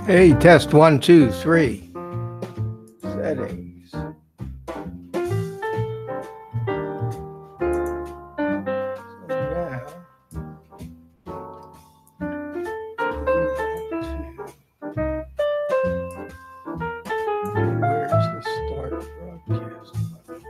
Hey, test 1, 2, 3. Settings. So now where's the start broadcast button?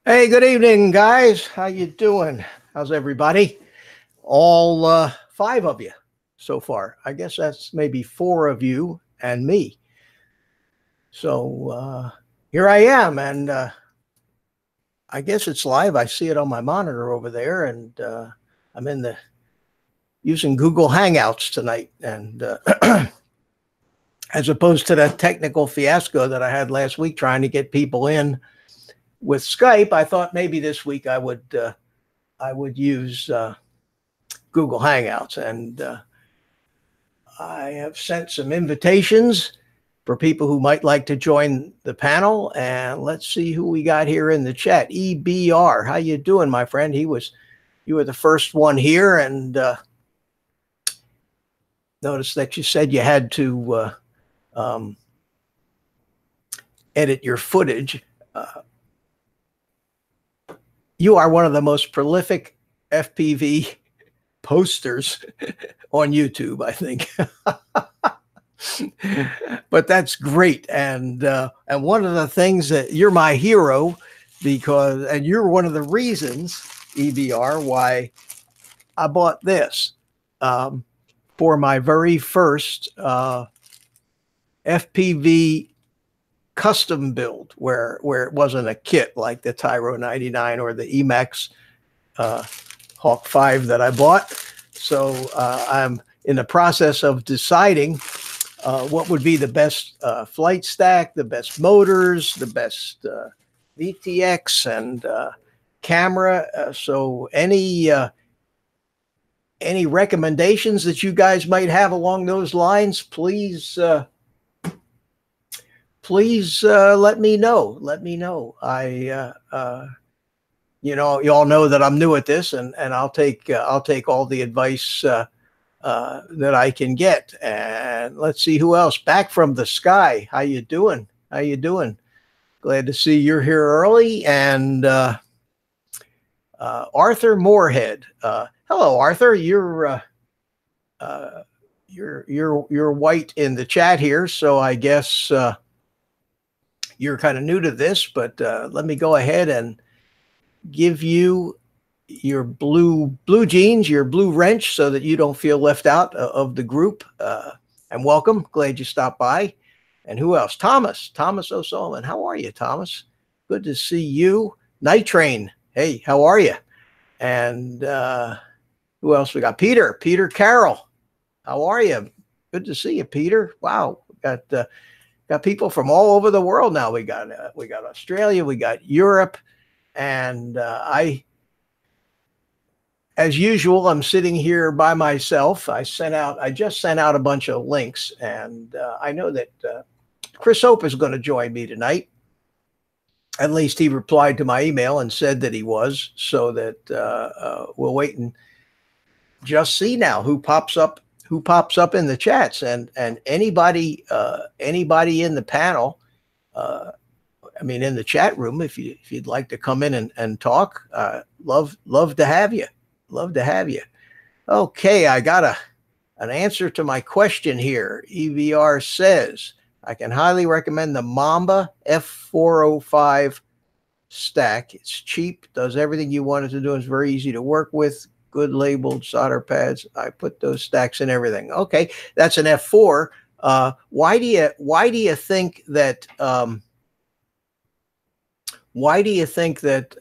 Hey, good evening, guys. How you doing? How's everybody? All five of you so far. I guess that's maybe four of you and me. So here I am, and I guess it's live. I see it on my monitor over there, and I'm using Google Hangouts tonight, and as opposed to that technical fiasco that I had last week trying to get people in with Skype, I thought maybe this week I would use Google Hangouts, and I have sent some invitations for people who might like to join the panel. And let's see who we got here in the chat. EBR, how you doing, my friend? You were the first one here, and notice that you said you had to edit your footage. You are one of the most prolific FPV posters on YouTube, I think. But that's great, and one of the things that you're my hero, and you're one of the reasons, EBR, why I bought this for my very first FPV custom build, where it wasn't a kit like the Tyro 99 or the Emax Hawk 5 that I bought. So I'm in the process of deciding what would be the best flight stack, the best motors, the best VTX and camera. So any recommendations that you guys might have along those lines, please let me know. Let me know. You all know that I'm new at this, and I'll take all the advice that I can get. And let's see who else. Back from the sky. How you doing? How you doing? Glad to see you're here early. And Arthur Moorhead. Hello, Arthur. You're white in the chat here, so I guess you're kind of new to this. But let me go ahead and give you your blue jeans, your blue wrench, so that you don't feel left out of the group. And welcome. Glad you stopped by. And who else? Thomas O'Sullivan. How are you, Thomas? Good to see you. Night Train. Hey, how are you? And who else we got? Peter Carroll. How are you? Good to see you, Peter. Wow. Got people from all over the world now. We got Australia, we got Europe, and as usual, I'm sitting here by myself. I just sent out a bunch of links, and I know that Chris Hope is going to join me tonight. At least he replied to my email and said that he was, so that we'll wait and just see now who pops up in the chats, and anybody in the panel, in the chat room, if you'd like to come in and talk, love to have you. Love to have you. Okay, I got an answer to my question here. EVR says, I can highly recommend the Mamba F405 stack. It's cheap, does everything you want it to do. It's very easy to work with. Good labeled solder pads. I put those stacks in everything. Okay, that's an F4. Why do you think that? Why do you think that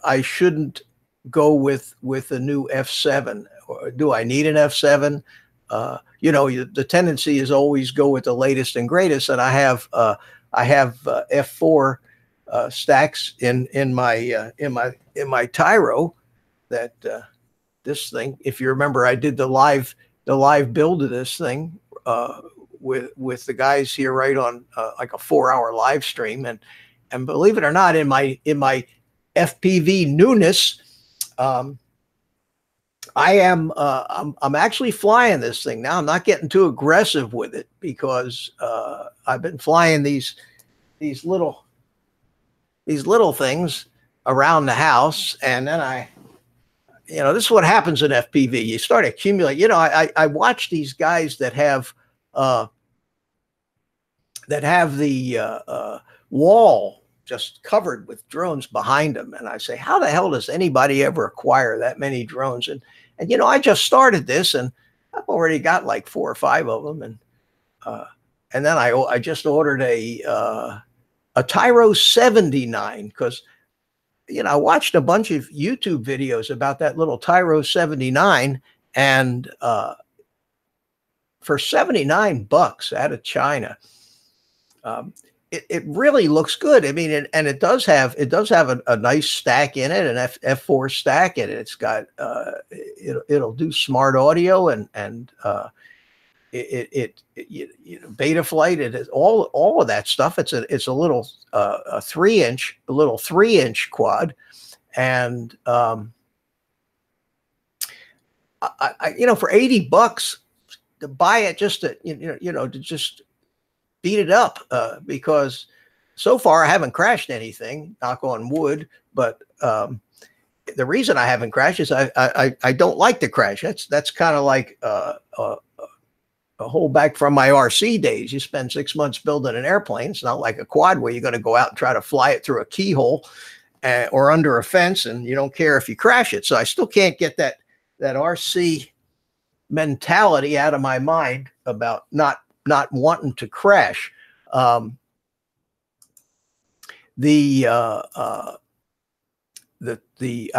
I shouldn't go with a new F7? Or do I need an F7? The tendency is always go with the latest and greatest, and I have F4 stacks in my Tyro. That this thing, if you remember, I did the live build of this thing with the guys here right on like a 4-hour live stream, and believe it or not, in my FPV newness, I'm actually flying this thing now. I'm not getting too aggressive with it because I've been flying these little things around the house, and then this is what happens in FPV. You start accumulating. I watch these guys that have the wall just covered with drones behind them. And I say, how the hell does anybody ever acquire that many drones? And you know, I just started this, and I've already got like 4 or 5 of them. And then I just ordered a Tyro 79 because, you know, I watched a bunch of YouTube videos about that little Tyro 79, and for $79 out of China, it really looks good. I mean, and it does have a nice stack in it, an F4 stack, and it's got it'll do smart audio and you know, Betaflight. It is all of that stuff. It's a little a 3-inch quad, and I you know, for $80 to buy it just to to just beat it up, because so far I haven't crashed anything, knock on wood. But the reason I haven't crashed is I don't like to crash. That's kind of like a hold back from my RC days. You spend 6 months building an airplane. It's not like a quad where you're going to go out and try to fly it through a keyhole or under a fence, and you don't care if you crash it. So I still can't get that RC mentality out of my mind about not wanting to crash. I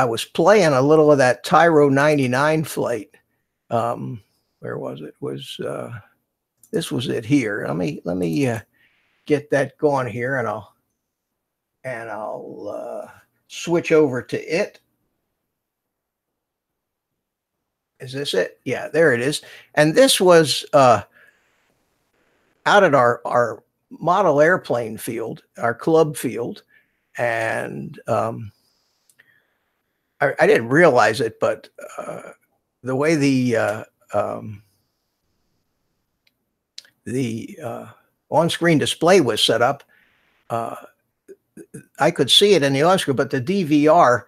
was playing a little of that Tyro 99 flight. Where was it? This was it here. Let me get that going here, and I'll switch over to it. Is this it? Yeah, there it is. And this was out at our model airplane field, our club field, and I didn't realize it, but the way the on-screen display was set up, I could see it in the on-screen, but the DVR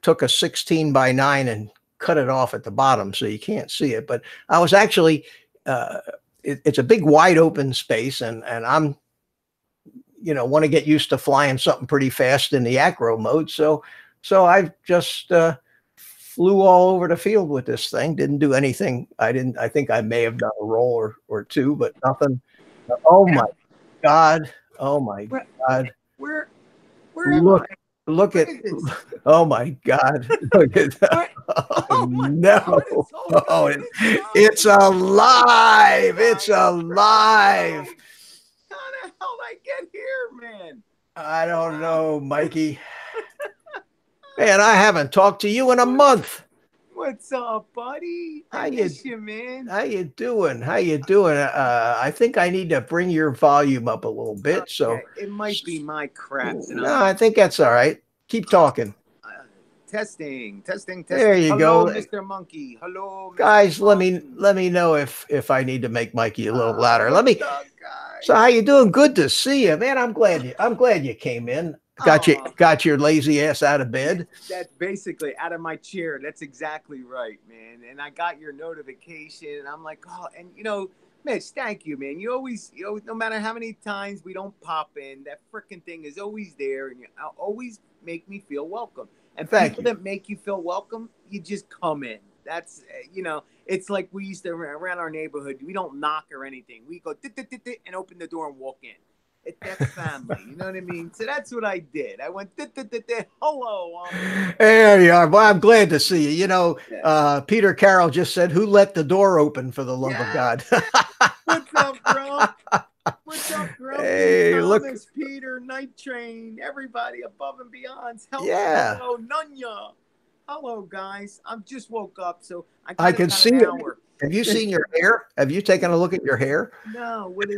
took a 16:9 and cut it off at the bottom, so you can't see it. But I was actually, it's a big wide open space, and I'm, you know, want to get used to flying something pretty fast in the acro mode. So I just flew all over the field with this thing. Didn't do anything. I think I may have done a roll or two, but nothing. Oh my God. Oh my God. Where look at, oh my God. Look at that. Oh no. Oh, it's alive. It's alive. How the hell did I get here, man? I don't know, Mikey. Man, I haven't talked to you in a month. What's up, buddy? I miss you, man. How you doing? How you doing? I think I need to bring your volume up a little bit. Okay. So it might be my crap. No, I think that's all right. Keep talking. Testing. There you Hello, go, Mr. Monkey. Hello, Mr. guys. Monkey. Let me know if I need to make Mikey a little louder. So how you doing? Good to see you, man. I'm glad you came in. Got your lazy ass out of bed. That's basically out of my chair. That's exactly right, man. And I got your notification, and I'm like, oh, and you know, Mitch, thank you, man. You always, no matter how many times we don't pop in, that freaking thing is always there, and you always make me feel welcome. And people that make you feel welcome, you just come in. That's, you know, it's like we used to around our neighborhood. We don't knock or anything. We go and open the door and walk in. That's family, you know what I mean? So that's what I did. I went, hello. There you are. Well, I'm glad to see you. You know, Peter Carroll just said, who let the door open, for the love of God? What's up, bro? What's up, bro? Hey, Thomas, look. Peter, Night Train, everybody above and beyond. Hello, Nunya. Hello, guys. I just woke up, so I can see it. Have you seen your hair? Have you taken a look at your hair? No. What is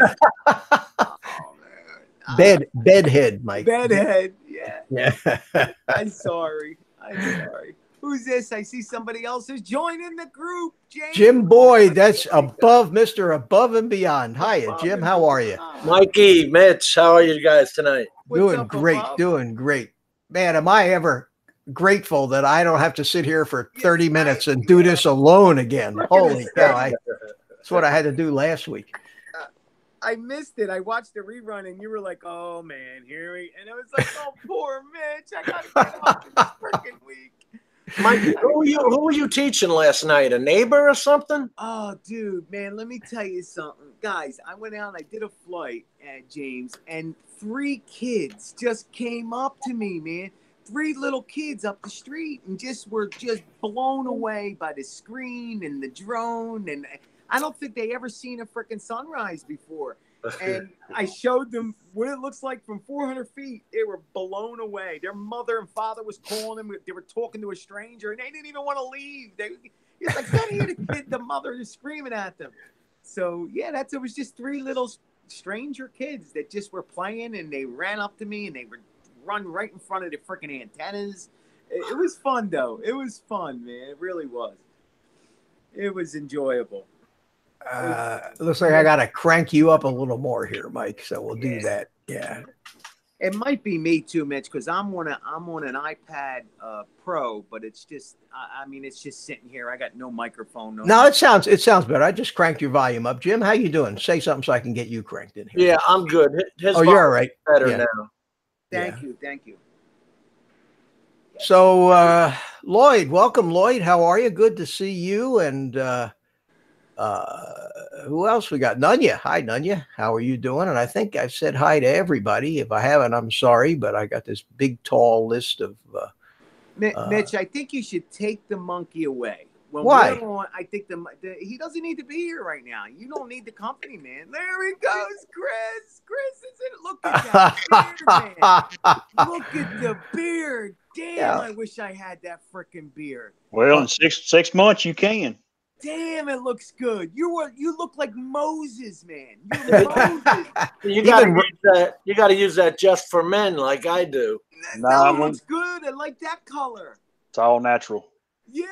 Bedhead, Mike. Bedhead, yeah. Yeah. I'm sorry. Who's this? I see somebody else is joining the group. Jim Boyd, that's Mr. Above and Beyond. Hiya, Jim. How are you? Mikey, Mitch, how are you guys tonight? Doing great. Man, am I ever grateful that I don't have to sit here for 30 minutes and do this alone again. Holy cow. That's what I had to do last week. I missed it. I watched the rerun, and you were like, "Oh man, here we," and it was like, "Oh, poor Mitch, I gotta get up this freaking week." Mike, who were you teaching last night? A neighbor or something? Oh, dude, man, let me tell you something, guys. I went out and I did a flight at James, and 3 kids just came up to me, man. 3 little kids up the street, and were just blown away by the screen and the drone, and I don't think they ever seen a freaking sunrise before. And I showed them what it looks like from 400 feet. They were blown away. Their mother and father was calling them. They were talking to a stranger, and they didn't even want to leave. It's like, don't hear the kid. The mother is screaming at them. So, yeah, it was just 3 little stranger kids that just were playing, and they ran up to me, and they would run right in front of the freaking antennas. It was fun, though. It was fun, man. It really was. It was enjoyable. Looks like I got to crank you up a little more here, Mike. So we'll do that. Yeah. It might be me too, Mitch, because I'm on an iPad Pro, but it's just, I mean, it's just sitting here. I got no microphone. No, it sounds better. I just cranked your volume up. Jim, how you doing? Say something so I can get you cranked in here. Yeah, I'm good. Oh, you're all right. Better now. Thank you. So, Lloyd, welcome, Lloyd. How are you? Good to see you. And who else we got? Nunya. Hi, Nunya. How are you doing? And I think I've said hi to everybody. If I haven't, I'm sorry, but I got this big, tall list of. Mitch, I think you should take the monkey away. Why? I think he doesn't need to be here right now. You don't need the company, man. There he goes, Chris. Chris is in. Look at that beard, man. Look at the beard. Damn, yeah. I wish I had that freaking beard. Well, in six months you can. Damn, it looks good. You look like Moses, man. You're Moses. You gotta use that just for men, like I do. No, it looks good. I like that color. It's all natural. Yeah.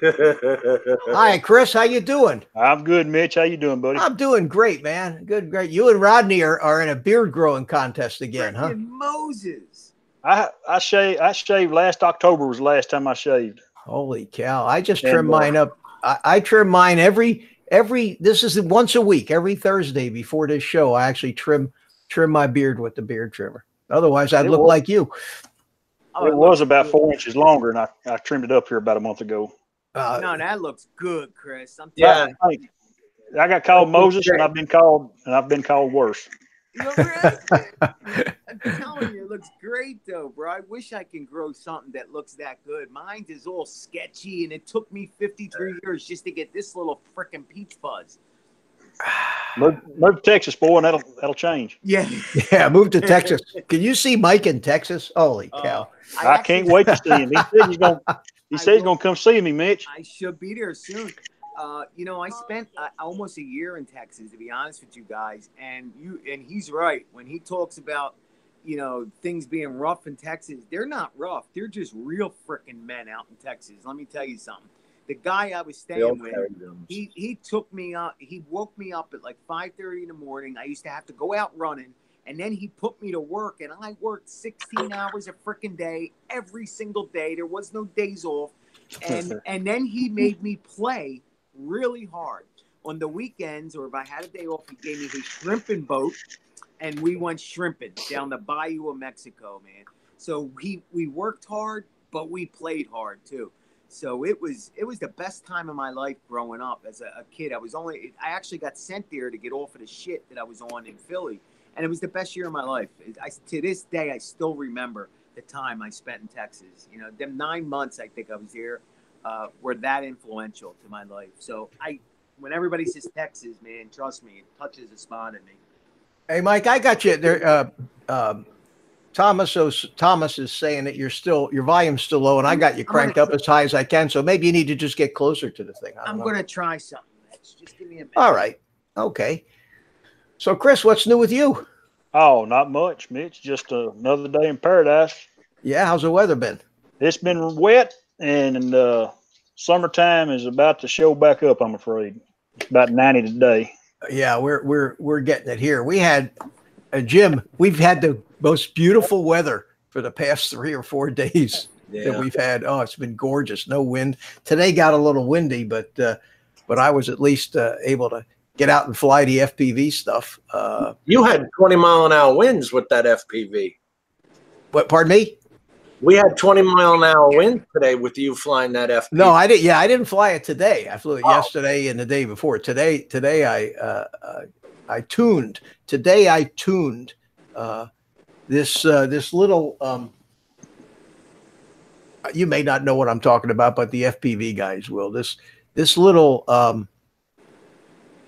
Hi, Chris. How you doing? I'm good, Mitch. How you doing, buddy? I'm doing great, man. Good, great. You and Rodney are in a beard growing contest again, huh? Moses. I shaved last October was the last time I shaved. Holy cow! I just trimmed mine up. I trim mine every. This is once a week. Every Thursday before this show, I actually trim my beard with the beard trimmer. Otherwise, I'd look like you. It was about 4 inches longer, and I trimmed it up here about a month ago. No, that looks good, Chris. Yeah, I got called Moses, and I've been called worse. You know, I'm telling you, it looks great, though, bro. I wish I can grow something that looks that good. Mine is all sketchy, and it took me 53 years just to get this little freaking peach fuzz. Move to Texas, boy, and that'll change. Yeah, move to Texas. Can you see Mike in Texas? Holy cow! I can't wait to see him. He said he's gonna come see me, Mitch. I should be there soon. I spent almost a year in Texas, to be honest with you guys, and he's right when he talks about, things being rough in Texas. They're not rough; they're just real freaking men out in Texas. Let me tell you something. The guy I was staying with, he took me up. He woke me up at like 5:30 in the morning. I used to have to go out running, and then he put me to work, and I worked 16 hours a freaking day every single day. There was no days off, and then he made me play really hard on the weekends, or if I had a day off, he gave me his shrimping boat, and we went shrimping down the Bayou of Mexico, man. So we worked hard, but we played hard too. So it was the best time of my life growing up as a kid. I actually got sent there to get off of the shit that I was on in Philly, and it was the best year of my life. To this day, I still remember the time I spent in Texas. Them 9 months I think I was there were that influential to my life. So when everybody says Texas, man, trust me, it touches a spot in me. Hey, Mike, I got you there. Thomas is saying that your volume's still low, and I got you cranked up as high as I can. So maybe you need to just get closer to the thing. I'm going to try something. Just give me a minute. All right. Okay. So, Chris, what's new with you? Oh, not much, Mitch. Just another day in paradise. Yeah. How's the weather been? It's been wet, and summertime is about to show back up, I'm afraid. It's about 90 today. Yeah, we're getting it here. We had Jim. We've had the most beautiful weather for the past 3 or 4 days that we've had. Oh, it's been gorgeous. No wind. Today got a little windy, but I was at least able to get out and fly the FPV stuff. You had 20-mile-an-hour winds with that FPV. What? Pardon me? We had 20-mile-an-hour winds today with you flying that FPV. No, I didn't. Yeah, I didn't fly it today. I flew it yesterday and the day before. Today I tuned. Today I tuned this little. You may not know what I'm talking about, but the FPV guys will. This little.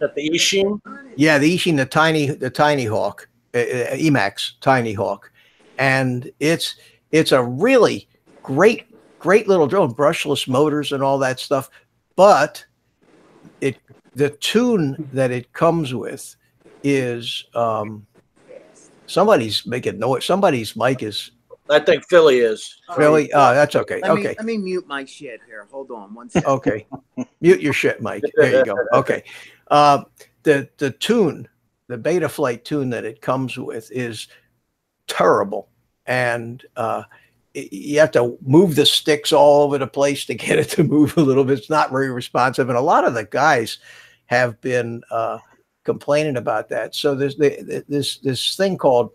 At the Ishin? Yeah, the Ishin, the Tiny Hawk, Emax Tiny Hawk, and it's a really great little drone, brushless motors and all that stuff. But the tune that it comes with is somebody's making noise. Somebody's mic is. I think Philly is. Philly? Oh, that's okay. Okay. Let me mute my shit here. Hold on 1 second. Okay. Mute your shit, Mike. There you go. Okay. The tune, the Betaflight tune that it comes with is terrible. And you have to move the sticks all over the place to get it to move a little bit. It's not very responsive. And a lot of the guys have been complaining about that. So there's this thing called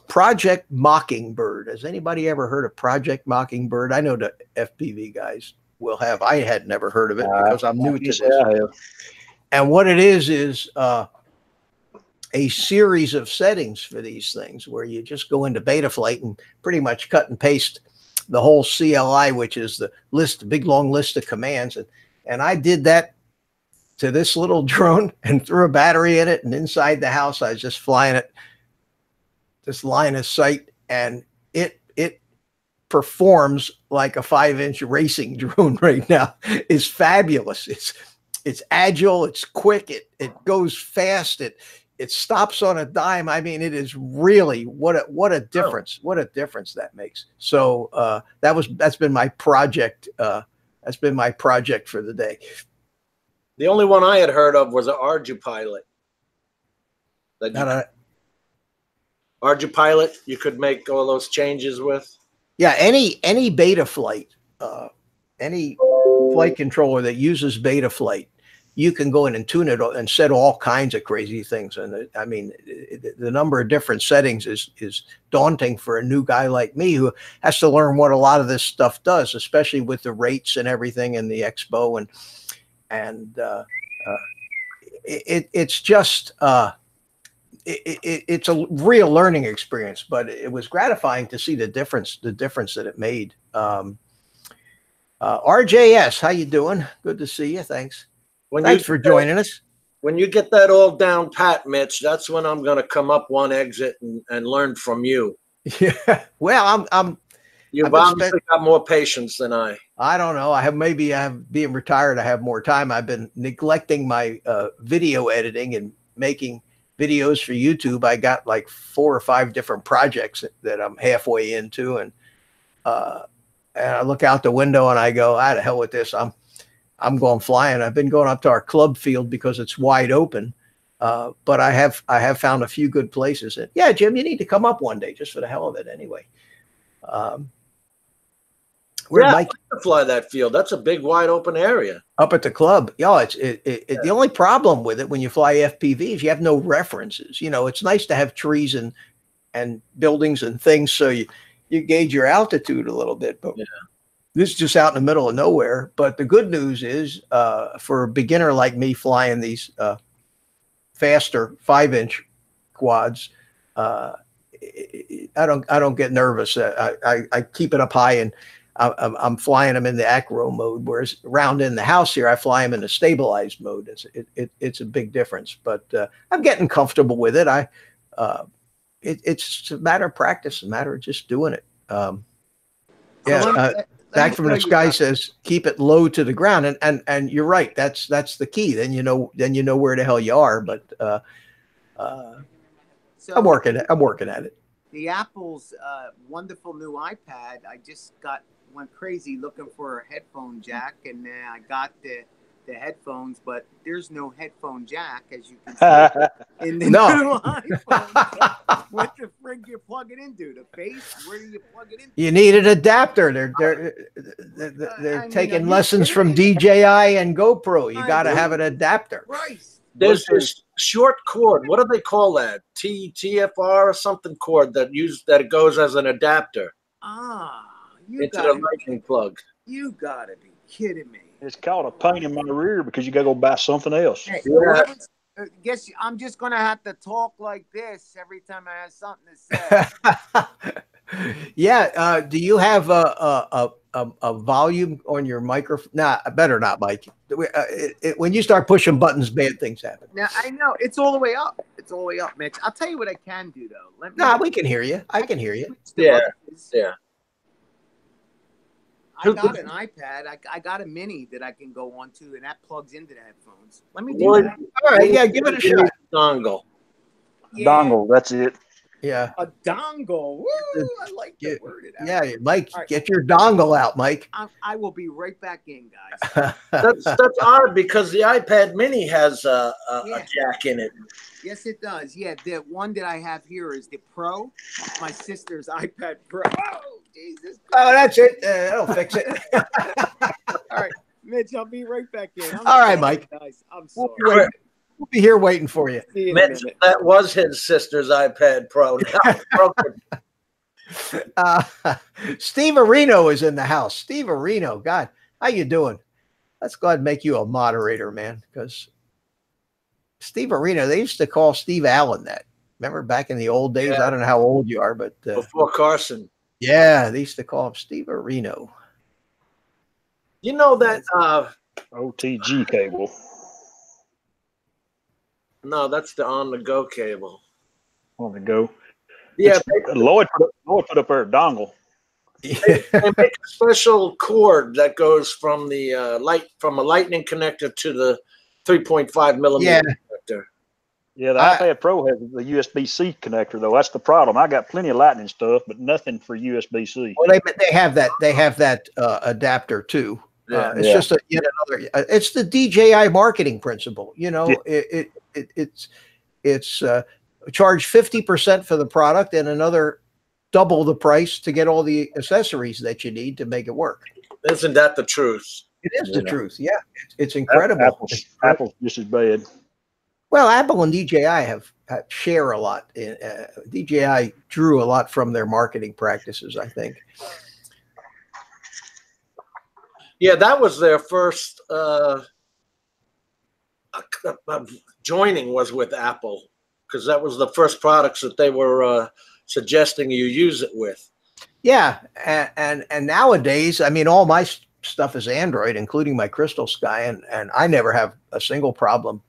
Project Mockingbird. Has anybody ever heard of Project Mockingbird? I know the FPV guys will have. I had never heard of it because I'm new to this. And what it is a series of settings for these things where you just go into Betaflight and pretty much cut and paste the whole CLI, which is the list, big long list of commands. And I did that to this little drone and threw a battery in it. And inside the house, I was just flying it, this line of sight, and it performs like a 5-inch racing drone right now. It's fabulous. It's agile, it's quick, it goes fast, it stops on a dime. I mean, it is really what a difference. What a difference that makes. So that's been my project. That's been my project for the day. The only one I had heard of was an ArduPilot. ArduPilot, you could make all those changes with. Yeah, any Betaflight, any flight controller that uses Betaflight, you can go in and tune it and set all kinds of crazy things. And I mean, the number of different settings is daunting for a new guy like me who has to learn what a lot of this stuff does, especially with the rates and everything and the expo and it's just it's a real learning experience. But it was gratifying to see the difference that it made. RJS, how you doing? Good to see you. Thanks. Thanks for joining us. When you get that all down pat, Mitch, that's when I'm going to come up one exit and learn from you. Yeah. Well, You've obviously got more patience than I. I don't know. Being retired, I have more time. I've been neglecting my video editing and making videos for YouTube. I got like 4 or 5 different projects that I'm halfway into. And I look out the window and I go, "Ah, the hell with this. I'm going flying." I've been going up to our club field because it's wide open. But I have found a few good places. And yeah, Jim, you need to come up one day just for the hell of it anyway. Where'd Mike fly that field? That's a big, wide open area. Up at the club. Yeah, the only problem with it when you fly FPV is you have no references. You know, it's nice to have trees and buildings and things so you gauge your altitude a little bit. But this is just out in the middle of nowhere. But the good news is for a beginner like me flying these faster 5-inch quads, I don't get nervous. I keep it up high and I'm flying them in the acro mode, whereas around in the house here, I fly them in the stabilized mode. It's a big difference, but I'm getting comfortable with it. It's a matter of practice, a matter of just doing it. Back from the Sky says, keep it low to the ground. And you're right. That's the key. Then you know where the hell you are. But I'm working at it. The Apple's wonderful new iPad. I just went crazy looking for a headphone jack, and then I got the headphones, but there's no headphone jack, as you can see in the new iPhone. What the frig you plug it into? The face? Where do you plug it in? You need an adapter. They're taking lessons from DJI and GoPro. You got to have an adapter. Christ. There's this short cord. What do they call that? TFR or something cord that goes as an adapter into the lightning plug. You gotta be kidding me. It's called a pain in my rear because you got to go buy something else. Hey, Yeah. guess I'm just gonna have to talk like this every time I have something to say. Yeah. Do you have a volume on your microphone? Nah, better not, Mike. When you start pushing buttons, bad things happen. Now I know it's all the way up. It's all the way up, Mitch. I'll tell you what I can do though. Let me. Nah, we can hear you. I can hear you. Yeah. Yeah. I got an iPad. I got a mini that I can go onto, and that plugs into the headphones. Let me do that. All right. Yeah. Give it a shot. Dongle. Yeah, Dongle, that's it. Yeah. a dongle. Woo! I like that word. Yeah. Mike, All right. get your dongle out, Mike. I will be right back in, guys. That's odd because the iPad Mini has a Yeah. jack in it. Yes, it does. Yeah, the one that I have here is the Pro, my sister's iPad Pro. Oh, Jesus. Oh, that's it. That'll fix it. All right, Mitch, I'll be right back in. I'm All right, sorry, Mike. Guys, I'm We'll sorry. be, waiting. We'll be here waiting for you. See you in a Mitch, minute. that was his sister's iPad Pro. Now it's broken. Steve Areno is in the house. Steve Areno, God, how you doing? Let's go ahead and make you a moderator, man, because Steve Areno, they used to call Steve Allen that. Remember back in the old days? Yeah. I don't know how old you are, but Before Carson. yeah, they used to call him Steve Areno. You know that OTG cable. no, that's the on-the-go cable. On the go. Yeah, Lloyd put up there a dongle. they make a special cord that goes from the from a lightning connector to the 3.5 millimeter Yeah. connector. Yeah, the I- iPad Pro has the USB-C connector, though. That's the problem. I got plenty of Lightning stuff, but nothing for USB-C. Well, they have that. They have that adapter too. Yeah. It's Yeah. just yet another. It's the DJI marketing principle. You know, Yeah. it's charge 50% for the product and another double the price to get all the accessories that you need to make it work. Isn't that the truth? It is the Yeah. truth. Yeah, it's incredible. Apple's just as bad. Well, Apple and DJI have share a lot. DJI drew a lot from their marketing practices, I think. Yeah, that was their first joining was with Apple because that was the first products that they were suggesting you use it with. Yeah, and nowadays, I mean, all my stuff is Android, including my Crystal Sky, and I never have a single problem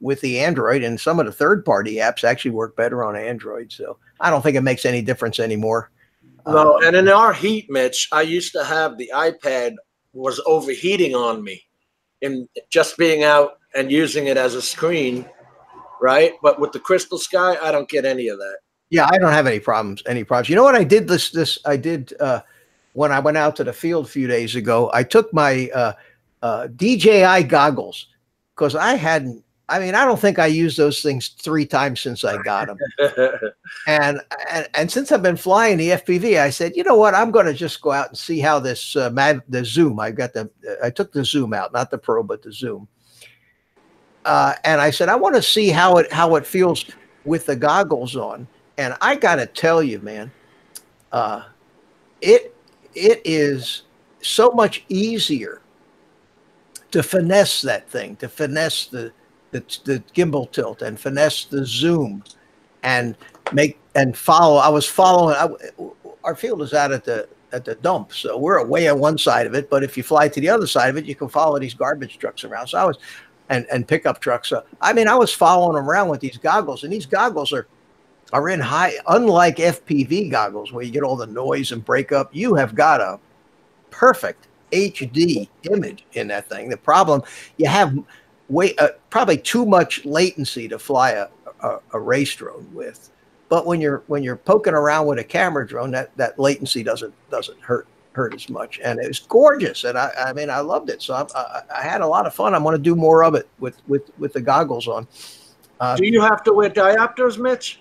with the Android. And some of the third-party apps actually work better on Android, so I don't think it makes any difference anymore. No, and in our heat, Mitch, I used to have the iPad was overheating on me in just being out and using it as a screen, right? But with the Crystal Sky, I don't get any of that. Yeah, I don't have any problems. You know what I did I did when I went out to the field a few days ago, I took my DJI goggles because I don't think I used those things 3 times since I got them. And since I've been flying the FPV, I said, you know what, I'm going to just go out and see how this the Zoom. I took the Zoom out, not the Pro, but the Zoom. And I said, I want to see how it feels with the goggles on. And I got to tell you, man, it is so much easier to finesse that thing, to finesse the gimbal tilt and finesse the zoom and follow. I was following. Our field is out at the dump, so we're away on one side of it. But if you fly to the other side of it, you can follow these garbage trucks around. So I was, and pickup trucks. So I mean, I was following them around with these goggles, and these goggles are in high. Unlike FPV goggles, where you get all the noise and breakup, you have got a perfect HD image in that thing. The problem, you have probably too much latency to fly a race drone with. But when you're poking around with a camera drone, that latency doesn't hurt as much, and it was gorgeous. And I mean, I loved it. So I had a lot of fun. I'm going to do more of it with the goggles on. Do you have to wear diopters, Mitch?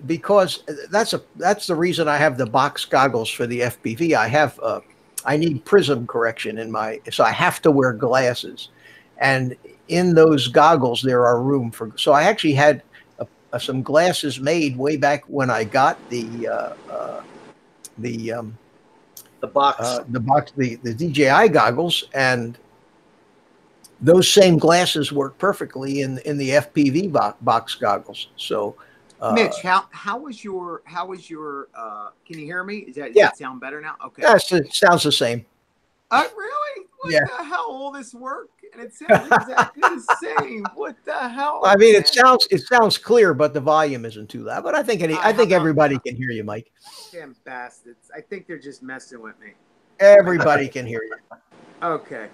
Because that's the reason I have the box goggles for the FPV. I need prism correction so I have to wear glasses. and in those goggles there are room for. So I actually had some glasses made way back when I got the box. The DJI goggles, and those same glasses work perfectly in the FPV box goggles. So, Mitch, how was your can you hear me? Does yeah. That sound better now? Okay. Yes, it sounds the same. Really? What Yeah. the hell? All this work and it sounds exactly the same. What the hell? I mean, man? it sounds clear, but the volume isn't too loud. But I think everybody can hear you, Mike. Damn bastards! I think they're just messing with me. Everybody can hear you. Okay.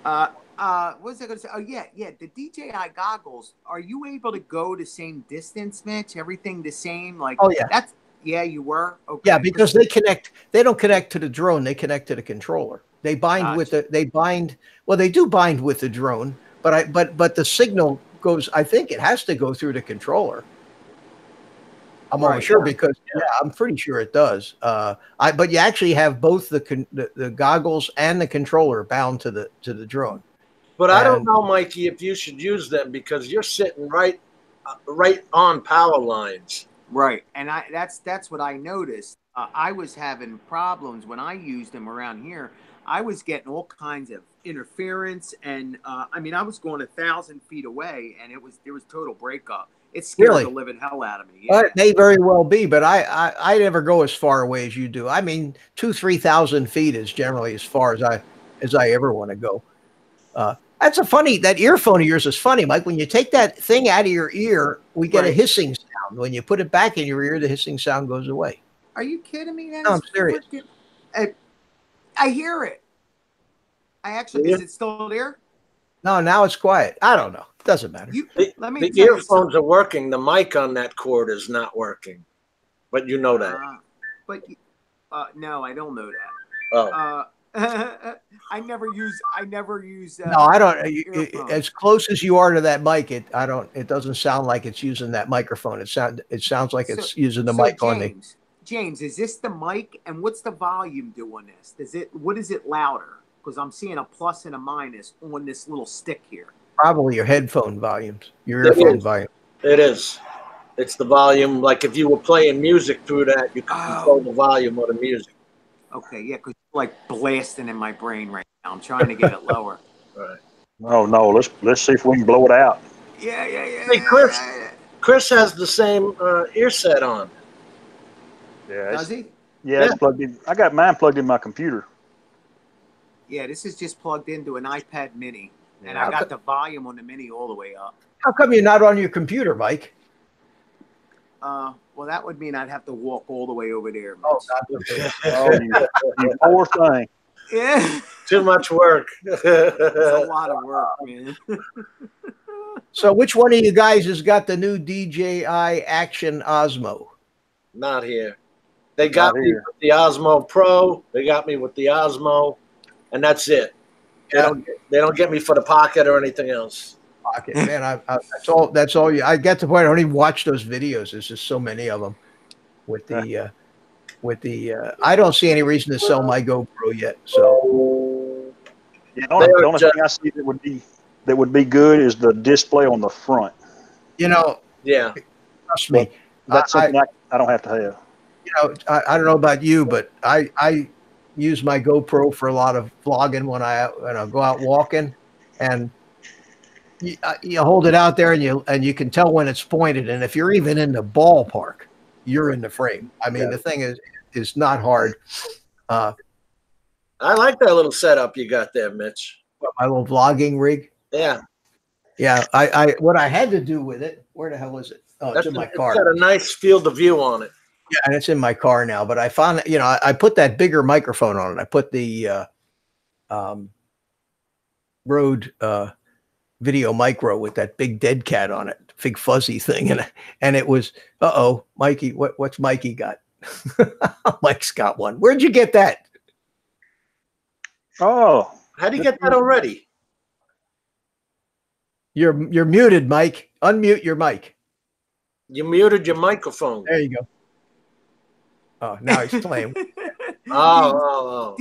What was I going to say? Oh yeah. The DJI goggles. Are you able to go the same distance, Mitch? Everything the same? Like, oh yeah, yeah, you were. Okay. Yeah, because they connect. They don't connect to the drone. They connect to the controller. They bind with the. They bind. Well, they do bind with the drone, but the signal goes. I think it has to go through the controller. I'm almost sure because I'm pretty sure it does. But you actually have both the goggles and the controller bound to the drone. But I don't know, Mikey, if you should use them because you're sitting right on power lines. Right, and that's what I noticed. I was having problems when I used them around here. I was getting all kinds of interference, and I mean, I was going 1,000 feet away, and there was total breakup. It scared the living hell out of me. Yeah. Well, it may very well be, but I never go as far away as you do. I mean, 2,000-3,000 feet is generally as far as I ever want to go. That earphone of yours is funny, Mike. When you take that thing out of your ear, we get a hissing sound. When you put it back in your ear, the hissing sound goes away. Are you kidding me? No, I'm serious. I hear it. Is it still there? No, now it's quiet. I don't know. Doesn't matter. The earphones are working. The mic on that cord is not working, but you know that. No, I don't know that. Oh. I never use. No, I don't. As close as you are to that mic, it doesn't sound like it's using that microphone. It sounds like it's using the mic on the. James, is this the mic? And what's the volume doing this? What is it louder? Because I'm seeing a plus and a minus on this little stick here. Probably your headphone volumes, your earphone volume. It is. It's the volume. Like if you were playing music through that, you can control the volume of the music. Okay, yeah, because it's like blasting in my brain right now. I'm trying to get it lower. Right. Oh no, let's see if we can blow it out. Yeah. Hey, Chris has the same ear set on. Yeah. Does he? Yeah, it's plugged in. I got mine plugged in my computer. Yeah, this is just plugged into an iPad Mini, and I got the volume on the Mini all the way up. How come you're not on your computer, Mike? Well, that would mean I'd have to walk all the way over there. Oh, you poor thing. Yeah. Too much work. It's a lot of work, man. So which one of you guys has got the new DJI Action Osmo? Not here. They got me with the Osmo Pro. They got me with the Osmo, and that's it. They don't get me for the Pocket or anything else. Pocket, man. That's all. I get to the point. I don't even watch those videos. There's just so many of them. With the, I don't see any reason to sell my GoPro yet. So the only thing I see that would be good is the display on the front. Yeah. Trust me. That's something I don't have to have. I don't know about you, but I use my GoPro for a lot of vlogging when I go out walking, and you hold it out there and you can tell when it's pointed, and if you're even in the ballpark, you're in the frame. I mean, the thing is not hard. I like that little setup you got there, Mitch. My little vlogging rig. Yeah. What I had to do with it. Where the hell is it? Oh, it's in my car. It's got a nice field of view on it. Yeah, and it's in my car now. But I found, I put that bigger microphone on it. I put the Rode Video Micro with that big dead cat on it, big fuzzy thing, and it was Mikey. What's Mikey got? Mike's got one. Where'd you get that? Oh, how'd you get that already? You're muted, Mike. Unmute your mic. You muted your microphone. There you go. Oh, now he's playing. Oh.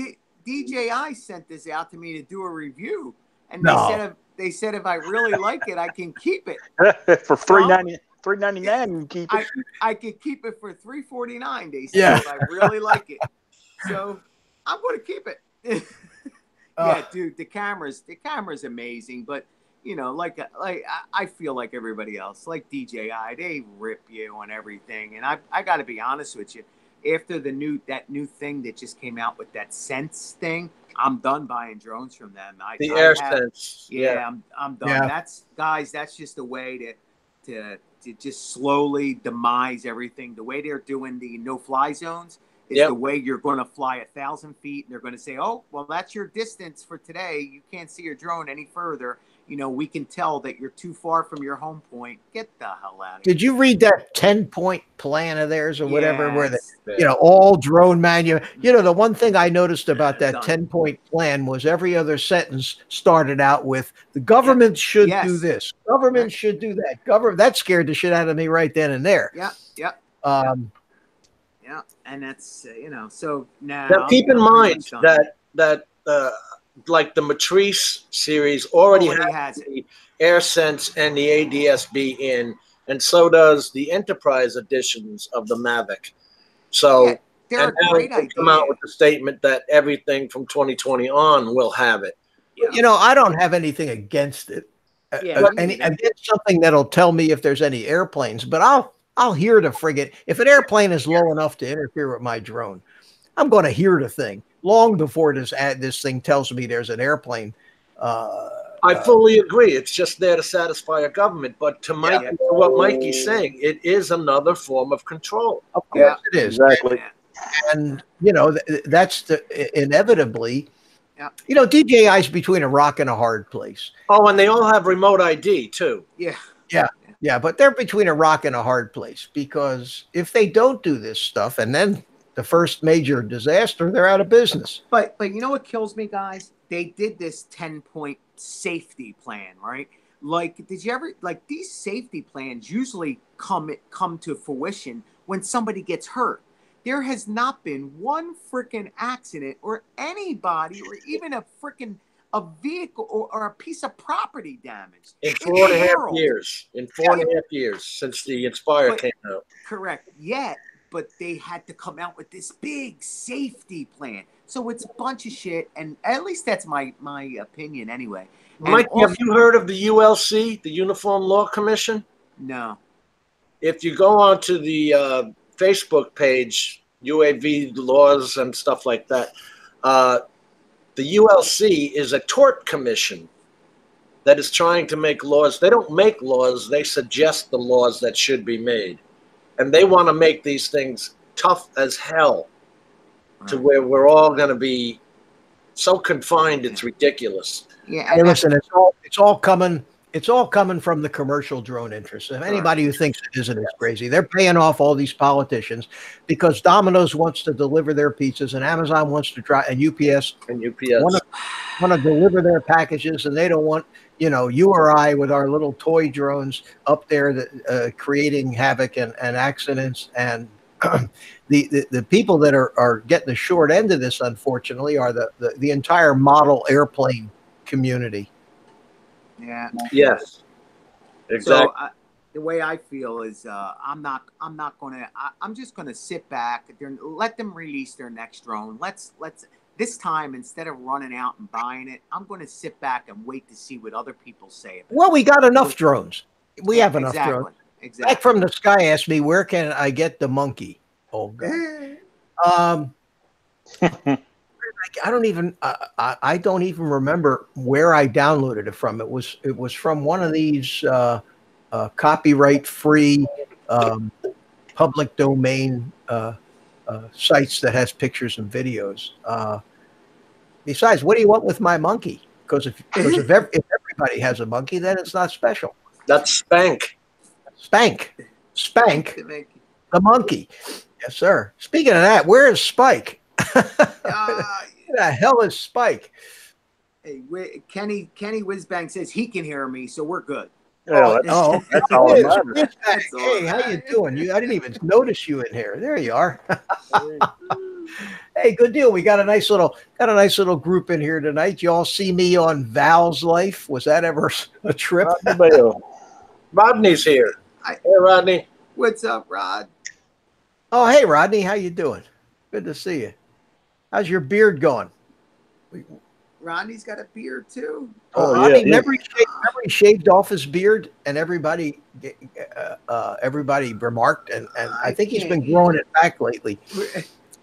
DJI sent this out to me to do a review, and No. they said they said if I really like it, I can keep it. For $3.99, you can keep it. I could keep it for $3.49. They said Yeah. if I really like it. So I'm going to keep it. Yeah, dude, the camera's amazing, but you know, like I feel like everybody else, like DJI, they rip you on everything, and I got to be honest with you. After that new thing that just came out with that Sense thing, I'm done buying drones from them. The AirSense. Yeah, I'm done. Yeah. That's just a way to just slowly demise everything. The way they're doing the no-fly zones is the way you're going to fly 1,000 feet, and they're going to say, "Oh, well, that's your distance for today. You can't see your drone any further. You know, we can tell that you're too far from your home point. Get the hell out of here." Did you read that 10-point plan of theirs or whatever, where the, Yes. all drone the one thing I noticed about that Done. 10-point plan was every other sentence started out with the government should do this. Government should do that. That scared the shit out of me right then and there. Yeah. Yeah, and that's so now keep in mind that like the Matrice series already has the AirSense and the ADS-B in, and so does the Enterprise editions of the Mavic. So they're a great idea. Come out with the statement that everything from 2020 on will have it. Yeah. I don't have anything against it. Against something that'll tell me if there's any airplanes, but I'll hear the frigate. If an airplane is low enough to interfere with my drone, I'm going to hear the thing long before this thing tells me there's an airplane. I fully agree. It's just there to satisfy a government. But to what Mikey's saying, it is another form of control. Of course it is. Exactly. And that's inevitably. Yeah. DJI's between a rock and a hard place. Oh, and they all have remote ID too. Yeah, but they're between a rock and a hard place, because if they don't do this stuff and then the first major disaster, they're out of business. But you know what kills me, guys? They did this 10-point safety plan, right? Like, did you ever these safety plans usually come to fruition when somebody gets hurt? There has not been one freaking accident or anybody or even a vehicle or a piece of property damaged in 4.5 years. In 4.5 years since the Inspire came out. Correct. Yet, but they had to come out with this big safety plan. So it's a bunch of shit, and at least that's my opinion anyway. Mike, have you heard of the ULC, the Uniform Law Commission? No. If you go onto the Facebook page, UAV laws and stuff like that, the ULC is a tort commission that is trying to make laws. They don't make laws. They suggest the laws that should be made. And they want to make these things tough as hell to where we're all going to be so confined. It's ridiculous. Yeah. Hey, listen, it's all coming from the commercial drone interest. And anybody who thinks it isn't is crazy. They're paying off all these politicians because Domino's wants to deliver their pizzas and Amazon wants to try, and UPS want to deliver their packages, and they don't want you or I with our little toy drones up there that creating havoc and accidents. And the people that are getting the short end of this, unfortunately, are the entire model airplane community. Yeah. Yes. Exactly. So the way I feel is I'm just gonna sit back. Let them release their next drone. Let's this time, instead of running out and buying it, I'm going to sit back and wait to see what other people say about it. Well, we got enough drones. We have enough drones. Exactly. Back from the Sky asked me, where can I get the monkey? Oh, God. I don't even remember where I downloaded it from. It was from one of these copyright-free public domain sites that has pictures and videos. Besides, what do you want with my monkey? Because if everybody has a monkey, then it's not special. That's Spank. Spank, the monkey. Yes, sir. Speaking of that, where is Spike? Where the hell is Spike? Hey, Kenny Whizbang says he can hear me, so we're good. That's all that matters. Hey, how you doing? I didn't even notice you in here. There you are. Hey, good deal. We got a nice little group in here tonight. You all see me on Val's Life? Was that ever a trip? Rodney Bell. Rodney's here. Hey, Rodney. What's up, Rod? Oh, hey, Rodney, how you doing? Good to see you. How's your beard going? Rodney's got a beard too. Oh, Rodney, yeah. remember he shaved off his beard, and everybody remarked, and I think he's been growing it back lately.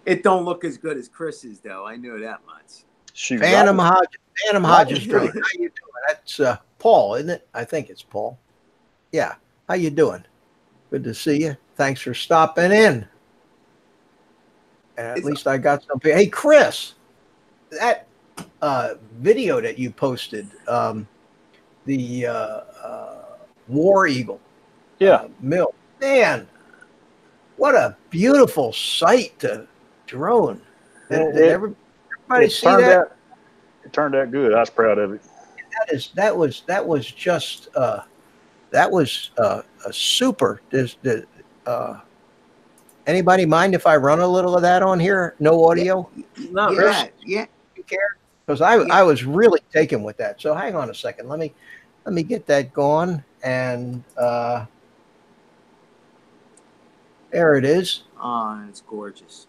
It don't look as good as Chris's, though. I know that much. Shoot, Phantom Rodney- Hodges Drone. How you doing? That's Paul, isn't it? I think it's Paul. Yeah. How you doing? Good to see you. Thanks for stopping in. And at least I got some. Hey, Chris, that video that you posted, the War Eagle Yeah. mill, man, what a beautiful sight to drone. Did everybody see that? It turned out good. I was proud of it. That was just that was a super. Anybody mind if I run a little of that on here? No audio? No, Yeah. You care? Because I was really taken with that. So hang on a second. Let me get that going. And there it is. Oh, it's gorgeous.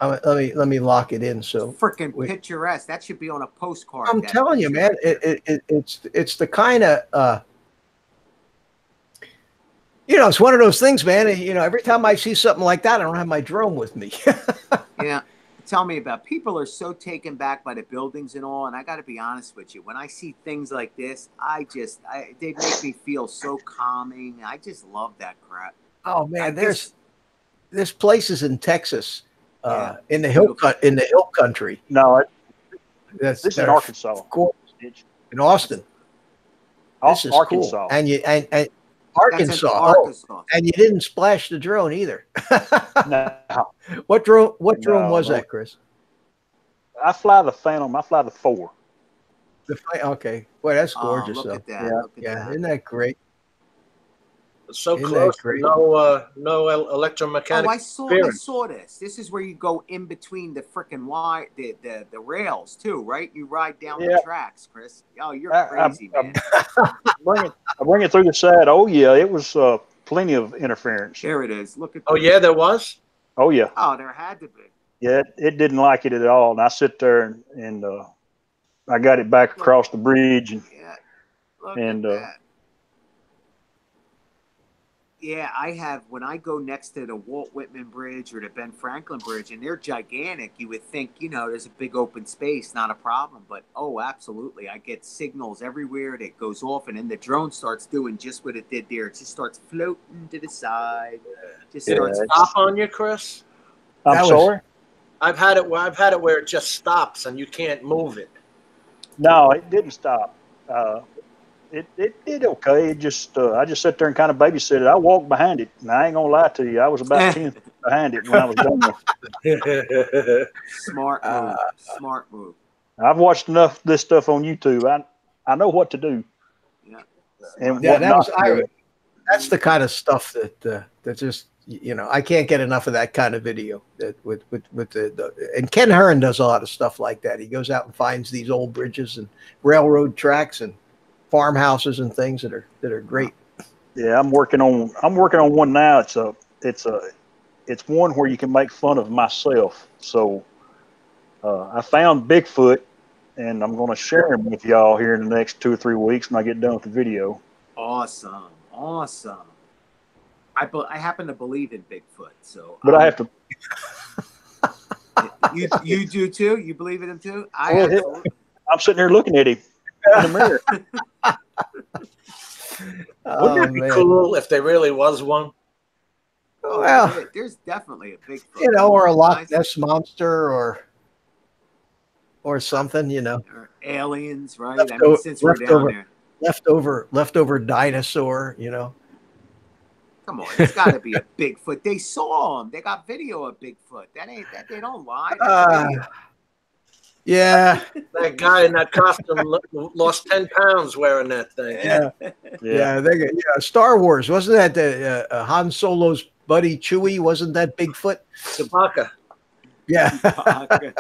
Let me lock it in. So Freaking picturesque. That should be on a postcard. I'm that telling you, picture man, right there. it's the kind of it's one of those things, man. Every time I see something like that, I don't have my drone with me. Yeah. Tell me about people are so taken back by the buildings and all. And I got to be honest with you. When I see things like this, they make me feel so calming. I just love that crap. Oh man, there's places in Texas, Yeah. in the hill country. No, This is in Arkansas. In Austin. This is Arkansas. cool. And That's Arkansas. in Oh, Arkansas. and you didn't splash the drone either. No. What drone was No. that, Chris? I fly the Phantom. I fly the 4. Okay. Boy, that's Oh, gorgeous look though. at that. Yeah. Look at Yeah, that. isn't that great? It's so Isn't that close. great? No Oh, electromechanical. I interference. saw this. This is where you go in between the freaking wire, the rails too, right? You ride down Yeah. the tracks, Chris. Oh, you're I- crazy, man. I bring it through the side. Oh yeah, it was plenty of interference. There it is. Look at. Oh yeah, there was. Oh yeah, Oh, there had to be. yeah. It didn't like it at all, and I sit there and I got it back across the bridge, and Yeah. Look And, at that. Yeah, I have, when I go next to the Walt Whitman Bridge or the Ben Franklin Bridge, and they're gigantic, you would think, there's a big open space, not a problem. But, oh, absolutely. I get signals everywhere that goes off, and then the drone starts doing just what it did there. It just starts floating to the side. Just Yeah, starts. Stop on you, Chris. I'm That was- sorry. I've had it where it just stops and you can't move it. No, it didn't stop. It did okay. It just I just sat there and kind of babysat it. I walked behind it, and I ain't gonna lie to you, I was about 10 feet behind it when I was done there. Smart move. Smart move. I've watched enough of this stuff on YouTube. I know what to do. Yeah. And Yeah, what not to do. that's the kind of stuff that just I can't get enough of that kind of video. That with and Ken Hearn does a lot of stuff like that. He goes out and finds these old bridges and railroad tracks and farmhouses and things that are great. Yeah, I'm working on one now. It's one where you can make fun of myself. So I found Bigfoot, and I'm going to share him with y'all here in the next 2 or 3 weeks when I get done with the video. Awesome. I happen to believe in Bigfoot, so. But I have to. You do too? You believe in him too? Well, I'm sitting here looking at him in the mirror. Wouldn't it be cool if there really was one? Well, there's definitely a Bigfoot. or a Loch Ness monster or something, Or aliens, right? I mean, since we're down there. leftover dinosaur, Come on, it's got to be a Bigfoot. They saw him. They got video of Bigfoot. That they don't lie. That's video. Yeah. That guy in that costume lost 10 pounds wearing that thing. Yeah. Star Wars, wasn't that the Han Solo's buddy Chewie? Wasn't that Bigfoot? Chewbacca. Yeah. Chewbacca.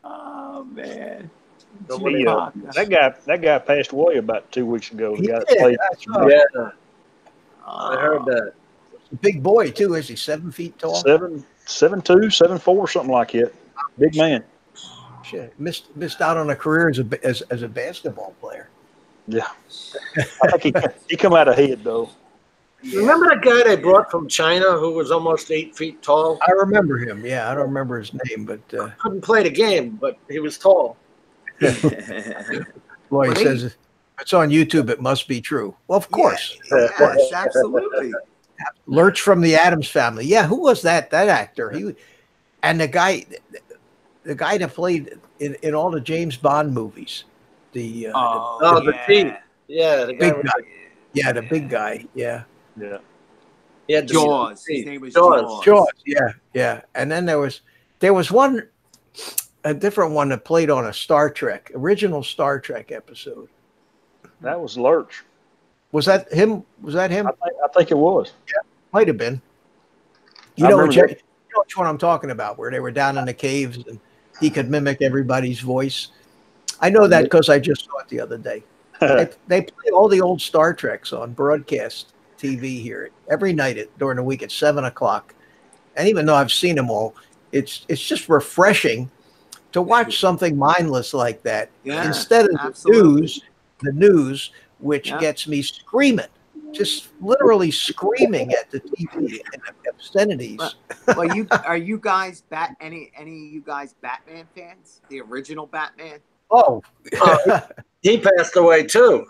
Oh man. Nobody- That guy passed away about 2 weeks ago. The He guy that did, played. that's right. Yeah, I Oh, heard that. Big boy too, is he 7 feet tall? 7'2", 7'4", something like it. Big man. Shit, missed out on a career as a basketball player. Yeah. I think he come out ahead though. yeah. Remember that guy they brought from China who was almost 8 feet tall? I remember him. Yeah, I don't remember his name, but Couldn't play the game, but he was tall. boy, Well, he says if it's on YouTube. It must be true. Well, of course. Yes, absolutely. Lurch from the Addams Family. Yeah, who was that? That actor. And the guy that played in all the James Bond movies. The the teeth. Yeah, the guy big with guy. Yeah, the big guy. Yeah. Yeah. he had the Jaws. teeth. His name was Jaws. Jaws. Jaws. Yeah, yeah. And then there was a different one that played on a original Star Trek episode. That was Lurch. Was that him? Was that him? I think it was. Might have been. I remember You know which one I'm talking about, where they were down in the caves and he could mimic everybody's voice. I know that because I just saw it the other day. They play all the old Star Treks on broadcast TV here every night during the week at 7:00. And even though I've seen them all, it's just refreshing to watch something mindless like that Yeah, instead of absolutely. the news, which Yeah. gets me screaming, just literally screaming at the TV and obscenities. Well, are you guys any of you guys Batman fans? The original Batman? Oh, He passed away too.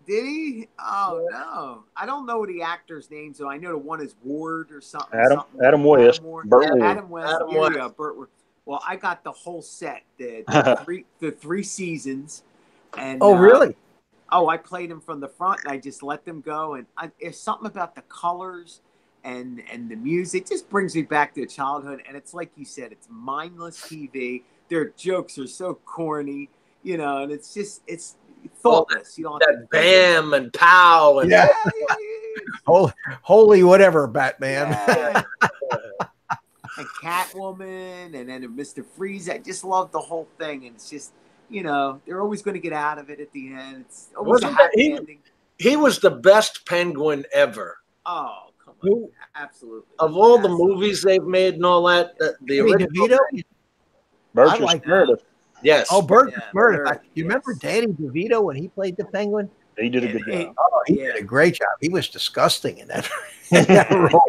Did he? Oh no, I don't know the actors' names. So I know the one is Ward or something. Adam West. Ward. Burt Ward. Adam West. Adam Here we West. go, Burt Ward. Well, I got the whole set, the three seasons, and oh, really? Oh, I played them from the front, and I just let them go. And there's something about the colors and the music just brings me back to childhood. And it's like you said, it's mindless TV. Their jokes are so corny, and it's thoughtless. You don't have That bam and pow and Yeah. Holy whatever, Batman. Yeah. And Catwoman, and then Mr. Freeze. I just love the whole thing, and it's just they're always going to get out of it at the end. It's always Wasn't a that- happy ending. he was the best penguin ever. Oh, come on, Who? absolutely. Of all the Absolutely. movies they've made and all that, the Danny original. DeVito? Burgess I like Meredith. Yes. Oh, Burt Yeah, Meredith. Burt, You remember yes. Danny DeVito when he played the Penguin? He did a good job. Oh, he Yeah. did a great job. He was disgusting in that role.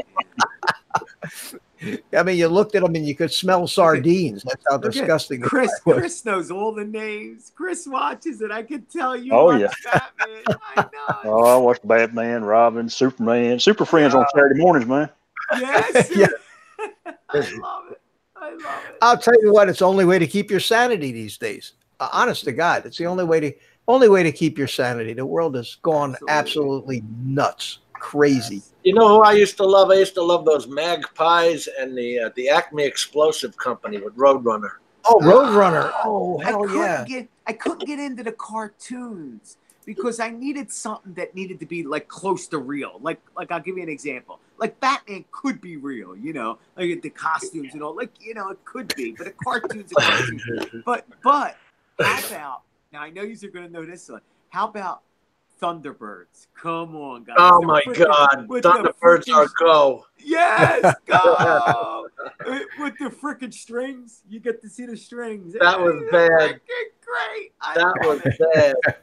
I mean, you looked at him and you could smell sardines. That's how Look at disgusting the Chris. guy was. Chris knows all the names. Chris watches it. I can tell you. Oh, watch yeah. Batman. I know. Oh, I watched Batman, Robin, Superman, Super Friends on Saturday mornings, man. Yes. Yeah. I love it. I love it. I'll tell you what, it's the only way to keep your sanity these days. Honest to God, it's the only way to keep your sanity. The world has gone absolutely nuts, crazy. You know who I used to love? I used to love those Magpies and the Acme Explosive Company with Roadrunner. Oh, Roadrunner. Oh, hell yeah. I couldn't get into the cartoons because I needed something that needed to be like close to real. Like I'll give you an example. Like Batman could be real, like the costumes and all. Like it could be, but a cartoon's a cartoon. But how about now? I know you are going to know this one. How about Thunderbirds? Come on, guys. Oh The my freaking- God. with the Thunderbirds freaking- are go. Yes, go with the freaking strings. You get to see the strings. That was They're bad. freaking great. I That love was it. bad.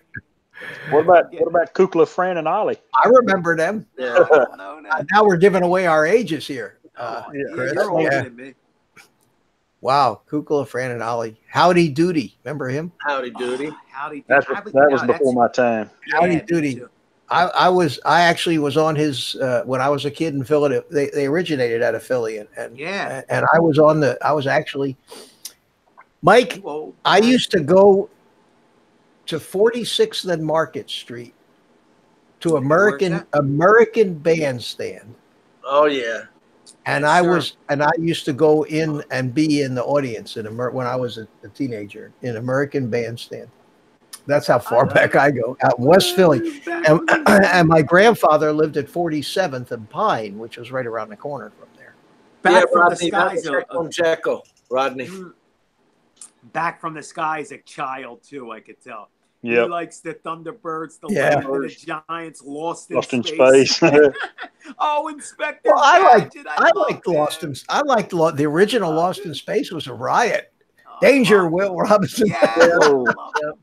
What about Kukla, Fran, and Ollie? I remember them. Yeah. I don't know that. Now we're giving away our ages here. Yeah, Chris, you're older yeah. than me. Wow, Kukla, Fran, and Ollie. Howdy Doody. Remember him? Howdy doody. Howdy. That was before my time. Howdy me Doody. too. I actually was on his when I was a kid in Philadelphia. They originated out of Philly, and Yeah. and I was actually Mike. You old. I used to go to 46th and Market Street to Where's that? American Bandstand, Oh yeah. and Yes, I used to go in and be in the audience when I was a teenager in American Bandstand. That's how far back I go, out in West Philly. And my grandfather lived at 47th and Pine, which was right around the corner from there. Back from the Rodney, skies. that's from Jekyll, Rodney. Back from the skies, a child too. I could tell. Yep. He likes the Thunderbirds, the Yeah. Land of the Giants, Lost in Lost in Space. Space. Oh, Inspector Well, I Gadget, liked love Lost him. in. I liked the original Oh, Lost dude. in Space was a riot. Oh, Danger, love Will him. Robinson. Yeah, Oh. love him.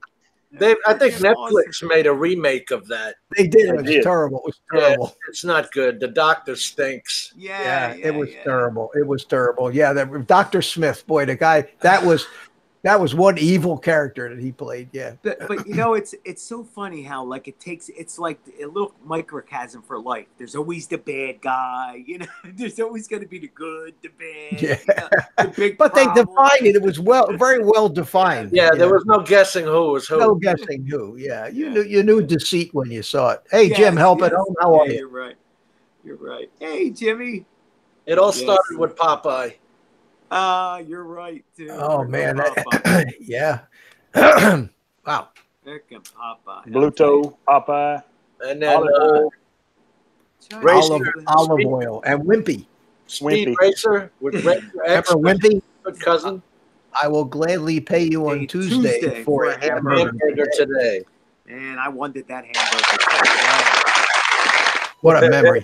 I think Freaking Netflix awesome. made a remake of that. They did. It They was did. terrible. It was Yeah, terrible. it's not good. The Doctor stinks. Yeah, It was yeah. terrible. It was terrible. Yeah, that Dr. Smith, boy, the guy that was one evil character that he played. Yeah. But you know, it's so funny how like it's like a little microcosm for life. There's always the bad guy, you know. There's always going to be the good, the bad, Yeah. you know, the big. But they problem. defined it. It was very well defined. Yeah, you there know. was no guessing who was who. No guessing who. Yeah, Yeah. you knew deceit when you saw it. Hey, Yes, Jim, help at yes. home. How are Yeah, you? You're right. You're right. Hey, Jimmy. It all Yes. started with Popeye. You're right too. Oh Frickin' man, Popeye. yeah. Wow. Frickin' Popeye. Bluto, Popeye, And then olive oil. Racer. Olive oil and Wimpy. Speed Wimpy. Racer with Racer X, Remember Wimpy? good cousin. I will gladly pay you on Hey, Tuesday Tuesday for for a a hamburger. Hamburger today. Man, I wanted that hamburger. What a memory.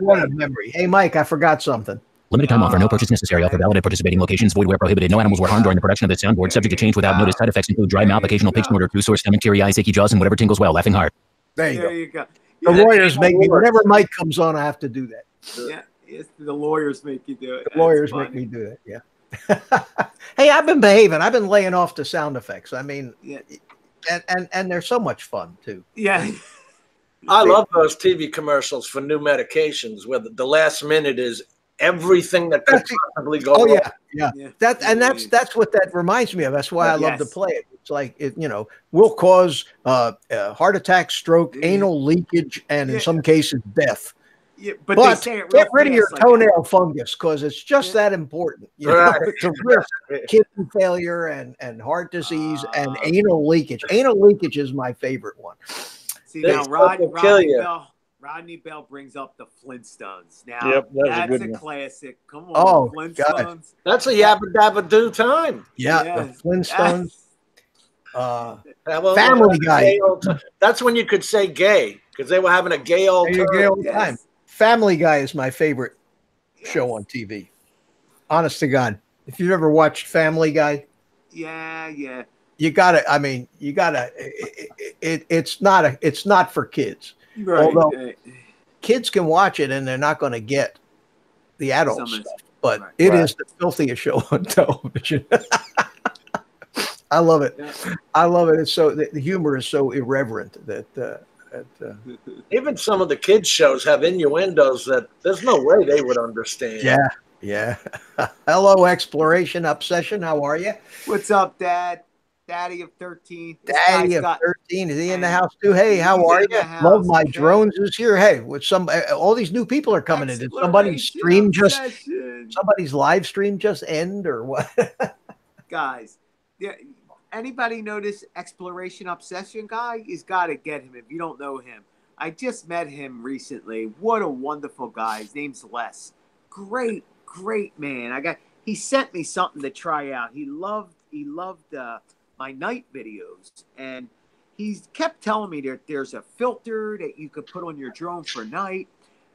What a memory. Hey, Mike, I forgot something. Limited time offer. No purchase necessary. Offer valid at participating locations. Void where prohibited. No animals were harmed during the production of this soundboard. Subject to change without notice. Side effects include dry mouth, occasional pig snorter, true sore stomach, teary eyes, achy jaws, and whatever tingles well. Laughing hard. There you There go. you go. The Yeah, lawyers make me, whenever Mike comes on, I have to do that. yeah, yes, the lawyers make you do it. The lawyers That's make me funny. do that. Yeah. Hey, I've been behaving. I've been laying off the sound effects. I mean, Yeah, and they're so much fun too. yeah. I love those TV commercials for new medications where the last minute is everything that could possibly go Oh wrong. yeah. Yeah. That's what that reminds me of. That's why I love to Yes. play it. It's like it, will cause heart attack, stroke, Mhm. anal leakage, and in Yeah. some cases death. Yeah, but, But they say it real get rid of your fast, like that. toenail fungus because it's just that important. You know, Right. to risk kidney failure and heart disease and Ah. anal leakage. Anal leakage is my favorite one. See They now, will kill you. Rodney Bell brings up the Flintstones. Now Yep, that was a that's good a one. classic. Come on, Oh, Flintstones. That's a yabba dabba do time. Yeah, Yes. the Flintstones. Well, Family Guy. gay old that's when you could say gay because they were having a gay old There you time. go all the Yes. time. Family Guy is my favorite show on TV. Honest to God, if you've ever watched Family Guy, Yeah, yeah. you gotta. I mean, you gotta. It's not for kids. Right. Although- right. Kids can watch it and they're not going to get the adult Some is- stuff. But right. it Right. is the filthiest show on television. I love it. Yeah. I love it. It's so the humor is so irreverent that. Even some of the kids shows have innuendos that there's no way they would understand. Yeah, yeah. Hello, Exploration Obsession. How are you? What's up, Dad? Daddy of 13. This Daddy guy's of got 13. Is he in the Hey, house too? Hey, how he's are in you? the house, Love my okay. drones is here. Hey, with some all these new people are coming in. Did somebody's stream just Obsession. somebody's live stream just end or what? Guys, yeah, anybody notice Exploration Obsession guy? He's got to get him if you don't know him. I just met him recently. What a wonderful guy. His name's Les. Great, great man. He sent me something to try out. He loved my night videos, and he kept telling me that there's a filter that you could put on your drone for night.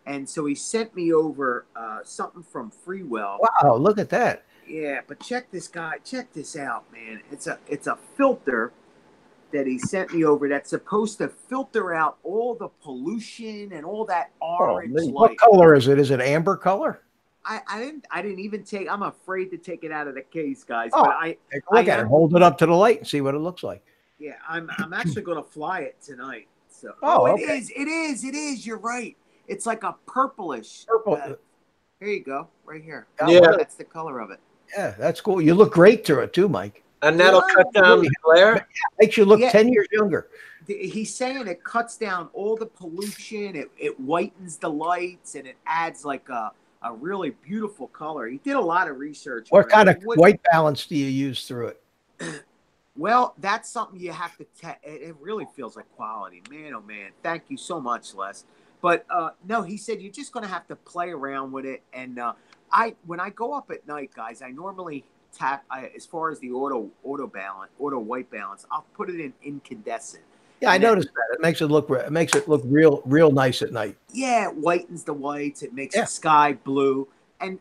And so he sent me over something from Freewell. Wow, look at that. Yeah, but check this out, man. It's a filter that he sent me over that's supposed to filter out all the pollution and all that orange What light. color is it? Is it amber color? I didn't even take. I'm afraid to take it out of the case, guys. Oh. But Take a look I at it. am- Hold it up to the light and see what it looks like. yeah, I'm actually gonna fly it tonight. So Oh, it okay. is. You're right. It's like a purplish. Purple. Here you go, right here. Yeah. That's the color of it. Yeah, that's cool. You look great through it too, Mike. And that'll Yeah. cut down the glare. Makes you look Yeah. 10 years younger. He's saying it cuts down all the pollution. It whitens the lights and it adds like a really beautiful color. He did a lot of research. What on kind it. of white balance do you use through it? Well, that's something you have to it really feels like quality. Man, oh man. Thank you so much, Les. But no, he said you're just going to have to play around with it. And when I go up at night, guys, I normally tap. As far as the auto white balance, I'll put it in incandescent. Yeah, I And then- noticed that. It makes it look real nice at night. Yeah, it whitens the whites. It makes Yeah. the sky blue, and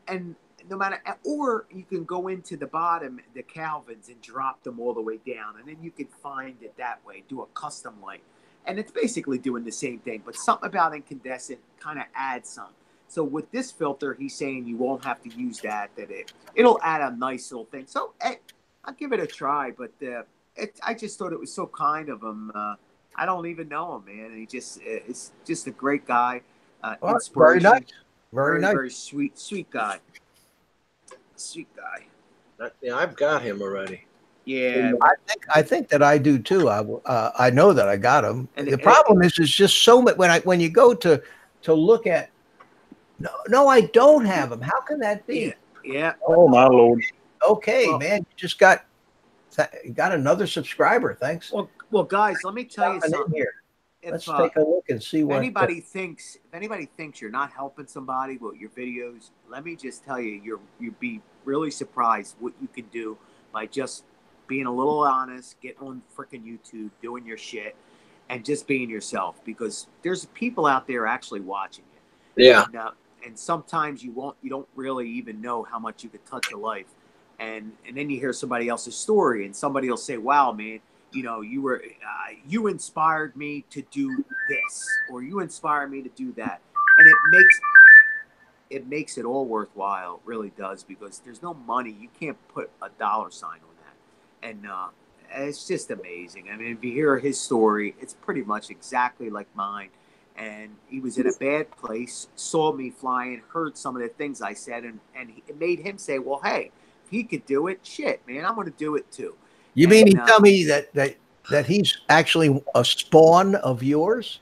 no matter, or you can go into the bottom, the Calvins, and drop them all the way down, and then you can find it that way. Do a custom light, and it's basically doing the same thing, but something about incandescent kind of adds some. So with this filter, he's saying you won't have to use that it'll add a nice little thing. So I'll give it a try, but I just thought it was so kind of him. I don't even know him, man. And it's just a great guy. Well, very Inspiration. nice. Very nice. Very sweet guy. Sweet guy. Yeah, I've got him already. Yeah. I think that I do too. I know that I got them. And The problem is just so much when you go to look at. No, I don't have them. How can that be? Yeah. Oh my Lord. Okay, Well- man, you just got another subscriber. Thanks. Well, guys, let me tell you Jumping in something. here. If, Let's take a look and see if what anybody thinks you're not helping somebody with your videos, let me just tell you, you'd be really surprised what you can do by just being a little honest, getting on freaking YouTube, doing your shit, and just being yourself. Because there's people out there actually watching you. Yeah. And sometimes you don't really even know how much you could touch a life, and then you hear somebody else's story, and somebody will say, "Wow, man, you inspired me to do this, or you inspired me to do that," and it makes it all worthwhile. It really does, because there's no money. You can't put a dollar sign on that, and it's just amazing. I mean, if you hear his story, it's pretty much exactly like mine. And he was in a bad place, saw me flying, heard some of the things I said, and it made him say, "Well, hey, if he could do it, shit, man, I'm going to do it too." You mean And, you tell me that he's actually a spawn of yours?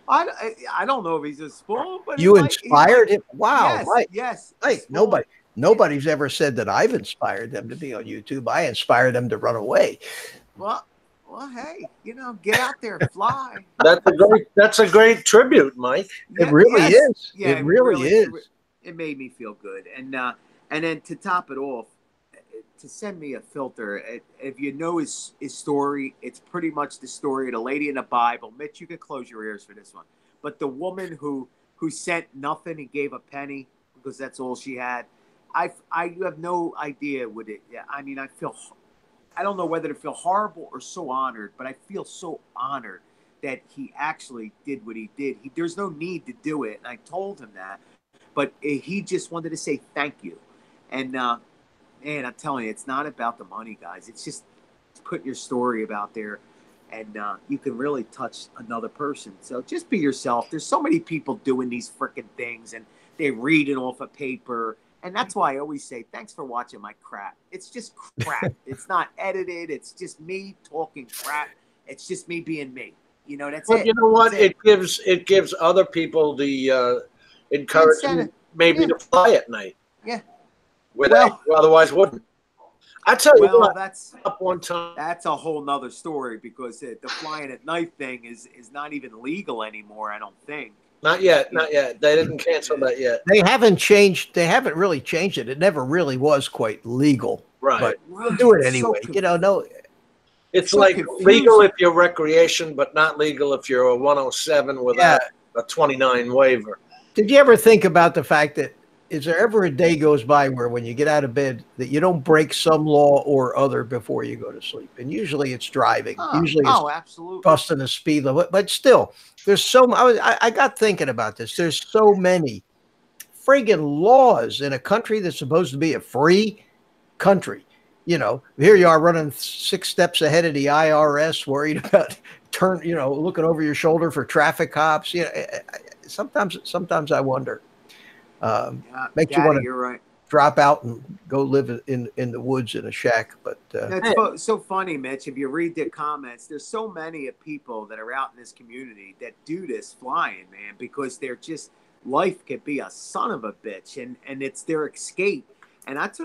I don't know if he's a spawn, but You inspired him? Wow, Yes, right. yes. Hey, spawn. nobody's ever said that I've inspired them to be on YouTube. I inspired them to run away. Well, hey, get out there, fly. That's a great tribute, Mike. It really Yes. is. Yeah, it really is. It made me feel good, and then to top it off, to send me a filter. If you know his story, it's pretty much the story of the lady in the Bible. Mitch, you can close your ears for this one. But the woman who sent nothing and gave a penny because that's all she had. You have no idea what it. Yeah, I mean, I don't know whether to feel horrible or so honored, but I feel so honored that he actually did what he did. There's no need to do it, and I told him that, but he just wanted to say thank you. And man, I'm telling you, it's not about the money, guys. It's just putting your story out there, and you can really touch another person. So just be yourself. There's so many people doing these freaking things, and they read it off a paper. And that's why I always say, thanks for watching my crap. It's just crap. It's not edited. It's just me talking crap. It's just me being me. That's But it. you know what? That's It gives other people the encouragement maybe to fly at night. Yeah. Where they otherwise wouldn't. I tell you Well, what, that's up one time. a whole nother story, because the flying at night thing is not even legal anymore, I don't think. Not yet. They didn't cancel that yet. They haven't really changed it. It never really was quite legal. Right. But Right. do it So anyway. confusing. No. It's so like confusing. legal if you're recreation, but not legal if you're a 107 without a 29 waiver. Did you ever think about the fact that is there ever a day goes by where when you get out of bed that you don't break some law or other before you go to sleep? And usually it's driving. Usually it's absolutely. busting the speed limit. But still, there's I got thinking about this. There's so many friggin' laws in a country that's supposed to be a free country. Here you are running 6 steps ahead of the IRS, worried about looking over your shoulder for traffic cops. Sometimes I wonder. Makes you want to You're right. drop out and go live in the woods in a shack. But That's so funny, Mitch. If you read the comments, there's so many of people that are out in this community that do this flying, man, because they're just life can be a son of a bitch, and it's their escape. And that's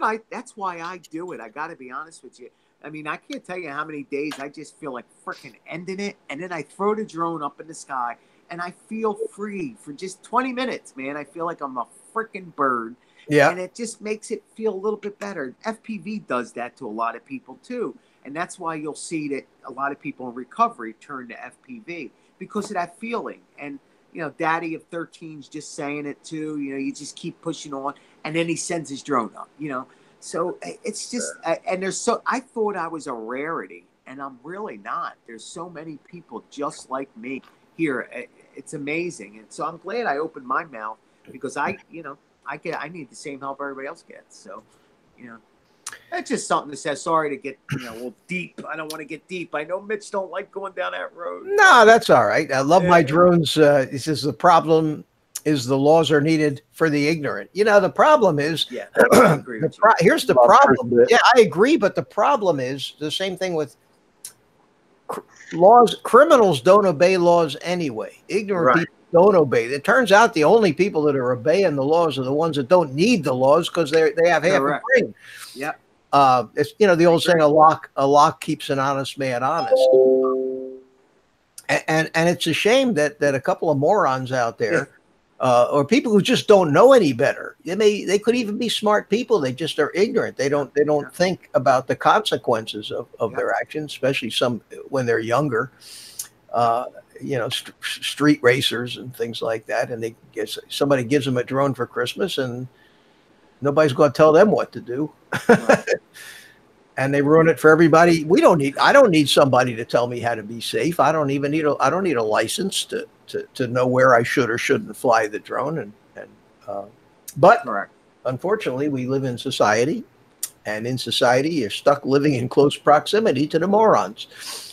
why I do it. I got to be honest with you. I mean, I can't tell you how many days I just feel like freaking ending it, and then I throw the drone up in the sky, and I feel free for just 20 minutes, man. I feel like I'm a freaking bird, Yeah. And it just makes it feel a little bit better. FPV does that to a lot of people too. And that's why you'll see that a lot of people in recovery turn to FPV because of that feeling. And, Daddy of 13's just saying it too. You just keep pushing on. And then he sends his drone up, So it's just, and I thought I was a rarity, and I'm really not. There's so many people just like me here. It's amazing. And so I'm glad I opened my mouth because I need the same help everybody else gets. So, it's just something that says sorry to get, a little deep. I don't want to get deep. I know Mitch don't like going down that road. No, that's all right. I love my drones. He says the problem is the laws are needed for the ignorant. The problem is, I agree with you. Here's the problem. Yeah, I agree. But the problem is the same thing with laws. Criminals don't obey laws anyway. Ignorant people don't obey. It turns out the only people that are obeying the laws are the ones that don't need the laws because they have half a brain. Yeah. It's the old saying, a lock keeps an honest man honest. And it's a shame that a couple of morons out there, or people who just don't know any better. They could even be smart people. They just are ignorant. They don't think about the consequences of their actions, especially some when they're younger. Street racers and things like that. And somebody gives them a drone for Christmas and nobody's going to tell them what to do. Right. And they ruin it for everybody. I don't need somebody to tell me how to be safe. I don't need a license to know where I should or shouldn't fly the drone. But correct. Unfortunately, we live in society, and in society, you're stuck living in close proximity to the morons.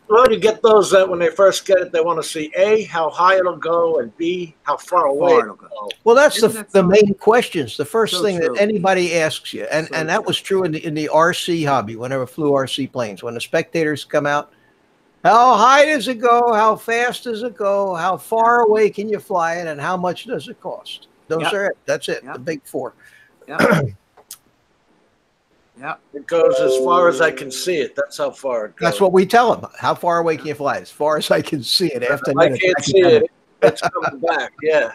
Well, you get those that when they first get it, they want to see A, how high it'll go, and B, how far away it'll go. Well, that's the main questions. The first thing that anybody asks you, and that was true in the RC hobby, whenever I flew RC planes. When the spectators come out, how high does it go? How fast does it go? How far away can you fly it? And how much does it cost? Those are it. That's it. The big four. Yeah. Yeah, it goes as far as I can see it. That's how far it goes. That's what we tell them. How far away can you fly? As far as I can see it. After I can't see it. It's coming back. Yeah.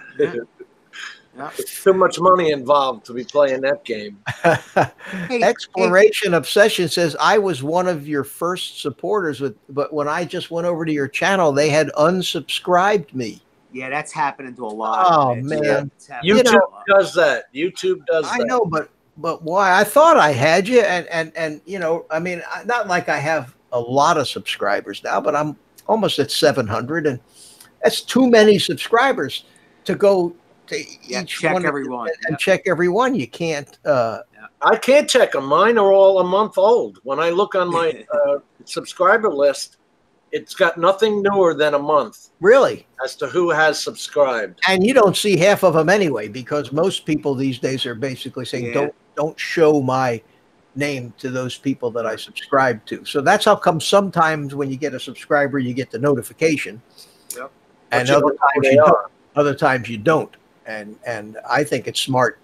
Too much money involved to be playing that game. Exploration Obsession says, I was one of your first supporters, but when I just went over to your channel, they had unsubscribed me. Yeah, that's happening to a lot. Oh, man. YouTube does that. YouTube does that. I know, but why? I thought I had you, and I mean, not like I have a lot of subscribers now, but I'm almost at 700, and that's too many subscribers to go to each check one everyone and check every one. You can't. I can't check them. Mine are all a month old. When I look on my subscriber list, it's got nothing newer than a month. Really? As to who has subscribed. And you don't see half of them anyway, because most people these days are basically saying, don't show my name to those people that I subscribe to. So that's how come sometimes when you get a subscriber, you get the notification. Yep. And other times you don't. And I think it's smart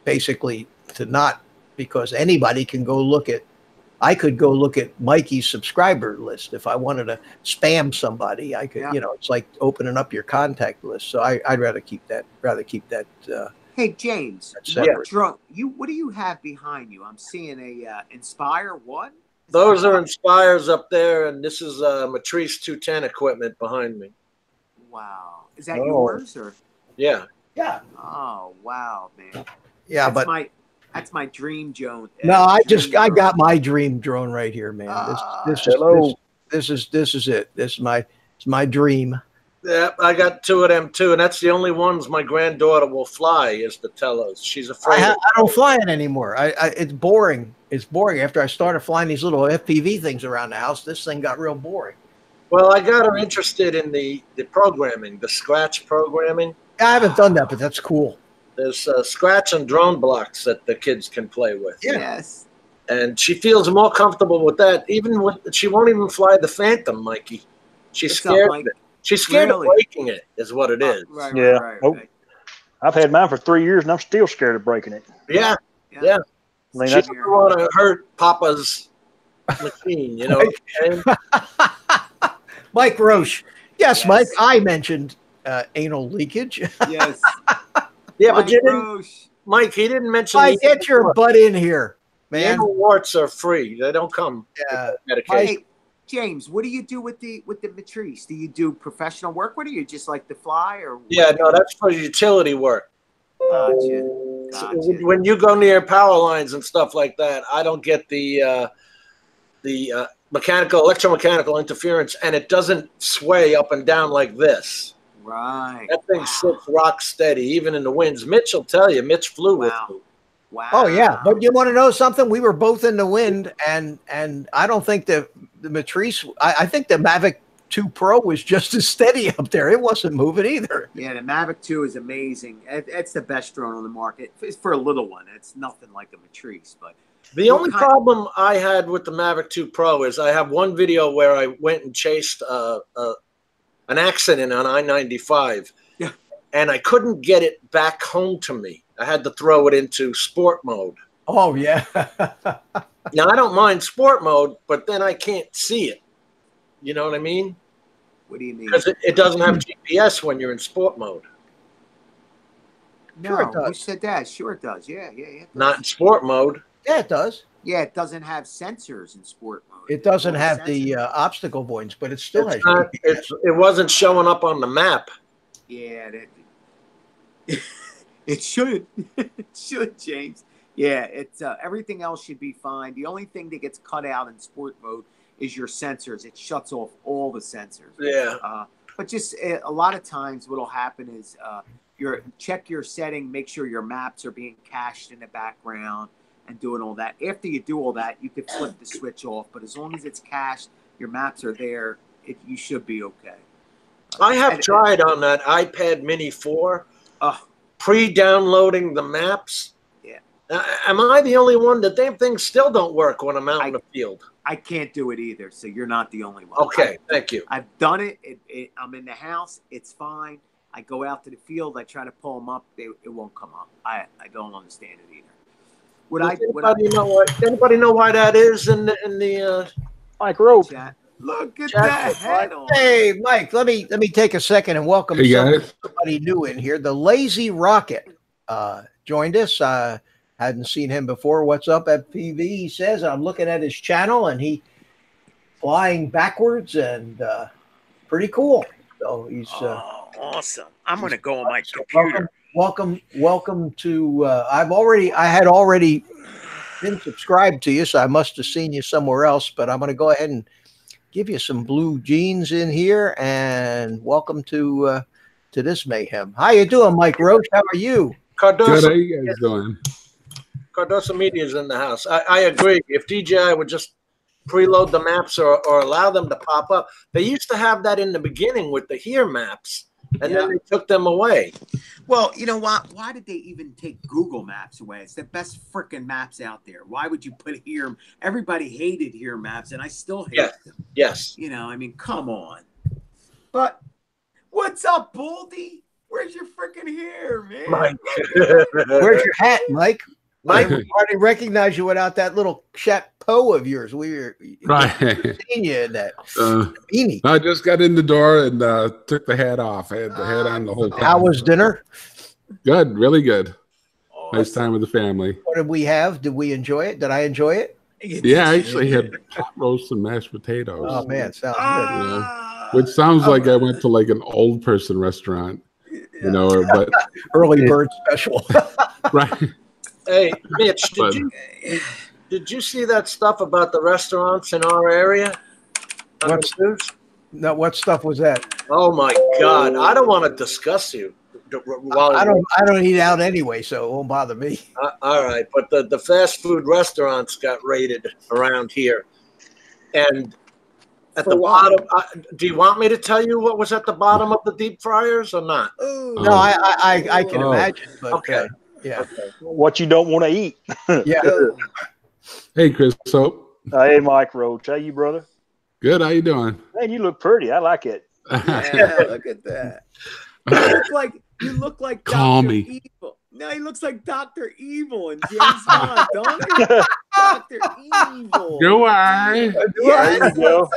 basically to not, because anybody can go look at, I could go look at Mikey's subscriber list. If I wanted to spam somebody, I could, it's like opening up your contact list. So I'd rather keep that, Hey, James, what do you have behind you? I'm seeing a Inspire what? Those are Inspires up there, and this is Matrice 210 equipment behind me. Wow. Is that yours? Or? Yeah. Yeah. Oh, wow, man. Yeah, that's my dream drone. No, I got my dream drone right here, man. This is it. It's my dream. Yeah, I got two of them too, and that's the only ones my granddaughter will fly is the Telos. She's afraid. I don't fly it anymore. It's boring. It's boring. After I started flying these little FPV things around the house, this thing got real boring. Well, I got her interested in the programming, the Scratch programming. I haven't done that, but that's cool. There's Scratch and drone blocks that the kids can play with. Yeah. Yes. And she feels more comfortable with that. She won't even fly the Phantom, Mikey. She's scared of it. She's scared of breaking it, is what it is. Right. I've had mine for 3 years, and I'm still scared of breaking it. Yeah. I mean, she doesn't want to hurt Papa's machine, you know. Mike Roche. Yes, Mike, I mentioned anal leakage. Yes. Yeah, but you Mike, he didn't mention Mike, get your butt in here, the man. anal warts are free. They don't come Yeah. with medication. Hey, James, what do you do with the Matrice? Do you do professional work with it? Or you just like to fly, or Yeah, no, that's for utility work. Gotcha. So when you go near power lines and stuff like that, I don't get the electromechanical interference, and it doesn't sway up and down like this. Right. That thing sits rock steady, even in the winds. Mitch will tell you. Mitch flew with me. Wow. Oh yeah, but you want to know something? We were both in the wind, and I don't think the Matrice. I think the Mavic 2 Pro was just as steady up there. It wasn't moving either. Yeah, the Mavic 2 is amazing. It's the best drone on the market. It's for a little one. It's nothing like a Matrice, but The only problem I had with the Mavic 2 Pro is I have one video where I went and chased an accident on I-95, yeah, and I couldn't get it back home to me. I had to throw it into sport mode. Oh yeah. Now I don't mind sport mode, but then I can't see it. You know what I mean? What do you mean? Because it doesn't have GPS when you're in sport mode. No, Sure it does. who said that? Sure it does. Yeah. It does. Not in sport mode. Yeah, it does. Yeah, it doesn't have sensors in sport mode. It doesn't No have the sensors. obstacle avoidance, but it still has. It wasn't showing up on the map. Yeah, it should. It should, James. Yeah, it's everything else should be fine. The only thing that gets cut out in sport mode is your sensors. It shuts off all the sensors. Yeah. But just a lot of times, what'll happen is check your setting, make sure your maps are being cached in the background, and doing all that. After you do all that, you can flip the switch off. But as long as it's cached, your maps are there, you should be okay. I have tried on that iPad Mini 4, Oh, pre-downloading the maps. yeah. Am I the only one? The damn things still don't work when I'm out in the field. I can't do it either, so you're not the only one. Okay, thank you. I've done it. I'm in the house. It's fine. I go out to the field. I try to pull them up. It won't come up. I don't understand it either. Anybody know why that is in the Mike Roach. Chat? Look at Chat. that head on. Hey, Mike, let me take a second and welcome Hey, guys. somebody new in here. The Lazy Rocket joined us. Hadn't seen him before. What's up, FPV? He says. I'm looking at his channel, and he flying backwards and pretty cool. So he's Awesome. I'm going to go on my computer. welcome to. I had already been subscribed to you, so I must have seen you somewhere else. But I'm going to go ahead and give you some blue jeans in here, and welcome to this mayhem. How you doing, Mike Roach? How are you? Good. How Cardoso? you guys doing? Cardoso Media is in the house. I agree. If DJI would just preload the maps or allow them to pop up, they used to have that in the beginning with the HERE maps, and then they took them away. Well, you know what? Why did they even take Google Maps away? It's the best freaking maps out there. Why would you put HERE? Everybody hated HERE maps, and I still hate them. Yes. You know, I mean, come on. But what's up, Baldy? Where's your freaking hair, man? Mike. Where's your hat, Mike? Mike, I hardly recognize you without that little chapeau of yours. We were Right. seeing you in that Uh, beanie. I just got in the door and took the hat off. I had the hat on the whole time. How was dinner? Good, really good. Nice time with the family. What did we have? Did we enjoy it? Did I enjoy it? Yeah, I actually had pot roast and mashed potatoes. Oh man, sounds good. Ah, Which sounds like I went to like an old person restaurant, you know, but Early bird special. right. hey, Mitch, But- did you see that stuff about the restaurants in our area on What's- the news? No, what stuff was that? Oh my God! I don't want to discuss you. I don't eat out anyway, so it won't bother me. All right, but the fast food restaurants got raided around here, and at For the what? bottom. Do you want me to tell you what was at the bottom of the deep fryers or not? No, I can Oh. imagine. But, Okay. yeah, What you don't want to eat. yeah. Hey, Chris Soap. Hey, Mike Roach. How you, brother? Good. How you doing? Man, you look pretty. I like it. Yeah, look at that. You look like Call Dr. me. Evil. No, he looks like Dr. Evil and James Bond, don't he? Dr. Evil. You are. Yes, There you go.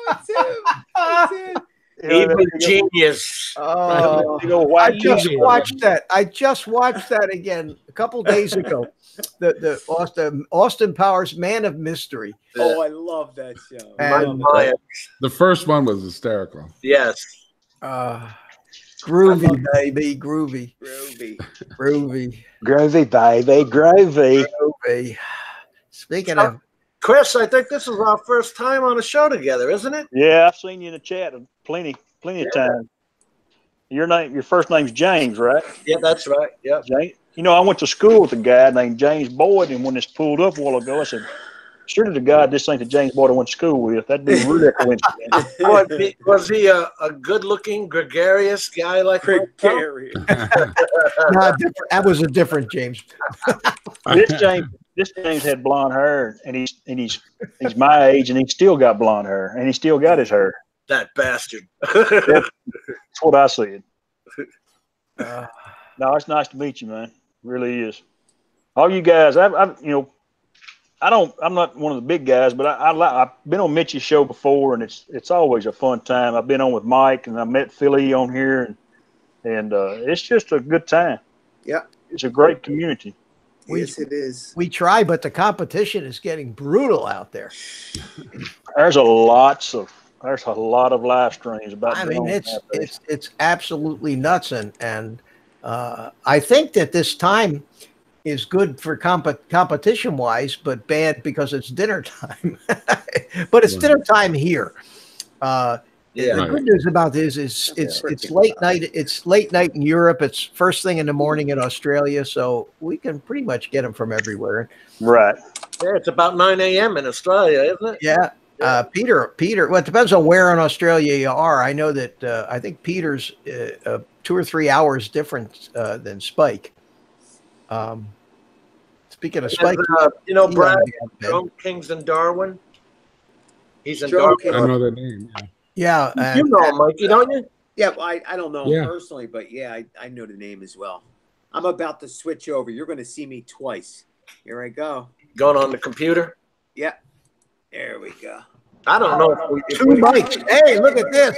it's him. It's him. Evil genius. Oh, You know, I white just TV. watched that. I just watched that again a couple days ago. The Austin Powers Man of Mystery. Oh, I love that show. And The first one was hysterical. Yes. groovy, baby, groovy, Groovy. groovy, Gravy, baby, gravy. groovy. Speaking of, Chris, I think this is our first time on a show together, isn't it? Yeah, I've seen you in the chat plenty of times. Your first name's James, right? Yeah, that's right. Yeah. James. You know, I went to school with a guy named James Boyd, and when this pulled up a while ago, I said, "Surely to God, this ain't the James Boyd I went to school with. That'd be really a coincidence." Was he a good-looking, gregarious guy like Gregarious. that was a different James. This James had blonde hair, and he's my age, and he's still got blonde hair, and he still got his hair. That bastard. That's what I said. No, it's nice to meet you, man. It really is. All you guys, I'm not one of the big guys, but I've been on Mitch's show before, and it's always a fun time. I've been on with Mike, and I met Philly on here, and it's just a good time. Yeah, it's a great community. Yes, it is. We try, but the competition is getting brutal out there. There's a lot of live streams about. I mean, it's absolutely nuts, and I think that this time is good for competition wise, but bad because it's dinner time. But it's dinner time here. The good news about this is it's late night. It's late night in Europe. It's first thing in the morning in Australia, so we can pretty much get them from everywhere. Right. Yeah, it's about 9 a.m. in Australia, isn't it? Yeah. Peter. Well, it depends on where in Australia you are. I know that I think Peter's 2 or 3 hours different than Spike. Speaking of Spike, Brad from Kings and Darwin. He's in Joe Darwin. I know that name. yeah, You know him, Mikey, don't you? Yeah, I don't know him Yeah. personally, but yeah, I know the name as well. I'm about to switch over. You're going to see me twice. Here I go. Going on the computer. Yeah. There we go. I don't know. If two mics. Hey, look at this.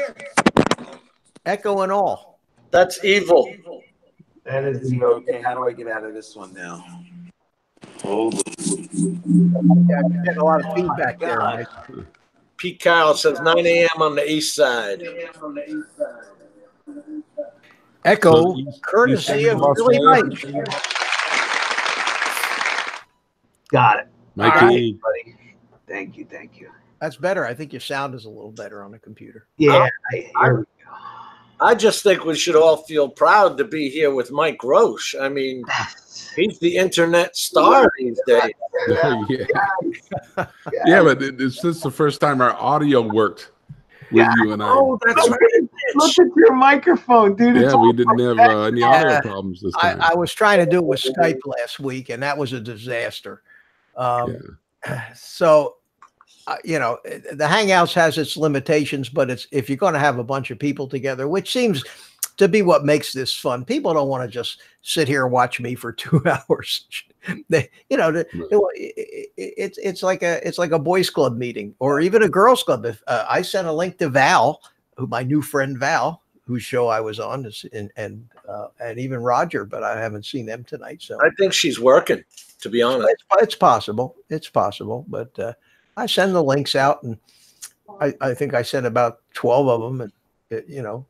Echo and all. That's evil. That is okay. How do I get out of this one now? Hold on. Yeah, I'm getting a lot of feedback there. Mike. Pete Kyle says 9 a.m. on the east side. Echo, So courtesy of Las Billy Vegas. Mike. Got it. Mikey. Buddy. Thank you. That's better. I think your sound is a little better on the computer. Yeah. I just think we should all feel proud to be here with Mike Roche. I mean, he's the internet star these days. Yeah, but it's just the first time our audio worked with you and I. Oh, that's right. Look at your microphone, dude. Yeah, we didn't have any audio problems this time. I was trying to do it with Skype last week, and that was a disaster. So, the Hangouts has its limitations, but if you're going to have a bunch of people together, which seems to be what makes this fun. People don't want to just sit here and watch me for 2 hours. It's like a boys club meeting or even a girls club. If I sent a link to Val, my new friend Val, whose show I was on, and even Roger, but I haven't seen them tonight. So I think she's working, to be honest. it's possible. It's possible, but I send the links out, and I think I sent about 12 of them, and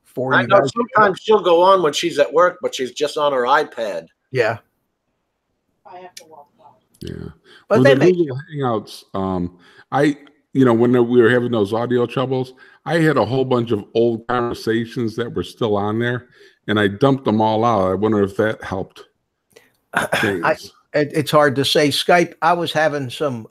4. I know sometimes she'll go on when she's at work, but she's just on her iPad. Yeah. Yeah. But Well, they the make Google Hangouts, when we were having those audio troubles, I had a whole bunch of old conversations that were still on there, and I dumped them all out. I wonder if that helped things. it's hard to say. Skype, I was having some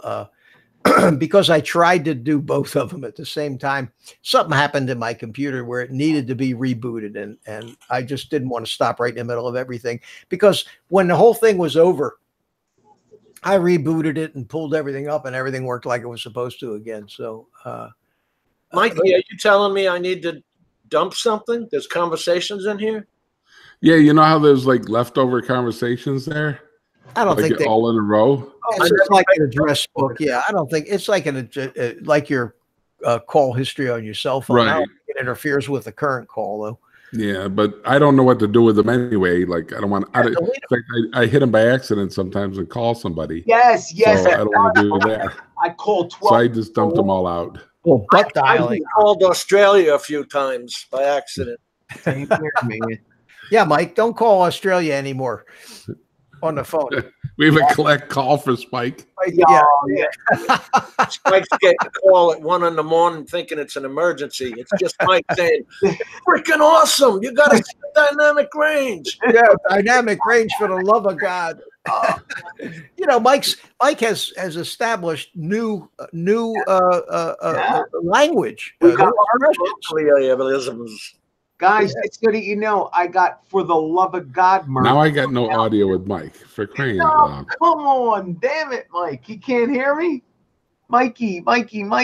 because I tried to do both of them at the same time. Something happened in my computer where it needed to be rebooted, and I just didn't want to stop right in the middle of everything, because when the whole thing was over, I rebooted it and pulled everything up, and everything worked like it was supposed to again. So, Mikey, are you telling me I need to dump something? There's conversations in here? Yeah, you know how there's like leftover conversations there? I don't Like think they. all in a row? It's just like an address book. Yeah, I don't think it's like like your call history on your cell phone. I Right. don't think it interferes with the current call, though. Yeah, but I don't know what to do with them anyway. Like I don't want. Yeah, in fact, I hit them by accident sometimes and call somebody. Yes. So I don't want to do that. I called 12. So I just dumped them all out. Well, butt I dialing. called Australia a few times by accident. Same here, man. Yeah, Mike, don't call Australia anymore on the phone. We have a collect call for Spike. Like, Yeah. Mike's getting a call at 1 a.m. thinking it's an emergency. It's just Mike saying, freaking awesome. You got to see the dynamic range. yeah, dynamic range for the love of God. You know, Mike has established new language. We got Colloquialisms. Guys, it's so that you know, I got for the love of God merch. Now I got no audio with Mike for crying out Oh, loud. come on, damn it, Mike. You can't hear me? Mikey,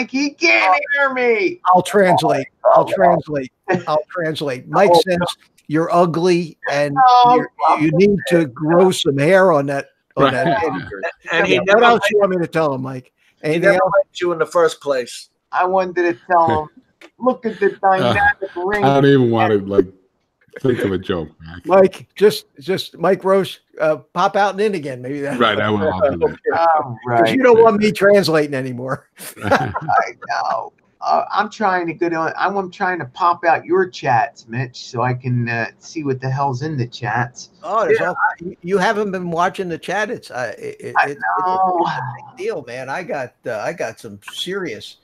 he can't hear me. I'll translate. Mike says you're ugly and you need to grow some hair on that head of yours. And he What never else you want me to tell him, Mike? Anything else? liked you in the first place. I wanted to tell him, look at the dynamic ring. I don't even want to like think of a joke. Mac. Mike, just Mike Roche, pop out and in again. Maybe that. Right, I will. I'll do that. Oh, Because right. you don't want me translating anymore. I know. I'm trying to get on. I'm trying to pop out your chats, Mitch, so I can see what the hell's in the chats. Oh, you haven't been watching the chat. It's it's a big deal, man. I got some serious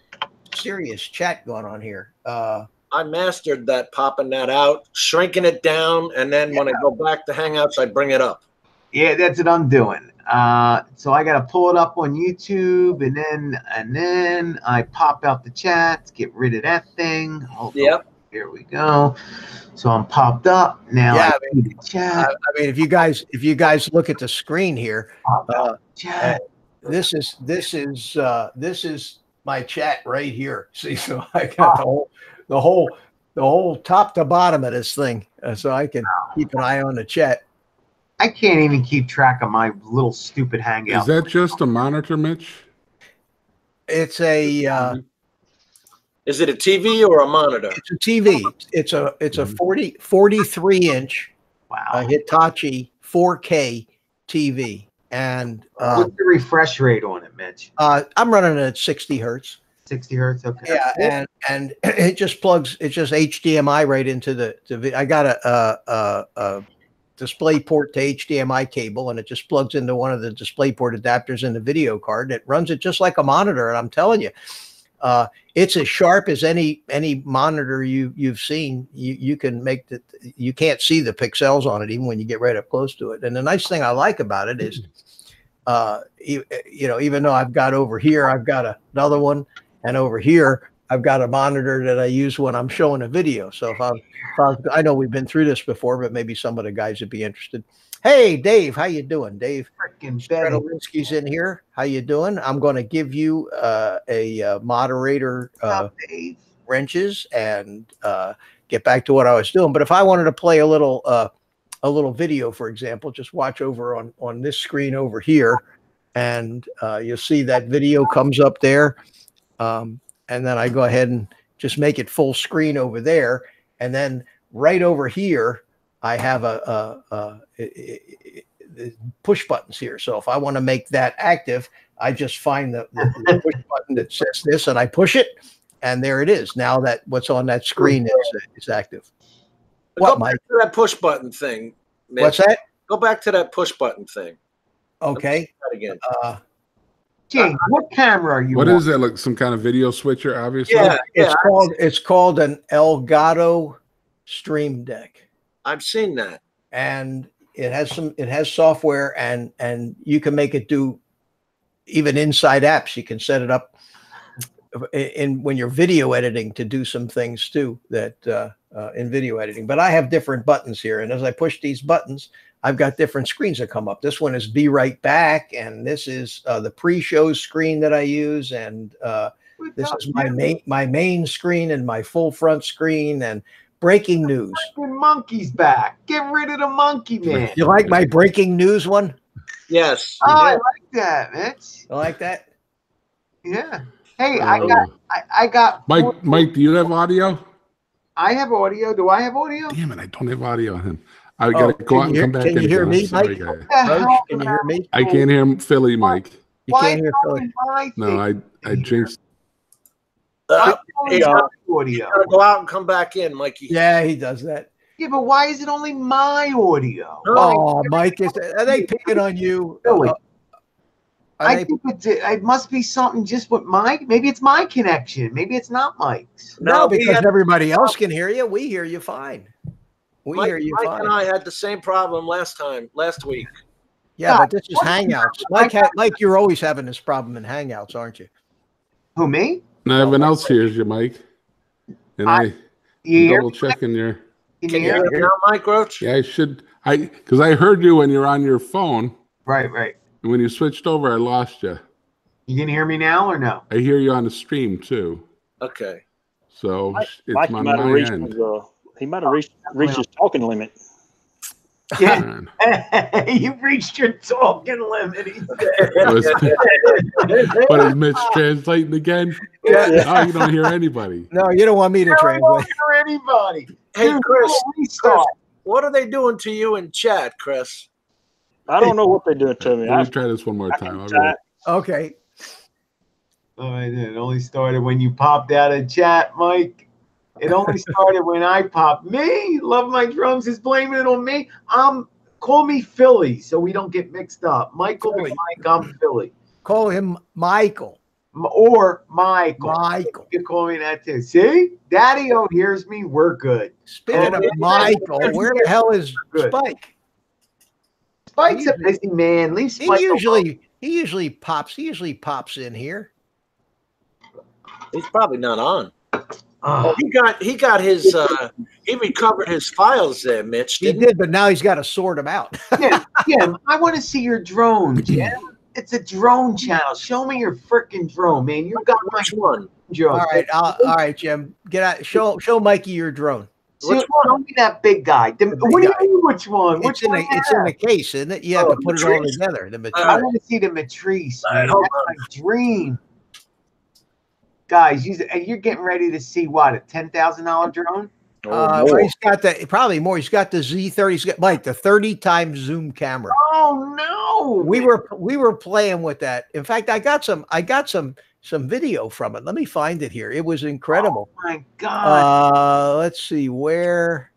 chat going on here. I mastered that, popping that out, shrinking it down, and then when I go back to Hangouts, I bring it up. Yeah, that's what I'm doing. So I gotta pull it up on YouTube, and then I pop out the chats, get rid of that thing. Hold on. Yep. Here we go. So I'm popped up now. Yeah, I see the chat. I mean, if you guys look at the screen here, Pop out chat. this is my chat right here. See, so I got the whole top to bottom of this thing, so I can keep an eye on the chat. I can't even keep track of my little stupid hangout. Is that just a monitor, Mitch? It's a Is it a TV or a monitor? it's a TV. It's a 43 inch Wow. Hitachi 4K TV, and What's the refresh rate on it, Mitch? I'm running it at 60 hertz. 60 hertz. Okay. Yeah, and it just HDMI right into the. I got a display port to HDMI cable, and it just plugs into one of the display port adapters in the video card. It runs it just like a monitor, and I'm telling you, it's as sharp as any monitor you've seen. You can make that. You can't see the pixels on it even when you get right up close to it. And the nice thing I like about it is, even though I've got over here, I've got another one, and over here I've got a monitor that I use when I'm showing a video. So I know we've been through this before, but maybe some of the guys would be interested. Hey, Dave, how you doing? Dave Stradolinsky's in here. How you doing? I'm going to give you a moderator wrenches and get back to what I was doing. But if I wanted to play a little video, for example, just watch over on this screen over here, and you'll see that video comes up there. And then I go ahead and just make it full screen over there. And then right over here, I have a push buttons here. So if I want to make that active, I just find the push button that says this, and I push it, and there it is. Now that what's on that screen is active. Go back to that push button thing, Mitch. What's that? Go back to that push button thing. Okay. That again. James, what camera are you What on? is that? Like some kind of video switcher, obviously? Yeah, It's called an Elgato Stream Deck, I've seen that. and it has software, and you can make it do even inside apps. You can set it up in when you're video editing to do some things too that in video editing. But I have different buttons here, and as I push these buttons, I've got different screens that come up. This one is Be Right Back, and this is the pre-show screen that I use, and this is my main screen and my full front screen, and breaking news. The monkey's back. Get rid of the monkey, man. You like my breaking news one? Yes. Oh, I like that, Mitch. You like that? Yeah. Hey, I got. Mike, do you have audio? I have audio. Do I have audio? Damn it! I don't have audio on him. I gotta can go out and you come back. can you in hear again. me, I'm sorry, Mike? guys. What the Roach, hell can you hear me? I can't hear him, Philly, Mike. You Why can't hear is it Philly. only my No, thing I jinxed. I only he's have got- audio. Gotta go out and come back in, Mikey. Yeah, he does that. Yeah, but why is it only my audio? No, Oh, Mike, are they picking on you? Philly. Are I they- think it must be something just with Mike. Maybe it's my connection. Maybe it's not Mike's. no, No, we because had- everybody else can hear you. We hear you fine. We hear you Mike fine. and I had the same problem last week. Yeah, but this is Hangouts. Mike, you're always having this problem in Hangouts, aren't you? Who, me? No, everyone else hears you, Mike. And I'm You hear? double checking your. Can Can you you hear? hear me now, Mike Roach? Yeah, I should. Because I heard you when you're on your phone, Right, right. and when you switched over, I lost you. You can hear me now or no? I hear you on the stream too. Okay. So it's Mike on might have my reached end. his, he might have reached his talking limit. Yeah. Man. You've reached your talking limit. he said. What is Mitch translating again? Yeah. Oh, you don't hear anybody. No, you don't want me to I don't translate. hear anybody. Hey, Dude, Chris, restart. what are they doing to you in chat, Chris? I don't know what they're doing to me. Let me try this one more time. I'll be right- Okay. Oh, I did. It only started when you popped out of chat, Mike. It only started when I popped. Me, Love My Drums is blaming it on me. Call me Philly so we don't get mixed up. Michael Philly. Mike, I'm Philly. Call him Michael. Or Michael. Michael. You can call me that too. See? Daddy-O hears me. We're good. Speaking of Michael, where the hell is Good. Spike? Spike's a busy man. Leave He Spike alone. usually pops in here. He's probably not on. Oh, He got his he recovered his files there, Mitch. He Didn't did, but now he's got to sort them out. Jim, I want to see your drone, Jim. It's a drone channel. Show me your freaking drone, man. You got my Which one? drone. All right, Jim. Get out. Show Mikey your drone. Show me that big guy. What do you mean, which one? Which It's one? in the case, isn't it? You have Oh, to put it all Matrice. together. The I material. want to see the Matrice, All man. right, hold That's my dream. Guys, you're getting ready to see what, a $10,000 drone? Well, he's got probably more. He's got the Z30. He's got Mike the 30 times zoom camera. Oh no! We were playing with that. In fact, I got some video from it. Let me find it here. It was incredible. Oh my God! Let's see where.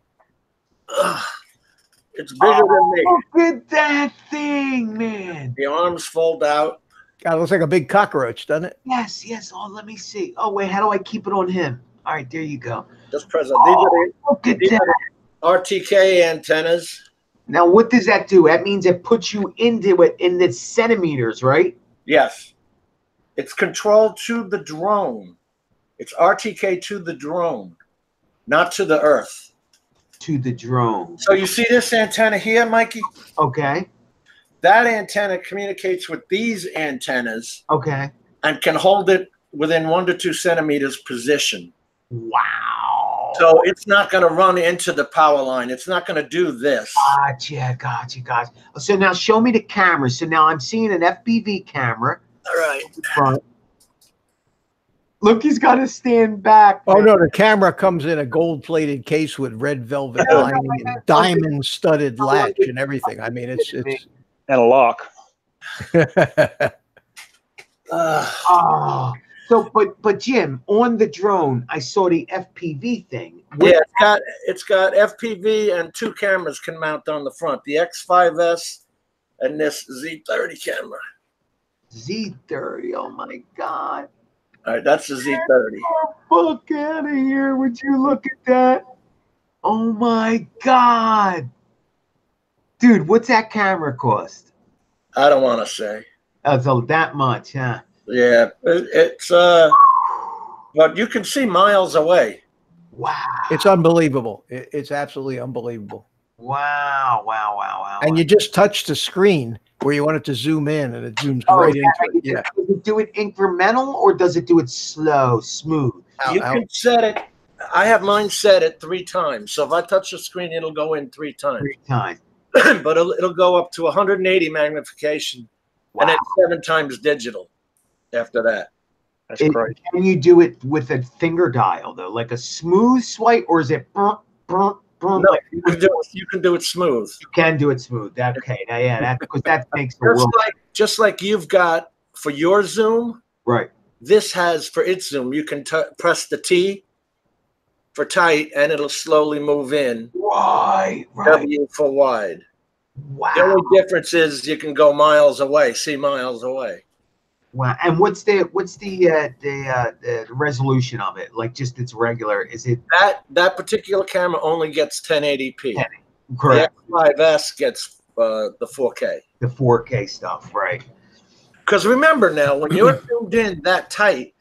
It's bigger than me. Look at that thing, man. The arms fold out. God, it looks like a big cockroach, doesn't it? Yes, yes. Oh, let me see. Oh wait, how do I keep it on him? All right, there you go. Just present. These are the Look at that. RTK antennas. Now, what does that do? That means it puts you into it in the centimeters, right? Yes. It's controlled to the drone. It's RTK to the drone, not to the earth. To the drone. So you see this antenna here, Mikey? Okay. That antenna communicates with these antennas Okay. and can hold it within 1 to 2 centimeters position. Wow. So it's not going to run into the power line. It's not going to do this. Gotcha. So now show me the camera. So now I'm seeing an FPV camera. All right. Front. Look, he's got to stand back. Oh man. no, the camera comes in a gold-plated case with red velvet Yeah, lining and diamond-studded latch and everything. I mean, it's And a lock. Oh. So, but Jim, on the drone, I saw the FPV thing. Yeah, it's got FPV and 2 cameras can mount on the front. The X5S and this Z30 camera. Z30. Oh my God. All right, that's the Z30. Oh, fuck out of here. Would you look at that? Oh my God. Dude, what's that camera cost? I don't want to say. That's that much, huh? Yeah, it's but you can see miles away. Wow. it's unbelievable. It's absolutely unbelievable. Wow. And you just touch the screen where you want it to zoom in, and it zooms Oh, right is into that it. how you Yeah. do it? Does it do it incremental or does it do it slow, smooth? You can set it. I have mine set at 3 times. So if I touch the screen, it'll go in 3 times. 3 times. But it'll go up to 180 magnification, and then 7 times digital after that. That's crazy. Can you do it with a finger dial though, like a smooth swipe, or is it? No, Like, you can do it smooth. you can do it smooth. Okay, now, yeah, that because that makes the Just world like just like you've got for your Zoom, right. this has for its Zoom. You can press the T for tight, and it'll slowly move in. Right. W for wide. Wow. The only difference is you can go miles away, see miles away. Wow. And what's the resolution of it? Like just its regular? Is it That particular camera only gets 1080p. correct? The X5S gets the 4K. The 4K stuff, right? Because remember now, when you're zoomed in that tight,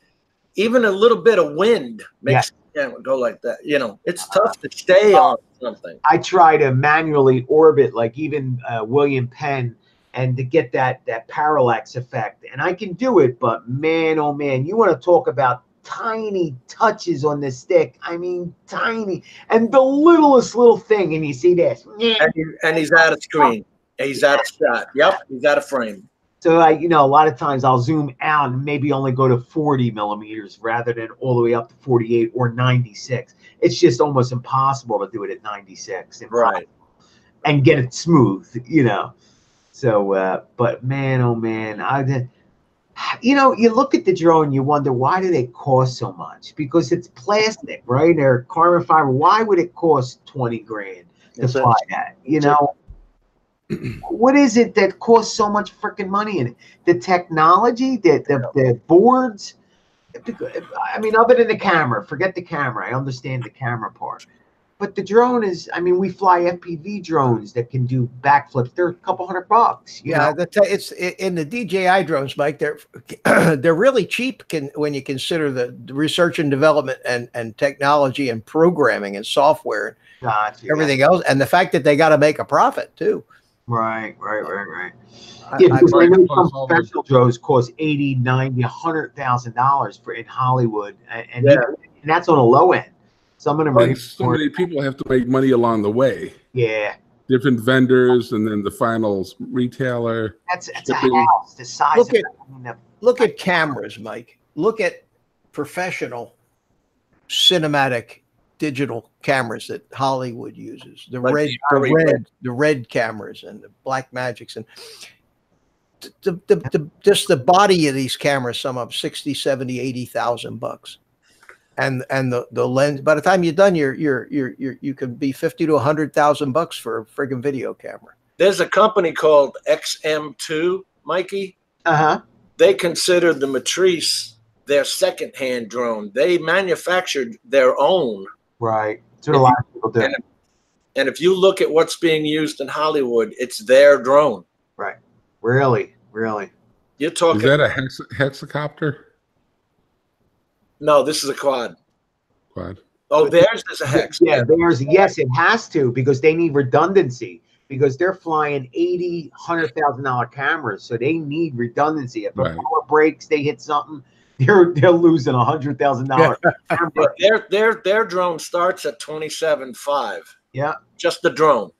even a little bit of wind makes the camera go like that. You know, it's tough to stay on something. I try to manually orbit, like even William Penn, and to get that parallax effect, and I can do it. But man, oh man, you want to talk about tiny touches on the stick? I mean, tiny, and the littlest little thing, and you see this, And he's out of screen. He's out of shot. Yep, he's out of frame. So a lot of times I'll zoom out and maybe only go to 40 millimeters rather than all the way up to 48 or 96. It's just almost impossible to do it at 96. Right. And get it smooth, So, but man, oh man, you look at the drone, you wonder, why do they cost so much? Because it's plastic, right? They're carbon fiber. Why would it cost 20 grand to fly that? What is it that costs so much freaking money in it? The technology, the boards. I mean, other than the camera, forget the camera. I understand the camera part. But the drone is, I mean, we fly FPV drones that can do backflips. They're a couple $100. Yeah, it's in the DJI drones, Mike. They're really cheap when you consider the research and development and technology and programming and software, everything else, and the fact that they got to make a profit too. Right. Yeah, because I know some professional drones cost $80,000, $90,000, $100,000 for in Hollywood, and that's on a low end. Some of them are. So many people have to make money along the way. Yeah. Different vendors, and then the final retailer. That's a house. The size. Look at cameras, Mike. Look at professional cinematic digital cameras that Hollywood uses. The red cameras and the black magics, and just the body of these cameras sum up $60,000, $70,000, $80,000. And the lens, by the time you're done, you can be $50,000 to $100,000 for a friggin' video camera. There's a company called XM2, Mikey. They considered the Matrice their second-hand drone. They manufactured their own. Right. That's what a lot of people do. And if you look at what's being used in Hollywood, it's their drone. Right. Really. You're talking. Is that a hexacopter? No, this is a quad. Quad. Oh, theirs is a hex. Yeah, theirs. Yes, it has to, because they need redundancy, because they're flying $80,000, $100,000 cameras, so they need redundancy. If a power breaks, they hit something, they're losing $100,000. Their drone starts at $27,500. Yeah, just the drone.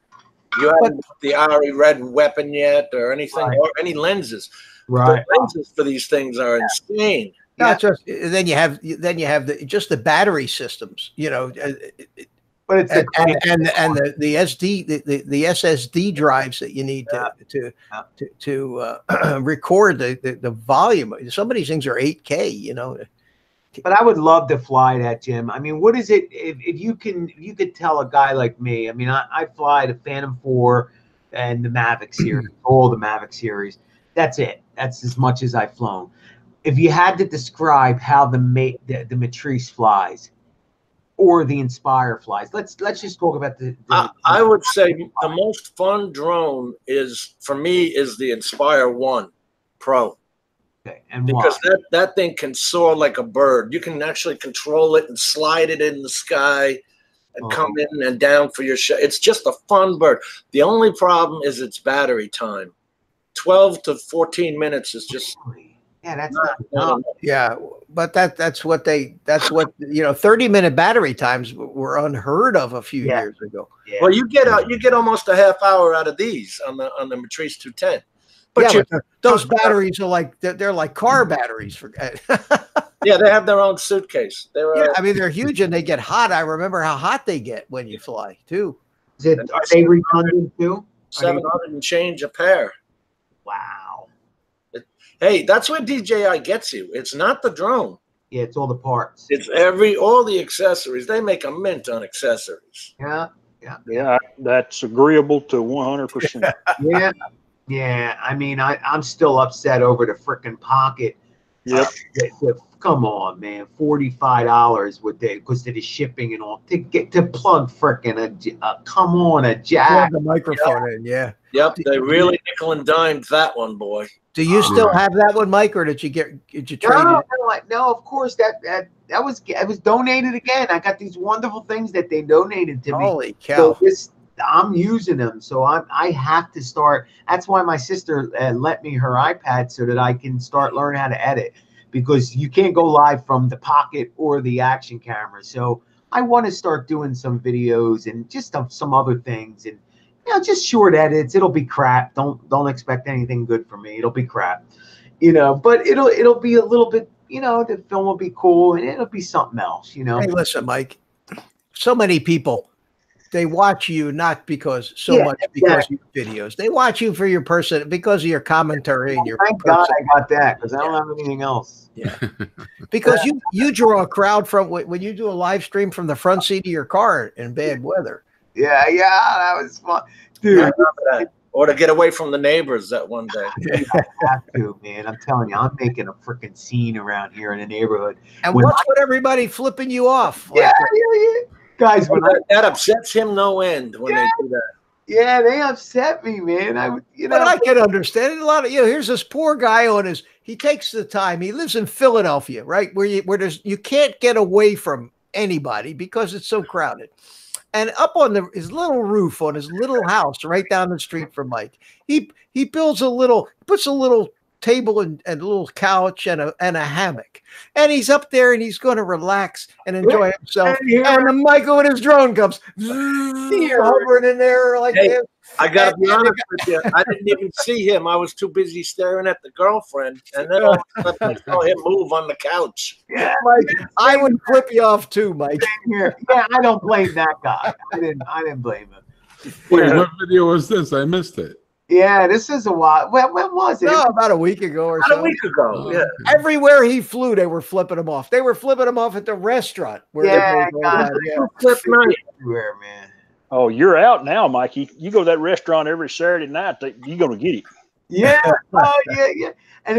You haven't put the ARRI red weapon yet, or anything, or any lenses. Right. The lenses for these things are insane. Not just then you have just the battery systems, but it's and the SSD drives that you need to record the volume. Some of these things are 8K, But I would love to fly that, Jim. I mean, what is it if you could tell a guy like me? I mean, I fly the Phantom 4 and the Mavic series, all the Mavic series. That's it. That's as much as I've flown. If you had to describe how the Matrice flies or the Inspire flies, let's just talk about the I would say the most fun drone for me is the Inspire 1 Pro. Okay, and because that thing can soar like a bird. You can actually control it and slide it in the sky and come in and down for your shot. It's just a fun bird. The only problem is its battery time. 12 to 14 minutes is just. Yeah, that's not enough. Yeah, but that's what 30-minute battery times were unheard of a few years ago. Yeah. Well, you get almost a half hour out of these on the Matrice 210. But those batteries are they're like car batteries. Yeah, they have their own suitcase. They were. Yeah, I mean, they're huge and they get hot. I remember how hot they get when you fly, too. Are they redundant too? 700 and change a pair. Wow. Hey, that's where DJI gets you. It's not the drone. Yeah, it's all the parts. It's all the accessories. They make a mint on accessories. Yeah. Yeah, that's agreeable to 100%. Yeah. Yeah. I mean, I'm still upset over the frickin' Pocket. Yep. Come on, man. $45 with because of the shipping and all to plug frickin' a jack. Plug the microphone in, yeah. Yep, they really nickel and dimed that one, boy. Do you still have that one, Mike, or did you trade it? No, of course that was donated again. I got these wonderful things that they donated to me. Holy cow! So I'm using them, so I have to start. That's why my sister lent me her iPad so that I can start learning how to edit, because you can't go live from the Pocket or the action camera. So I want to start doing some videos and just some other things, and just short edits. It'll be crap. Don't expect anything good from me. It'll be crap, but it'll be a little bit, the film will be cool and it'll be something else, Hey, listen, Mike, so many people, they watch you not because because of your videos. They watch you for your person, because of your commentary and your Thank God I got that, because I don't have anything else. Yeah. Because you draw a crowd from when you do a live stream from the front seat of your car in bad weather. Yeah, that was fun. Dude. Or to get away from the neighbors that one day. I have to, man. I'm telling you, I'm making a freaking scene around here in the neighborhood. And what's with everybody flipping you off? Yeah. Guys, that upsets him no end when they do that. Yeah, they upset me, man. But I can understand it. A lot of here's this poor guy he takes the time. He lives in Philadelphia, right? Where you can't get away from anybody because it's so crowded. And up on his little roof on his little house right down the street from Mike, he puts a little table and a little couch and a hammock, and he's up there and he's going to relax and enjoy himself. And then Michael with his drone comes hovering in there like this. I gotta be honest with you, I didn't even see him. I was too busy staring at the girlfriend, and then all of a sudden I saw him move on the couch. Yeah, Mike, I would flip you off too, Mike. Yeah, I don't blame that guy. I didn't blame him. Wait, what video was this? I missed it. Yeah, this is a while. When was it? No, about a week ago or so. About a week ago, yeah. Everywhere he flew, they were flipping him off. They were flipping him off at the restaurant. Everywhere, man. Oh, you're out now, Mikey. You go to that restaurant every Saturday night. You're going to get it. Yeah. Oh, yeah. And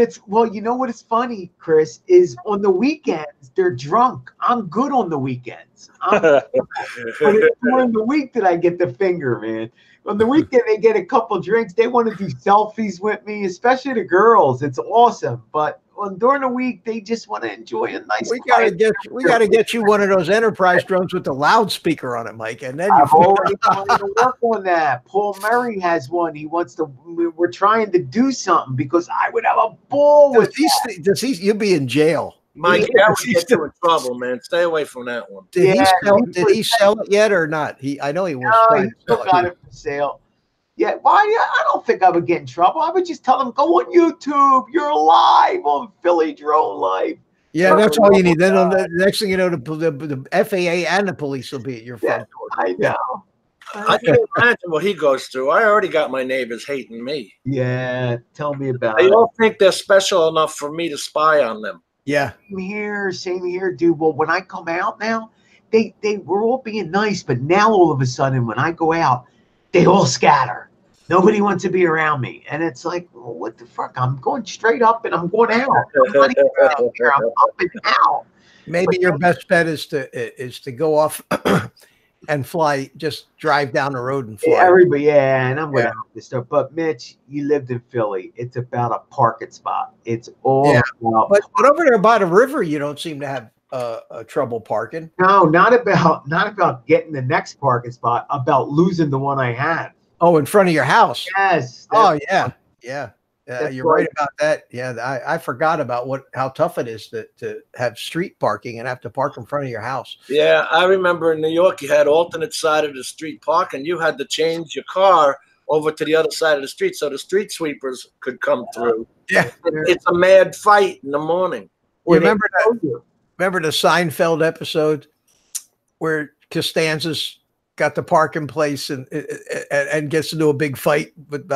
you know what is funny, Chris, is on the weekends, they're drunk. I'm good on the weekends. But it's during the week that I get the finger, man. On the weekend, they get a couple drinks. They want to do selfies with me, especially the girls. It's awesome. But during the week, they just want to enjoy a nice. We gotta get you one of those Enterprise drones with the loudspeaker on it, Mike. And then I've already wanted to work on that. Paul Murray has one. He wants to. We're trying to do something because I would have a ball with. You'd be in jail. Mike, that would get you in trouble, man. Stay away from that one. Did he sell it yet or not? I know he was. No, he still got it for sale. Yeah, I don't think I would get in trouble. I would just tell them, go on YouTube. You're live on Philly Drone Live. Yeah, that's all you need. Then the next thing you know, the FAA and the police will be at your front door. I know. I can't imagine what he goes through. I already got my neighbors hating me. Yeah, tell me about it. They all think they're special enough for me to spy on them. Yeah. Same here, dude. Well, when I come out now, they were all being nice, but now all of a sudden when I go out, they all scatter. Nobody wants to be around me. And it's like, well, what the fuck? I'm going straight up and I'm going out. I'm not even out here. I'm up and out. Maybe your best bet is to go off and fly, just drive down the road and fly. And I'm going to have this stuff. But Mitch, you lived in Philly. It's about a parking spot. It's all about. But over there by the river, you don't seem to have trouble parking. No, not about getting the next parking spot. About losing the one I had. Oh, in front of your house. Yes. Oh, yeah. You're right about that. Yeah, I forgot about how tough it is to have street parking and have to park in front of your house. Yeah, I remember in New York, you had alternate side of the street parking. You had to change your car over to the other side of the street so the street sweepers could come through. Yeah. It's a mad fight in the morning. You remember that? Remember the Seinfeld episode where Costanza's got the parking place and gets into a big fight? But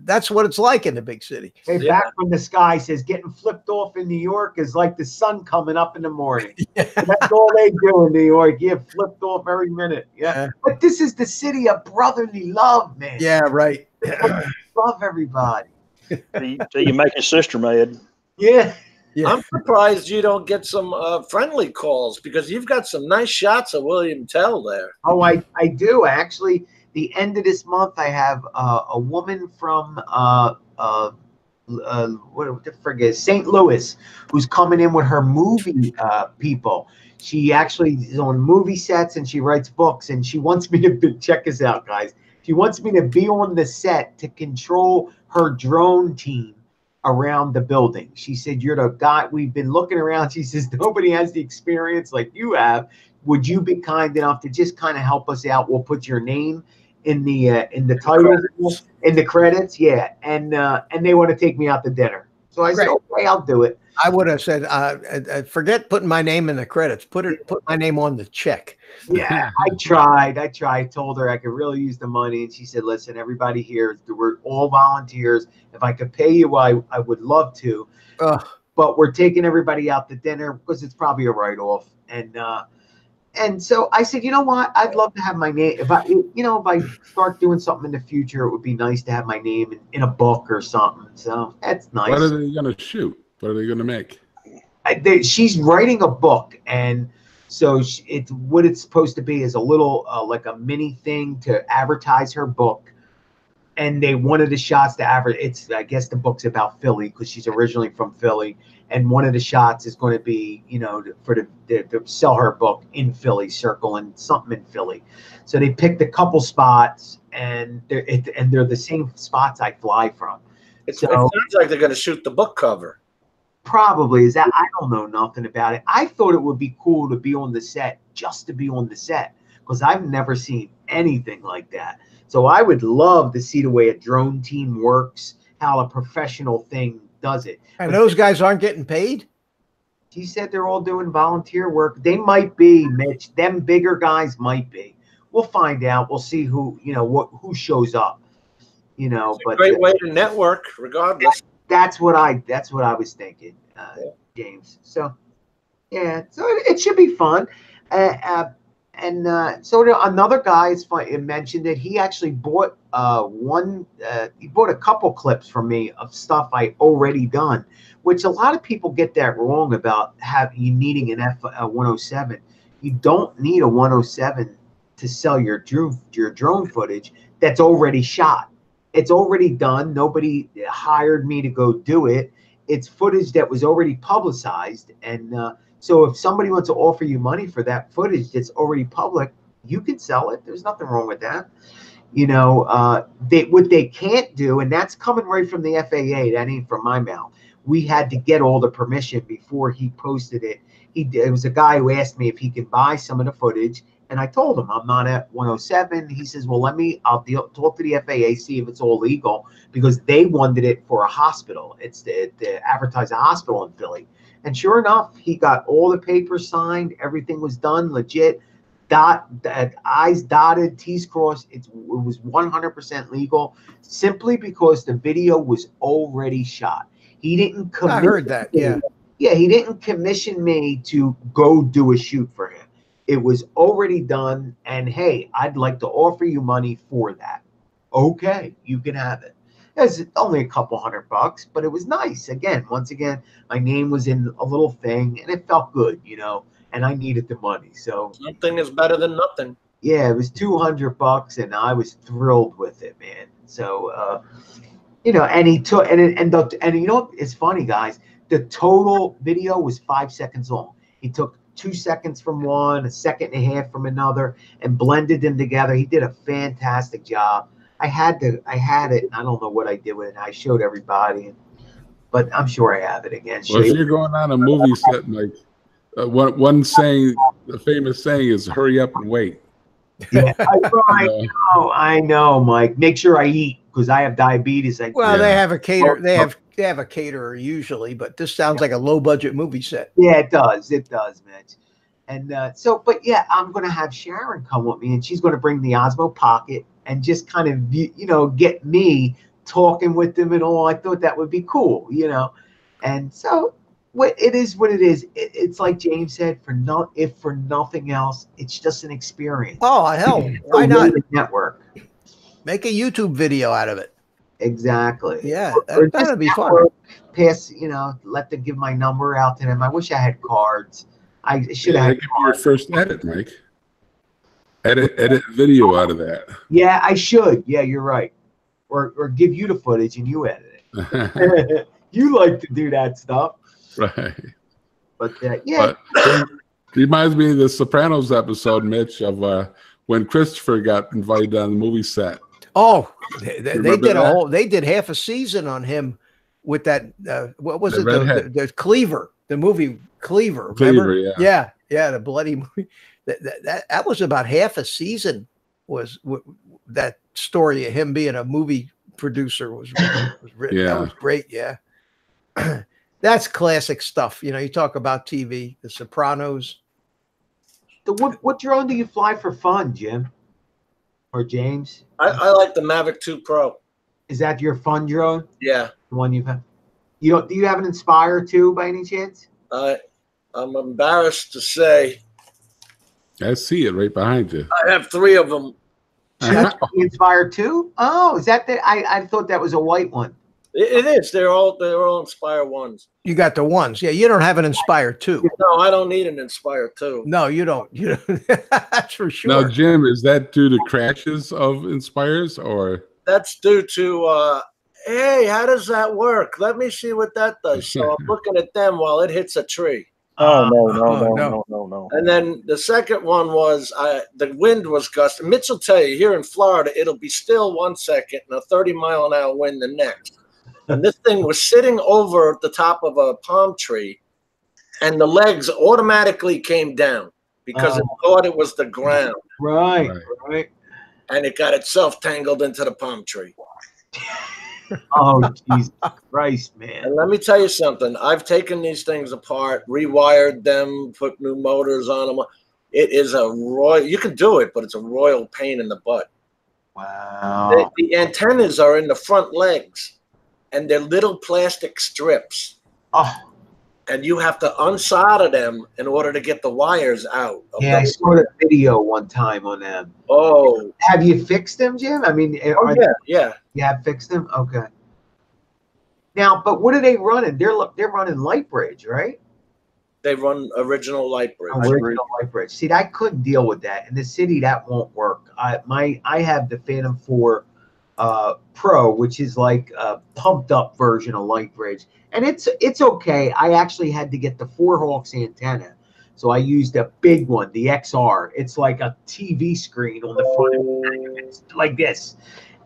that's what it's like in the big city. Hey, back from the sky says getting flipped off in New York is like the sun coming up in the morning. Yeah. That's all they do in New York. You get flipped off every minute. Yeah. But this is the city of brotherly love, man. Yeah, right. Love everybody. So you make your sister mad. Yeah. Yeah. I'm surprised you don't get some friendly calls, because you've got some nice shots of William Tell there. Oh, I do. Actually, the end of this month, I have a woman from St. Louis who's coming in with her movie people. She actually is on movie sets and she writes books, and she wants me to check this out, guys. She wants me to be on the set to control her drone team around the building. She said, "You're the guy. We've been looking around." She says, "Nobody has the experience like you have. Would you be kind enough to just kind of help us out? We'll put your name in the title, in the credits." Yeah, and they want to take me out to dinner. So I said, "Okay, I'll do it." I would have said, "Forget putting my name in the credits. Put my name on the check." Yeah, I tried. I told her I could really use the money, and she said, "Listen, everybody here, we're all volunteers. If I could pay you, I would love to. But we're taking everybody out to dinner because it's probably a write-off." And so I said, "You know what? I'd love to have my name. If I start doing something in the future, it would be nice to have my name in a book or something." So that's nice. What are they going to shoot? What are they going to make? She's writing a book, and so what it's supposed to be is a little like a mini thing to advertise her book. And they wanted the shots to advertise. I guess the book's about Philly because she's originally from Philly, and one of the shots is going to be, to sell her book in Philly, circling something in Philly. So they picked a couple spots, and they're the same spots I fly from. It sounds like they're going to shoot the book cover. Probably. Is that? I don't know nothing about it. I thought it would be cool to be on the set, just to be on the set, because I've never seen anything like that. So I would love to see the way a drone team works, how a professional thing does it. And those guys aren't getting paid? She said they're all doing volunteer work. They might be, Mitch. Them bigger guys might be. We'll find out. We'll see who shows up. It's a great way to network, regardless. That's what I was thinking, James. So yeah, so it should be fun. So another guy mentioned that he actually bought he bought a couple clips from me of stuff I already done, which a lot of people get that wrong about you needing an F-107. You don't need a 107 to sell your drone footage that's already shot. It's already done. Nobody hired me to go do it. It's footage that was already publicized, and so if somebody wants to offer you money for that footage that's already public, you can sell it. There's nothing wrong with that. What they can't do, and that's coming right from the FAA. That ain't from my mouth. We had to get all the permission before he posted it. It was a guy who asked me if he could buy some of the footage, and I told him I'm not at 107. He says, "Well, I'll talk to the FAA, see if it's all legal," because they wanted it for a hospital. It's to advertise a hospital in Philly. And sure enough, he got all the papers signed. Everything was done legit. I's dotted, T's crossed. It was 100% legal, simply because the video was already shot. He didn't. I heard that. Yeah. Yeah, he didn't commission me to go do a shoot for him. It was already done. And hey, I'd like to offer you money for that. Okay, you can have it. It's only a couple $100, but it was nice. Once again, my name was in a little thing, and it felt good, and I needed the money. So something is better than nothing. Yeah, it was $200, and I was thrilled with it, man. So, and he took, and it's funny, guys. The total video was 5 seconds long. He took 2 seconds from one, a second and a half from another, and blended them together. He did a fantastic job. I had it. And I don't know what I did with it. I showed everybody, but I'm sure I have it again. Well, if you're going on a movie set, like one saying, the famous saying is "Hurry up and wait." Yeah, Uh, I know, Mike. Make sure I eat because I have diabetes. Well, they Yeah. have a caterer. They have a caterer usually, but this sounds like a low budget movie set. Yeah, it does. It does, Mitch. And but yeah, I'm going to have Sharon come with me, and she's going to bring the Osmo Pocket and just kind of, get me talking with them and all. I thought that would be cool, And so, it is what it is. It's like James said, if for nothing else, it's just an experience. Oh hell, It's a why not? way to network? Make a YouTube video out of it. Exactly. Yeah, Or that'd just be fun. network, pass, let them give my number out to them. I wish I had cards. I should yeah, have that had could be your cards. first edit, Mike. Edit video out of that. Yeah, I should. Yeah, you're right. Or give you the footage and you edit it. You like to do that stuff. Right. But yeah, But it reminds me of the Sopranos episode, Mitch, of when Christopher got invited on the movie set. Oh, they Remember did that? they did half a season on him with that. What was The it? redhead. The Cleaver, the movie Cleaver. Cleaver, Remember? Yeah, the bloody movie. That was about half a season. Was that story of him being a movie producer was written? Yeah. That was great. Yeah, that's classic stuff. You talk about TV, The Sopranos. what drone do you fly for fun, Jim? Or James? I like the Mavic 2 Pro. Is that your fun drone? Yeah. The one you've had? Do you have an Inspire 2 by any chance? I'm embarrassed to say I see it right behind you. I have 3 of them. The Inspire 2? Oh, is that I thought that was a white one. It is. They're all Inspire 1s. You got the ones. Yeah, you don't have an Inspire 2. No, I don't need an Inspire 2. No, you don't. That's for sure. Now, Jim, is that due to crashes of Inspires or? That's due to hey, how does that work? Let me see what that does. So I'm looking at them while it hits a tree. Oh no. no. And then the second one was the wind was gusting. Mitch will tell you here in Florida, it'll be still 1 second and a 30-mile-an-hour wind the next. And this thing was sitting over the top of a palm tree, and the legs automatically came down because it thought it was the ground, Right. and it got itself tangled into the palm tree. Oh, Jesus Christ, man. And let me tell you something. I've taken these things apart, rewired them, put new motors on them. It is a royal. You can do it, but it's a royal pain in the butt. Wow. The antennas are in the front legs, and they're little plastic strips. Oh, And you have to unsolder them in order to get the wires out. Of yeah, I them. saw the video one time on them. Oh, Have you fixed them, Jim? I mean, yeah. you have fixed them? Okay. Now, but what are they running? They're running Lightbridge, right? They run original light bridge. Original Lightbridge. See, I couldn't deal with that. In the city, that won't work. I have the Phantom 4 Pro, which is like a pumped up version of Lightbridge. And it's okay. I actually had to get the 4Hawks antenna. So I used a big one, the XR. It's like a TV screen on the front. It's like this.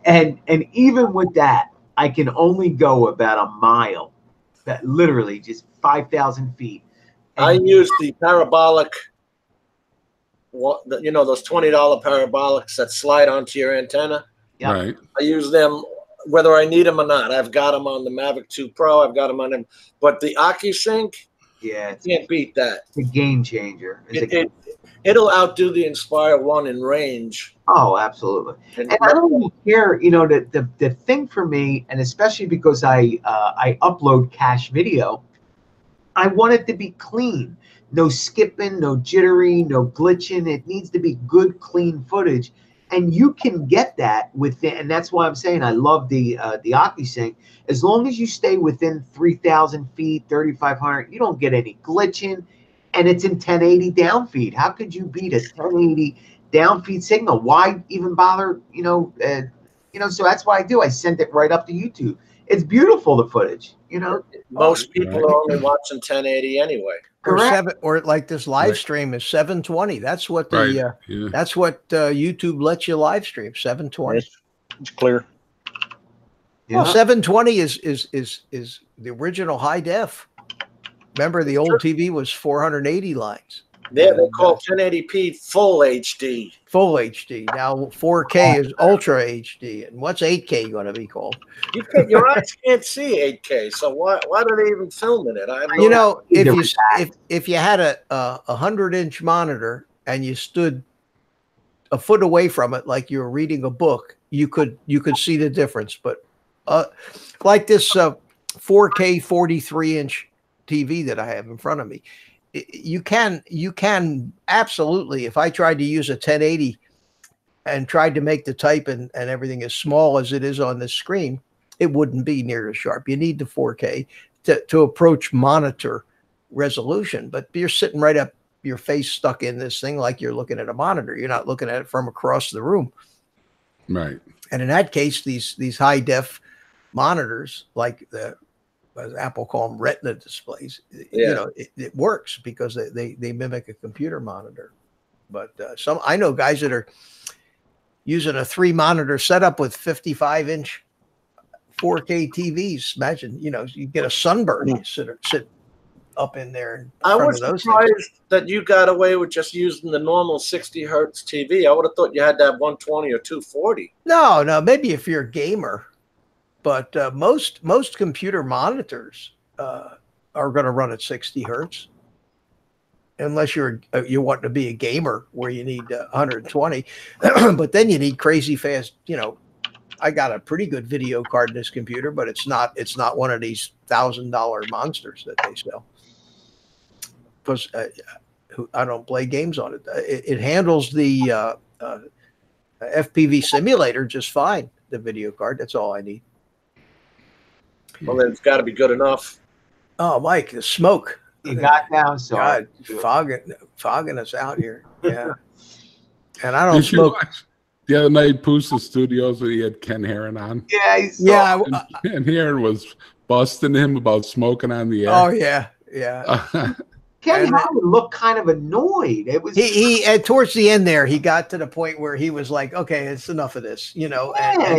And even with that, I can only go about a mile. That literally just 5,000 feet. I use the parabolic, those $20 parabolics that slide onto your antenna. Yeah. Right. I use them whether I need them or not. I've got them on the Mavic 2 Pro. I've got them on them. But the AccuSync, Yeah, it's can't beat that. a game changer. It'll outdo the Inspire 1 in range. Oh, absolutely. And And I don't even care, the thing for me, and especially because I upload cache video, I want it to be clean. No skipping, no jittery, no glitching. It needs to be good, clean footage. And you can get that within, and that's why I'm saying I love the AccuSync. As long as you stay within 3,000 feet, 3,500, you don't get any glitching, and it's in 1080 downfeed. How could you beat a 1080 downfeed signal? Why even bother? So that's why I do. I send it right up to YouTube. It's beautiful, the footage. most people are only watching 1080 anyway. Correct. Or like this live stream is 720. That's what Right. the that's what YouTube lets you live stream, 720. It's clear. Well, 720 is the original high def. Remember, the old TV was 480 lines. Yeah, they And, call 1080p full HD. full HD. Now 4K is ultra HD, and what's 8K going to be called? Your eyes can't see 8K, so why do they even film in it? I have no You know, if Either you way. if you had a 100-inch monitor and you stood a foot away from it like you were reading a book, you could see the difference. But like this 4K 43-inch TV that I have in front of me, you can absolutely, if I tried to use a 1080 and tried to make the type and everything as small as it is on the screen, it wouldn't be near as sharp. You need the 4K to approach monitor resolution, but you're sitting right up, your face stuck in this thing like you're looking at a monitor. You're not looking at it from across the room. Right. And in that case, these high def monitors, like the as Apple call them Retina displays, you know, it works because they mimic a computer monitor. But I know guys that are using a 3-monitor setup with 55-inch 4K TVs. Imagine, you know, you get a sunburn, you sit up in there. In I front was of those surprised things. that you got away with just using the normal 60 hertz TV. I would have thought you had to have 120 or 240. No, maybe if you're a gamer, but most computer monitors are going to run at 60 hertz, unless you want to be a gamer where you need 120. But then you need crazy fast. You know, I got a pretty good video card in this computer, but it's not one of these $1,000 monsters that they sell. Because I don't play games on it. It handles the FPV simulator just fine. The video card, that's all I need. Well, then it's got to be good enough. Oh, Mike, the smoke. You got down, so God, fogging us out here. Yeah. And I don't Did you smoke. watch the other night Pusa Studios where he had Ken Heron on? Yeah. And Heron was busting him about smoking on the air. Oh, yeah. Ken And- Howard looked kind of annoyed. It was He towards the end there, he got to the point where he was like, okay, it's enough of this, you know, and Yeah,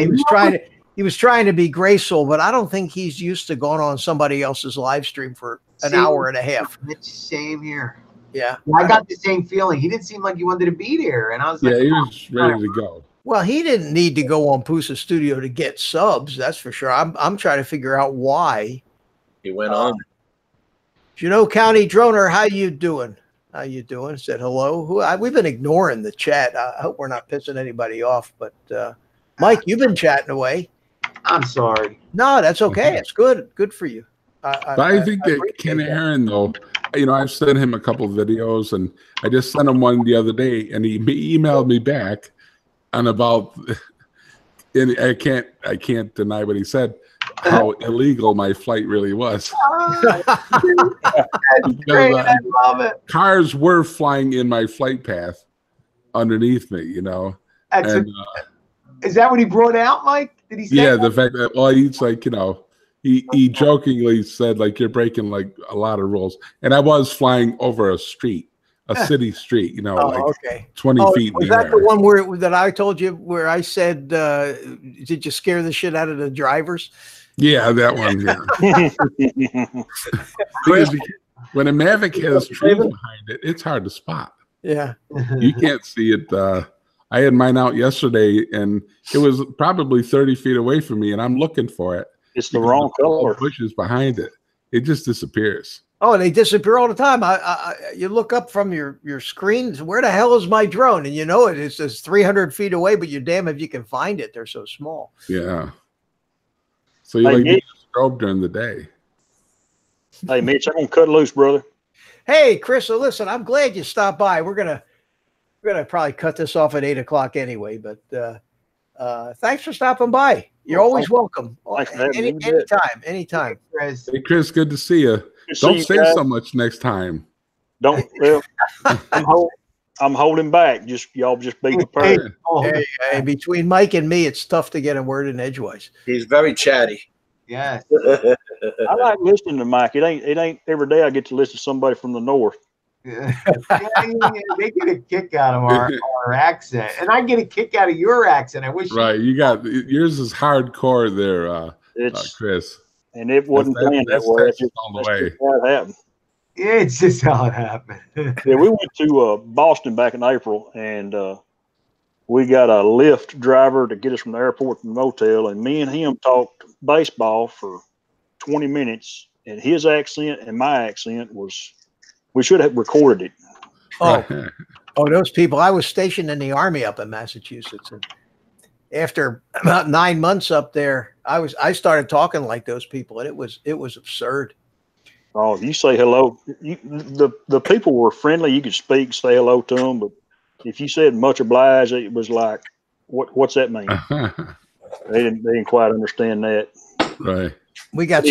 he was trying to be graceful, but I don't think he's used to going on somebody else's live stream for an hour and a half. It's same here. Yeah. I got the same feeling. He didn't seem like he wanted to be there, and I was like, Yeah, he was ready to go. Well, he didn't need to go on Pusa Studio to get subs, that's for sure. I'm trying to figure out why. He went on. Juneau County Droner, how you doing? How you doing? Said hello. We've been ignoring the chat. I hope we're not pissing anybody off, but Mike, you've been chatting away. I'm sorry. No, that's okay. It's good. Good for you. But I think that appreciate Ken that. Heron, though, you know, I've sent him a couple of videos, and I just sent him one the other day, and he emailed me back on about, and I can't deny what he said, how illegal my flight really was. That's great. I love it. Cars were flying in my flight path underneath me, you know. That's And is that what he brought out, Mike? Did he say yeah, that? the fact that, well, he's like, you know, he jokingly said, like, you're breaking like a lot of rules. And I was flying over a street, a city street, you know, Oh, like okay. 20 feet in Was the that air. the one that I told you where I said, did you scare the shit out of the drivers? Yeah, that one. Yeah. Because when a Mavic has trees behind it, it's hard to spot. Yeah. You can't see it. I had mine out yesterday, and it was probably 30 feet away from me, and I'm looking for it. It's the wrong color. Bushes behind it. It just disappears. Oh, they disappear all the time. You look up from your screens. Where the hell is my drone? And you know it. It says 300 feet away, but you're damn if you can find it. They're so small. Yeah. So you Hey, like Mitch. strobe during the day. Hey, Mitch, I'm gonna cut loose, brother. Hey, Chris. So listen, I'm glad you stopped by. We're gonna probably cut this off at 8 o'clock anyway. But thanks for stopping by. You're Well, always welcome. thanks for having me. Anytime. Chris. Hey, Chris, good to see you. Good to see Don't you say guys. so much next time. Don't. Well, I'm holding back. Y'all just be prepared. Oh, Hey, between Mike and me, it's tough to get a word in edgewise. He's very chatty. yes. I like listening to Mike. It ain't every day I get to listen to somebody from the north. Yeah, they get a kick out of our accent, and I get a kick out of your accent. I wish. Right. You got yours is hardcore there, It's Chris. and it wasn't That's- planned that that's way. It's Texas just all the that's way. just how it happened. It's just how it happened. Yeah, we went to Boston back in April, and we got a Lyft driver to get us from the airport to the motel, and me and him talked baseball for 20 minutes, and his accent and my accent was, we should have recorded it. Oh, those people. I was stationed in the Army up in Massachusetts, and after about 9 months up there, I started talking like those people, and it was absurd. Oh, if you say hello, the people were friendly. You could speak, say hello to them, but if you said much obliged, it was like, what's that mean? They didn't quite understand that. Right. We got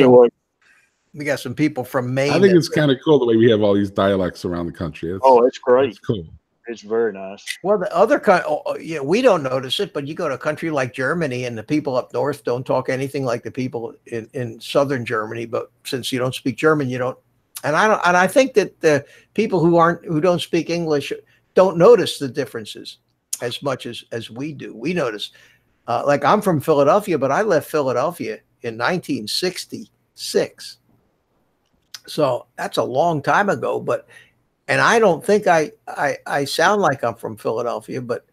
some people from Maine. I think it's kind of cool the way we have all these dialects around the country. It's great. It's cool. It's very nice. Well, the other we don't notice it, but you go to a country like Germany, and the people up north don't talk anything like the people in southern Germany. But since you don't speak German, you don't. And I think that the people who don't speak English don't notice the differences as much as we do. We notice. Like, I'm from Philadelphia, but I left Philadelphia in 1966. So that's a long time ago, and I don't think I sound like I'm from Philadelphia, but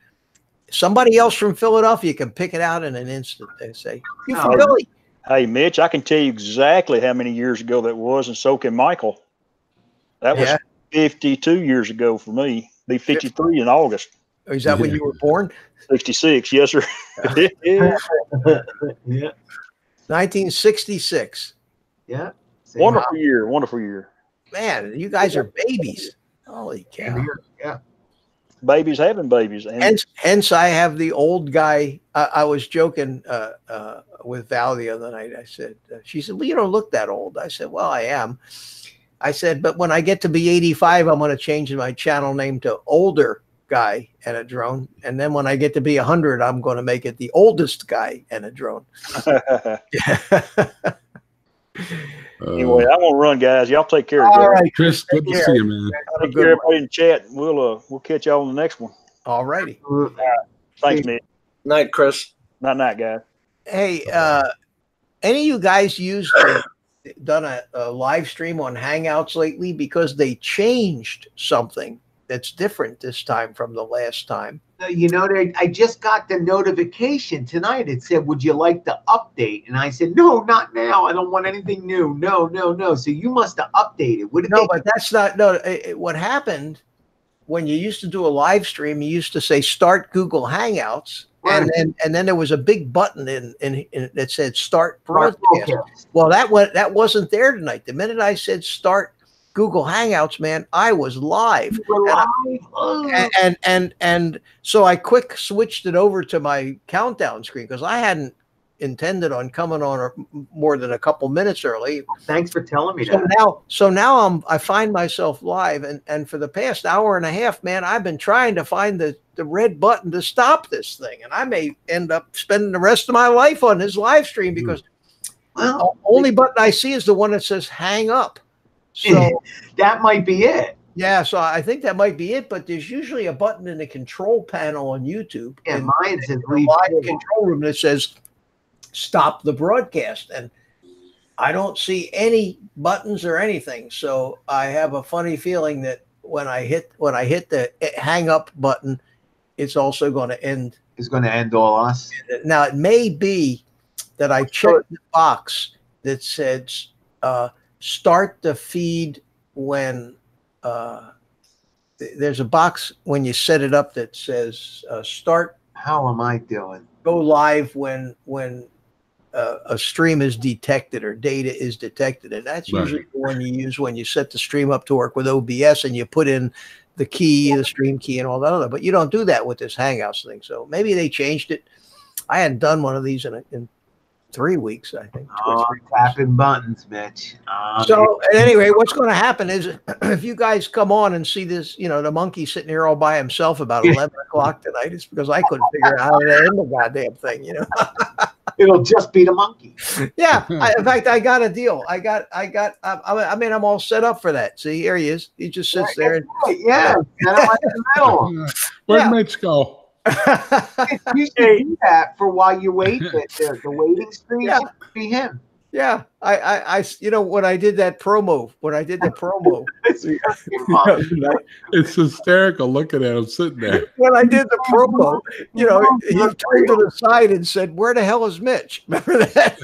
somebody else from Philadelphia can pick it out in an instant. They say, "You from Philly?" Hey, Mitch, I can tell you exactly how many years ago that was, and so can Michael. That was 52 years ago for me. Be 53 in August. Is that when you were born? 66, yes, sir. Yeah. 1966. Yeah. Wonderful year. Man, you guys are babies. Holy cow. Yeah. Babies having babies. And hence I have the old guy. I was joking with Val the other night. I said, she said, well, you don't look that old. I said, well, I am. I said, but when I get to be 85, I'm going to change my channel name to Older Guy and a Drone. And then when I get to be 100, I'm going to make it The Oldest Guy and a Drone. Anyway, I'm gonna run, guys. Y'all take care. All right, Chris. Good to see you, man. Take care, everybody in the chat. We'll catch y'all on the next one. All righty. Thanks, man. Night, Chris. Night, guys. Hey, any of you guys done a live stream on Hangouts lately? Because they changed something that's different this time from the last time. You know, I just got the notification tonight. It said, would you like to update? And I said, no, not now. I don't want anything new. No. So you must have updated. But that's not, what happened when you used to do a live stream, you used to say, start Google Hangouts. Right. And then there was a big button in that said start broadcast. Well, that wasn't there tonight. The minute I said start Google Hangouts, man, I was live. And so I quick switched it over to my countdown screen because I hadn't intended on coming on more than a couple minutes early. Thanks for telling me that. So now I find myself live, and for the past hour and a half, man, I've been trying to find the red button to stop this thing, and I may end up spending the rest of my life on this live stream because the only button I see is the one that says hang up. So that might be it. Yeah, so I think that might be it. But there's usually a button in the control panel on YouTube. Yeah, mine says live control room that says stop the broadcast, and I don't see any buttons or anything. So I have a funny feeling that when I hit the hang up button, it's also going to end. It's going to end all us. Now it may be that I checked the box that says start the feed when there's a box when you set it up that says start. How am I doing? Go live when a stream is detected or data is detected, and that's usually the one you use when you set the stream up to work with OBS and you put in the key, the stream key, and all that other. But you don't do that with this Hangouts thing. So maybe they changed it. I hadn't done one of these in 3 weeks, I think. Tapping buttons, Mitch. So anyway, what's going to happen is if you guys come on and see this, the monkey sitting here all by himself about 11 o'clock tonight, it's because I couldn't figure out how to end the goddamn thing, It'll just be the monkey. Yeah. In fact, I got a deal. I'm all set up for that. See, here he is. He just sits there. Where'd Mitch go? You should do that for while you wait. The waiting screen should be him. Yeah, you know, when I did the promo, It's hysterical looking at him sitting there. when I did the promo, you know, he turned to the side and said, "Where the hell is Mitch?" Remember that?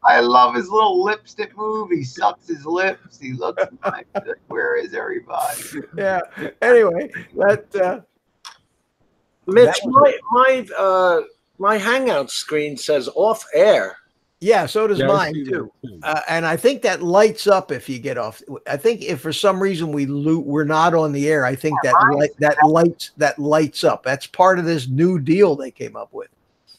I love his little lipstick move. He sucks his lips. He looks like, where is everybody? Yeah. Anyway, that Mitch, that my Hangout screen says off air. yeah, so does Yeah, I mine see that too. too. And I think that lights up if you get off. I think if for some reason we're not on the air, I think that lights up. That's part of this new deal they came up with.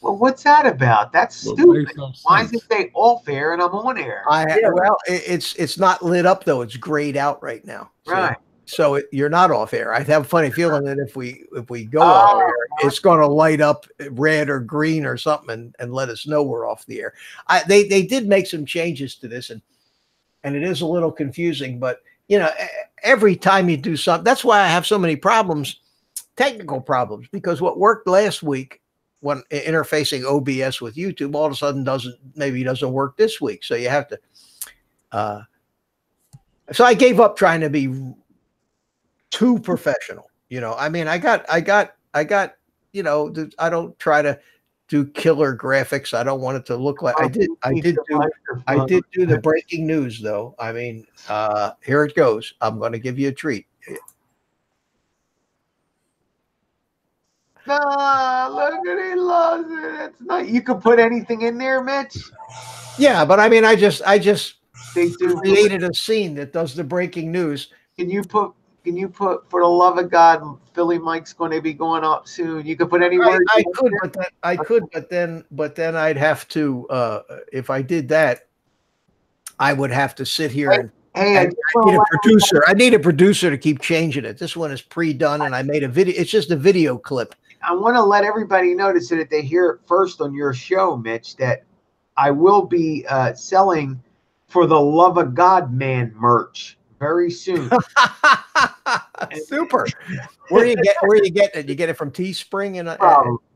Well, what's that about? That's Well, stupid. makes no Why does sense. it say off air and I'm on air? Well, it's not lit up though. It's grayed out right now. See? Right. So you're not off air. I have a funny feeling that if we go off air, it's going to light up red or green or something and let us know we're off the air. They did make some changes to this and it is a little confusing, but you know, every time you do something, that's why I have so many problems, technical problems, because what worked last week when interfacing OBS with YouTube all of a sudden doesn't work this week. So you have to, so I gave up trying to be too professional. You know, I mean, I got, you know, I don't try to do killer graphics. I don't want it to look like I did do the breaking news though. I mean, here it goes. I'm going to give you a treat. Nah, look at it, loves it. It's not. You could put anything in there, Mitch. Yeah, but I mean, I just They do. created a scene that does the breaking news. Can you put? For the love of God, Philly Mike's going to be going up soon. You could put any word. I could, but then I'd have to. If I did that, I would have to sit here and. Hey, I need a producer. I need a producer to keep changing it. This one is pre-done, and I made a video. It's just a video clip. I want to let everybody know so that they hear it first on your show, Mitch, that I will be selling For the Love of God Man merch very soon. Super. Where do you get it? You get it from Teespring and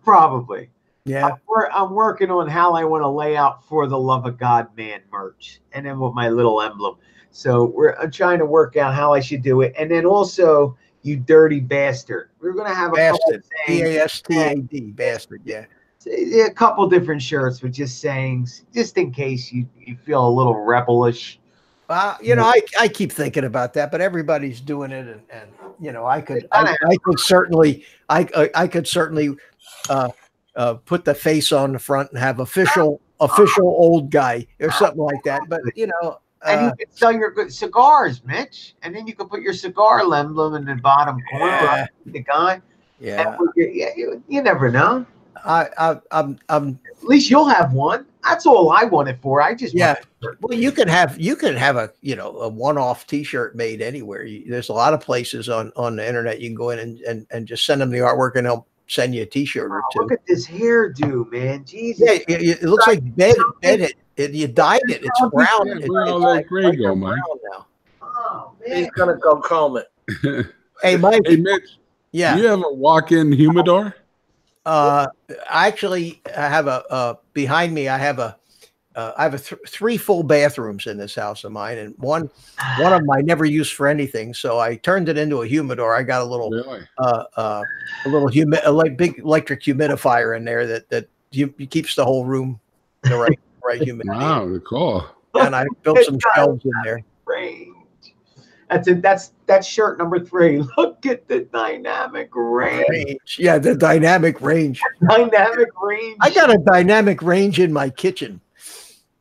Probably. Yeah. I'm working on how I want to lay out For the Love of God Man merch, and then with my little emblem. So I'm trying to work out how I should do it, and then also You Dirty Bastard. We're gonna have a Bastard. BASTAD Bastard. Yeah. A couple different shirts with just sayings, just in case you feel a little rebellish. You know, I keep thinking about that, but everybody's doing it, and you know, I could certainly put the face on the front and have official old guy or something like that. But you know, and you can sell your good cigars, Mitch, and then you can put your cigar emblem in the bottom corner. The guy, yeah, you never know. I'm at least you'll have one. That's all I want it for. I just Well, you can have a a one-off T-shirt made anywhere. There's a lot of places on the internet you can go in and just send them the artwork and they'll send you a T-shirt or two. Look at this hairdo, man. Jesus. Yeah, it looks like bed. You dyed it. It's brown. Yeah, where all that gray go, Mike? Oh, man. He's gonna go comb it. Hey, Mike. Hey, Mitch. Yeah. Do you have a walk-in humidor? Actually, I have behind me. I have three full bathrooms in this house of mine, and one of them I never used for anything. So I turned it into a humidor. I got a little, big electric humidifier in there that keeps the whole room the right humidity. Wow, cool. And I built some shelves in there. Range. That's shirt number 3. Look at the dynamic range. Yeah, the dynamic range. Dynamic range. I got a dynamic range in my kitchen.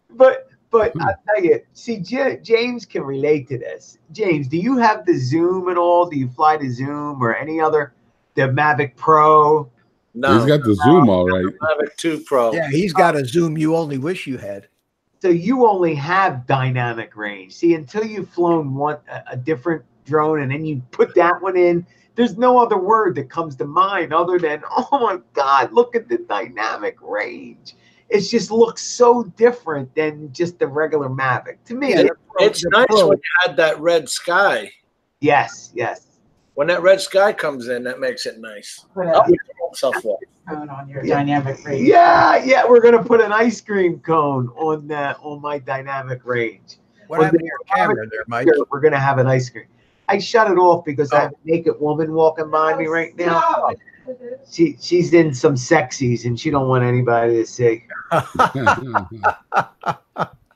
But I'll tell you, see, James can relate to this. James, do you have the Zoom at all? Do you fly the Zoom or any other, the Mavic Pro? No, he's got the Zoom all right. Mavic 2 Pro. Yeah, he's got a Zoom you only wish you had. So you only have dynamic range. See, until you've flown a different drone and then you put that one in, there's no other word that comes to mind other than, oh my God, look at the dynamic range. It just looks so different than just the regular Mavic. To me, it's nice when you had that red sky. Yes. When that red sky comes in, that makes it nice. cone on your Yeah. dynamic range. Yeah, we're gonna put an ice cream cone on my dynamic range. What On happened the to your camera there, Mike? Here, we're gonna have an ice cream. I shut it off because I have a naked woman walking by me right now. She's in some sexies and she don't want anybody to see.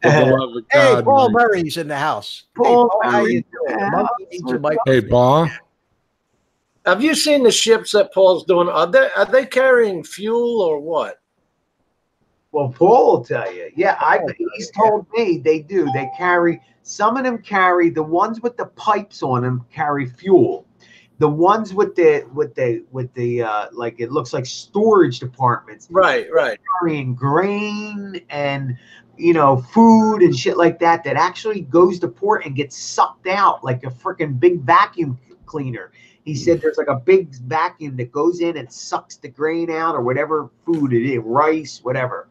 For the love of Hey, God, Paul Mike. Murray's in the house. Paul Hey, Paul, how you Murray's doing? in The the monkey house. needs a mic. Hey, Paul. Have you seen the ships that Paul's doing? Are they carrying fuel or what? Well, Paul will tell you. Yeah, he's told me they do. They carry, some of them carry, the ones with the pipes on them carry fuel. The ones with the like, it looks like storage departments, Right. carrying grain and, you know, food and shit like that actually goes to port and gets sucked out like a freaking big vacuum cleaner. He said there's like a big vacuum that goes in and sucks the grain out or whatever food it is, rice, whatever.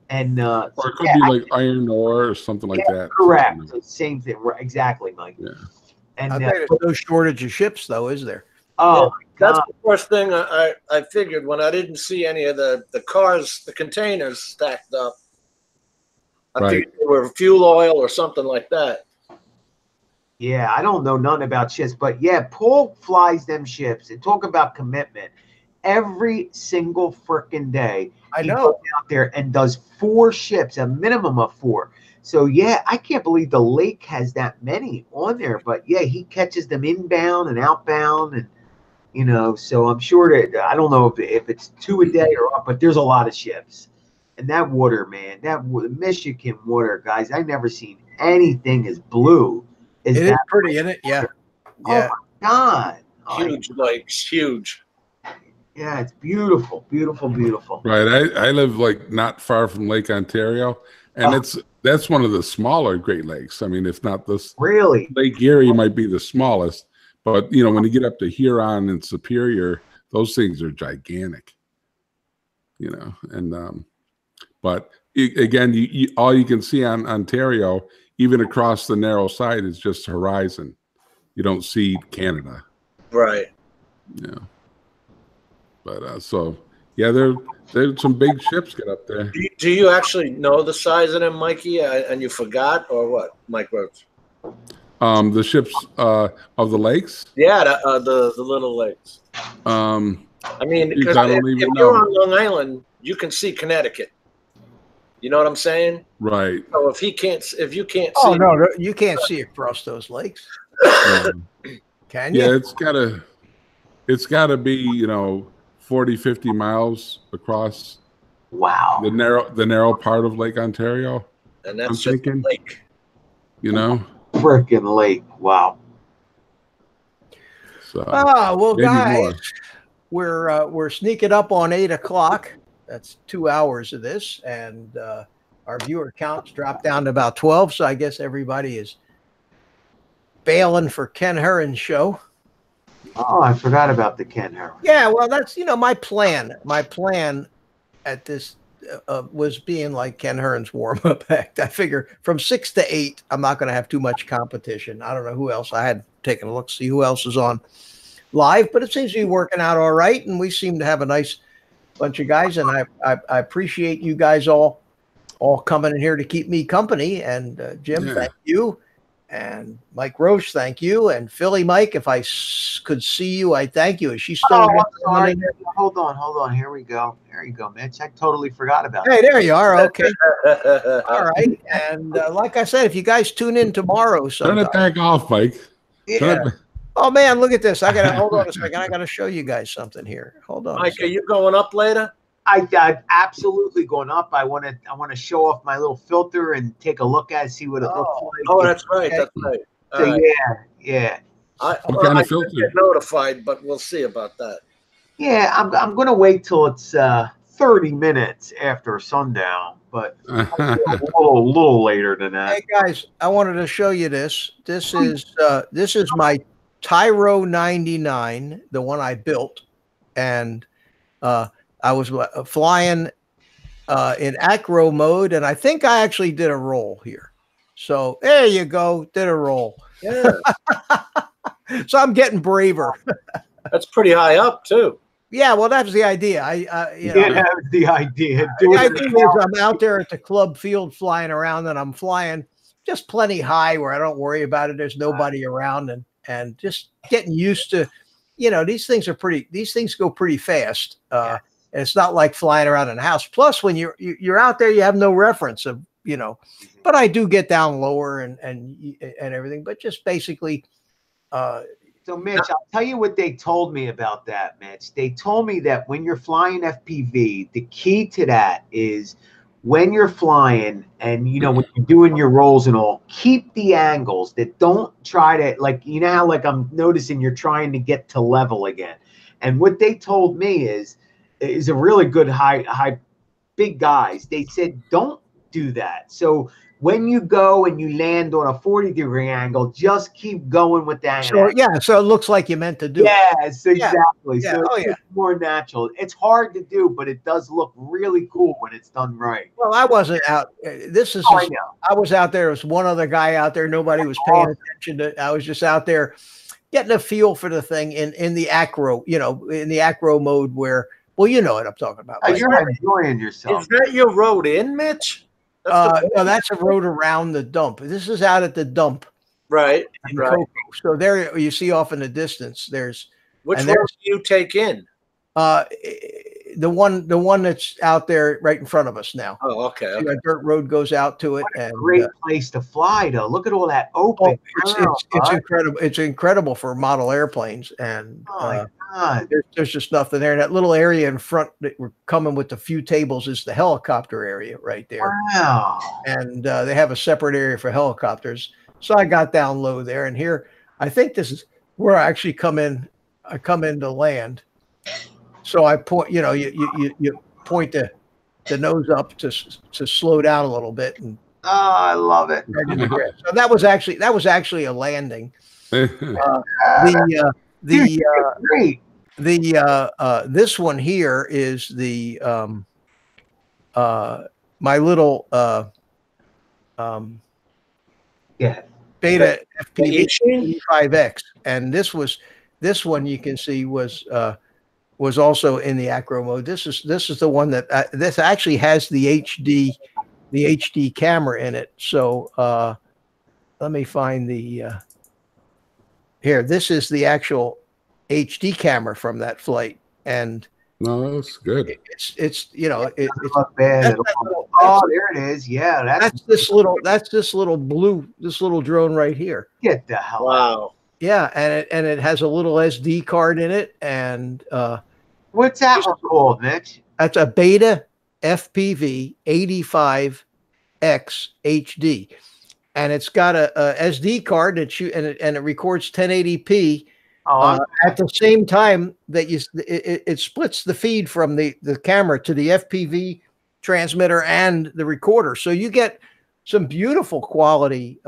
And Or it could be like iron ore or something like that. correct. Same thing. Exactly, Mike. Yeah. And I bet there's no shortage of ships, though, is there? oh, my That's God. the first thing I figured when I didn't see any of the cars, the containers stacked up. I Right. figured they were fuel oil or something like that. Yeah, I don't know nothing about ships, but yeah, Paul flies them ships and talk about commitment. Every single freaking day, I he know. goes out there and does 4 ships, a minimum of 4. So yeah, I can't believe the lake has that many on there. But yeah, he catches them inbound and outbound, and you know. So I'm sure that I don't know if it's 2 a day or what, but there's a lot of ships. And that water, man, Michigan water, guys, I never seen anything as blue as It is that. pretty, isn't it? Yeah. Oh Yeah. my God! Oh, Huge lakes, huge. yeah, it's beautiful, beautiful, beautiful. Right. I live like not far from Lake Ontario, and that's one of the smaller Great Lakes. I mean, if not this, Really? Lake Erie might be the smallest, but you know, when you get up to Huron and Superior, those things are gigantic. You know, and but again, you all you can see on Ontario, even across the narrow side, is just horizon. You don't see Canada. Right. Yeah. But so yeah, there's some big ships get up there. Do you actually know the size of them, Mikey, and you forgot, or what, Mike Rhodes? The ships of the lakes. Yeah, the little lakes. I mean, Geez, because I don't if even you're know. on Long Island, you can see Connecticut. You know what I'm saying? Right. So if you can't Oh see, no, you can't see across those lakes, can you? Yeah, it's gotta be, you know, 40, 50 miles across Wow. the narrow part of Lake Ontario, and that's I'm just a thinking. lake. you know. Freaking lake. Wow. So Well, maybe guys, more. we're sneaking up on 8 o'clock. That's 2 hours of this, and our viewer count's dropped down to about 12. So I guess everybody is bailing for Ken Herron's show. Oh, I forgot about the Ken Herron. Yeah, well, that's my plan. My plan at this was being like Ken Herron's warm-up act. I figure from 6 to 8, I'm not going to have too much competition. I don't know who else. I had taken a look, see who else is on live, but it seems to be working out all right, and we seem to have a nice bunch of guys, and I appreciate you guys all coming in here to keep me company. And Jim, thank you. And Mike Roche, thank you. And Philly Mike, if I could see you, I thank you. Is she still? Oh, I'm sorry. Hold on. Here we go. There you go, Mitch. I totally forgot about Hey, that. there you are. Okay. All right. And like I said, if you guys tune in tomorrow, Turn sometime. it back off, Mike. Yeah. Oh man, look at this. I gotta hold on a second. I gotta show you guys something here. Hold on. Mike, are you going up later? I absolutely going up. I want to show off my little filter and take a look at it, see what it looks like. Oh, that's right. Okay. That's right. All So, right. yeah. What kind I of filter? get notified, but we'll see about that. Yeah, I'm going to wait till it's 30 minutes after sundown, but a little later than that. Hey guys, I wanted to show you this. This is my Tyro 99, the one I built, and I was flying in acro mode, and I think I actually did a roll here. So there you go, did a roll. Yeah, So I'm getting braver. that's pretty high up too. Yeah, well, that was the idea. You know, Yeah, that was the idea. Do the it idea is I'm out there at the club field flying around, and I'm flying just plenty high where I don't worry about it. There's nobody around, and just getting used to, you know, these things go pretty fast. And it's not like flying around in a house. Plus, when you're out there, you have no reference of, you know, but I do get down lower and everything, but just basically, So, Mitch, I'll tell you what they told me about that, Mitch. They told me that when you're flying FPV, the key to that is when you're flying and, you know, when you're doing your rolls and all, keep the angles that don't try to, like, you know how, like, I'm noticing you're trying to get to level again. And what they told me is a really good high, big guys. They said, don't do that. So when you go and you land on a 40-degree angle, just keep going with that. so yeah, so it looks like you meant to do it. Yes, exactly. Yeah. So Oh, it's yeah. more natural. It's hard to do, but it does look really cool when it's done right. Well, I wasn't out. This is, Oh, I know. I was out there. There was one other guy out there. Nobody was paying attention to. I was just out there getting a feel for the thing in the acro, you know, in the acro mode where, well, you know what I'm talking about. Oh, Like, you're enjoying yourself. Is that your road in, Mitch? That's the- no, that's a road around the dump. This is out at the dump right. in Right. Cocoa. So there you see off in the distance. There's Which and road there's- do you take in? the one that's out there right in front of us now. Oh, okay. See, a dirt road goes out to it, and Great place to fly, though. Look at all that open. it's incredible. It's incredible for model airplanes, and Oh my God. there's just nothing there. That little area in front that we're coming with the few tables is the helicopter area right there, Wow. and they have a separate area for helicopters. So I got down low there, and here I think this is where I actually come in. I come into land. So I point, you know, you point the nose up to slow down a little bit, and Oh, I love it. so that was actually a landing. Dude, great. This one here is the my little Yeah. Beta FPV H-Wing? 5X, and this one you can see was also in the acro mode. This is the one that this actually has the HD camera in it. So let me find the here. This is the actual HD camera from that flight, and No, that's good. it's you know it's Not bad. Oh, there it is. Yeah, that's this little drone right here. get the hell out. Wow. Yeah, and it has a little SD card in it, and What's that one called, Mitch? that's a Beta FPV 85X HD, and it's got a SD card that it records 1080p. At the same time that it splits the feed from the camera to the FPV transmitter and the recorder, so you get some beautiful quality.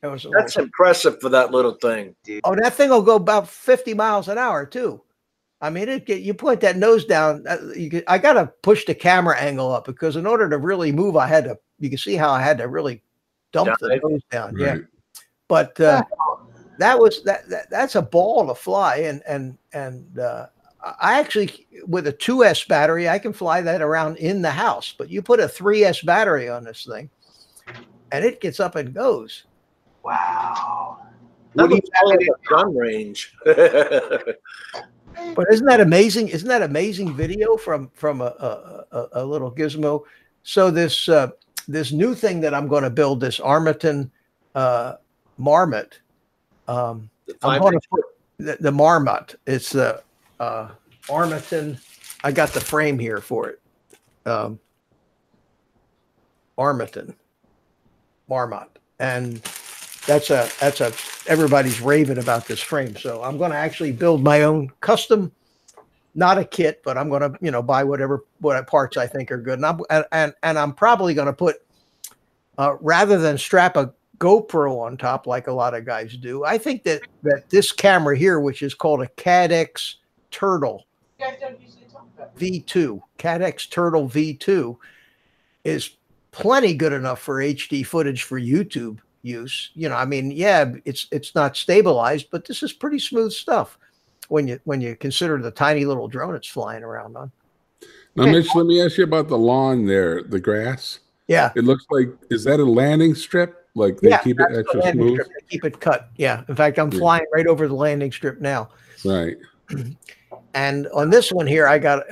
That's impressive for that little thing. Oh, that thing will go about 50 miles an hour too. I mean, you point that nose down. I got to push the camera angle up because in order to really move, you can see how I had to really dump the nose down. Right. Yeah. But that's a ball to fly. And I actually, with a 2S battery, I can fly that around in the house, but you put a 3S battery on this thing and it gets up and goes. Wow. That What do you looks like have a gun range. But isn't that amazing? Isn't that amazing video from a little gizmo? So this new thing that I'm going to build, this Armaton Marmot. I'm going to put the Marmot. It's the Armaton. I got the frame here for it. Armaton Marmot, and that's a everybody's raving about this frame. So I'm going to actually build my own custom, not a kit, but I'm going to buy what parts I think are good, and I'm probably going to put rather than strap a GoPro on top like a lot of guys do. I think that this camera here, which is called a Cadex Turtle V2, Cadex Turtle V2, is plenty good enough for HD footage for YouTube use. I mean, yeah, it's not stabilized, but this is pretty smooth stuff. when you consider the tiny little drone it's flying around on. Now, Mitch, let me ask you about the lawn there, the grass. Yeah. It looks like, is that a landing strip? Like they keep it that's the extra landing smooth? strip. They keep it cut. Yeah. In fact, I'm flying right over the landing strip now. Right. And on this one here, I got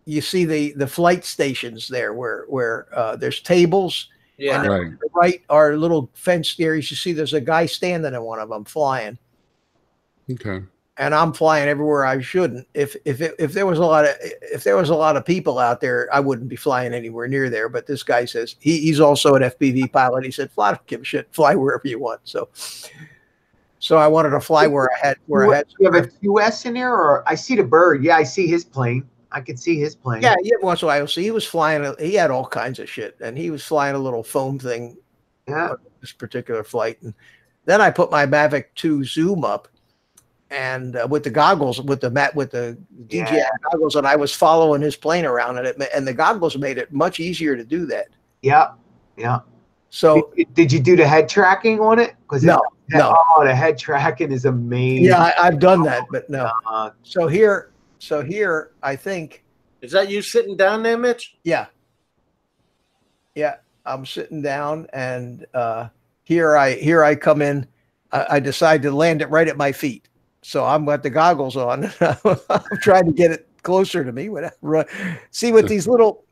you see the flight stations there where there's tables. Yeah. And Right. to the right are little fenced areas. You see there's a guy standing in one of them flying. Okay. And I'm flying everywhere I shouldn't. If there was a lot of people out there, I wouldn't be flying anywhere near there. But this guy says he's also an FPV pilot. He said, "Fly, don't give a shit. Fly wherever you want." So I wanted to fly where I had. You have a QS in there, or I see the bird. Yeah, I see his plane. I can see his plane. Yeah, once in a while. So he was flying. He had all kinds of shit, and he was flying a little foam thing. Yeah. On this particular flight, and then I put my Mavic 2 zoom up. And with the goggles, with the DJI goggles, and I was following his plane around, and the goggles made it much easier to do that. Yeah, yeah. So did you do the head tracking on it? No. Oh, the head tracking is amazing. Yeah, I've done that, but no. So here, I think. Is that you sitting down there, Mitch? Yeah, I'm sitting down, and here I come in. I decide to land it right at my feet. So I'm got the goggles on. I'm trying to get it closer to me. See what these little.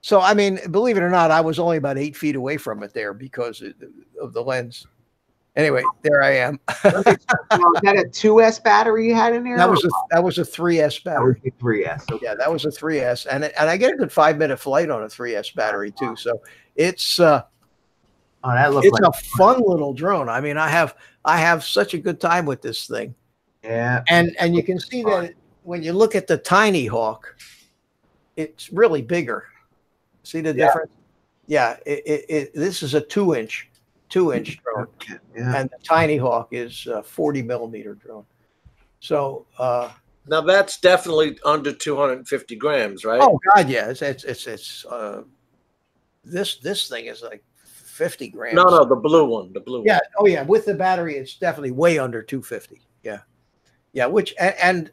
So I mean, believe it or not, I was only about 8 feet away from it there because of the lens. Anyway, there I am. Was that a 2S battery you had in there? That was a 3S battery. That was a 3S. Okay. Yeah, that was a 3S, and I get a good 5-minute flight on a 3S battery too. So it's it's a fun little drone. I mean, I have such a good time with this thing. Yeah. And you can see that when you look at the Tiny Hawk, it's really bigger. See the difference? Yeah. This is a 2-inch drone, and the Tiny Hawk is a 40 millimeter drone. So now that's definitely under 250 grams, right? Oh God, yeah. It's this thing is like 50 grams. No, the blue one. Yeah. Oh yeah. With the battery, it's definitely way under 250. Yeah. Yeah. Which and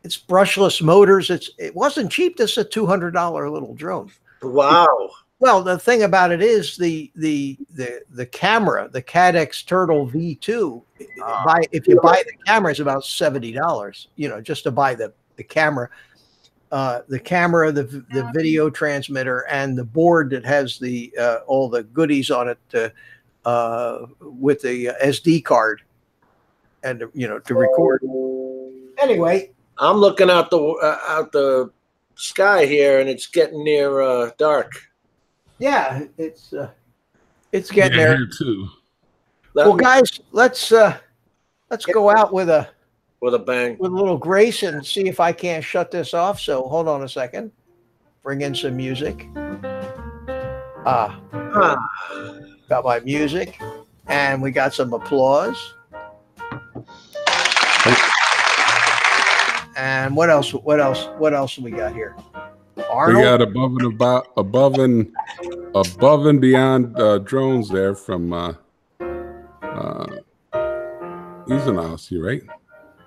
it's brushless motors. It wasn't cheap. This is a $200 little drone. Wow. Well, the thing about it is the camera, the Cadex Turtle V2. If you buy the camera, it's about $70. You know, just to buy the camera. The camera, the video transmitter, and the board that has all the goodies on it with the SD card, and to record. Anyway, I'm looking out the sky here, and it's getting near dark. Yeah, it's getting there here too. Well, guys, let's go out with a bang, with a little grace, and see if I can't shut this off. So hold on a second. Bring in some music. Got my music, and we got some applause. And what else we got here? Arnold? We got above and beyond drones there from he's an Aussie, right?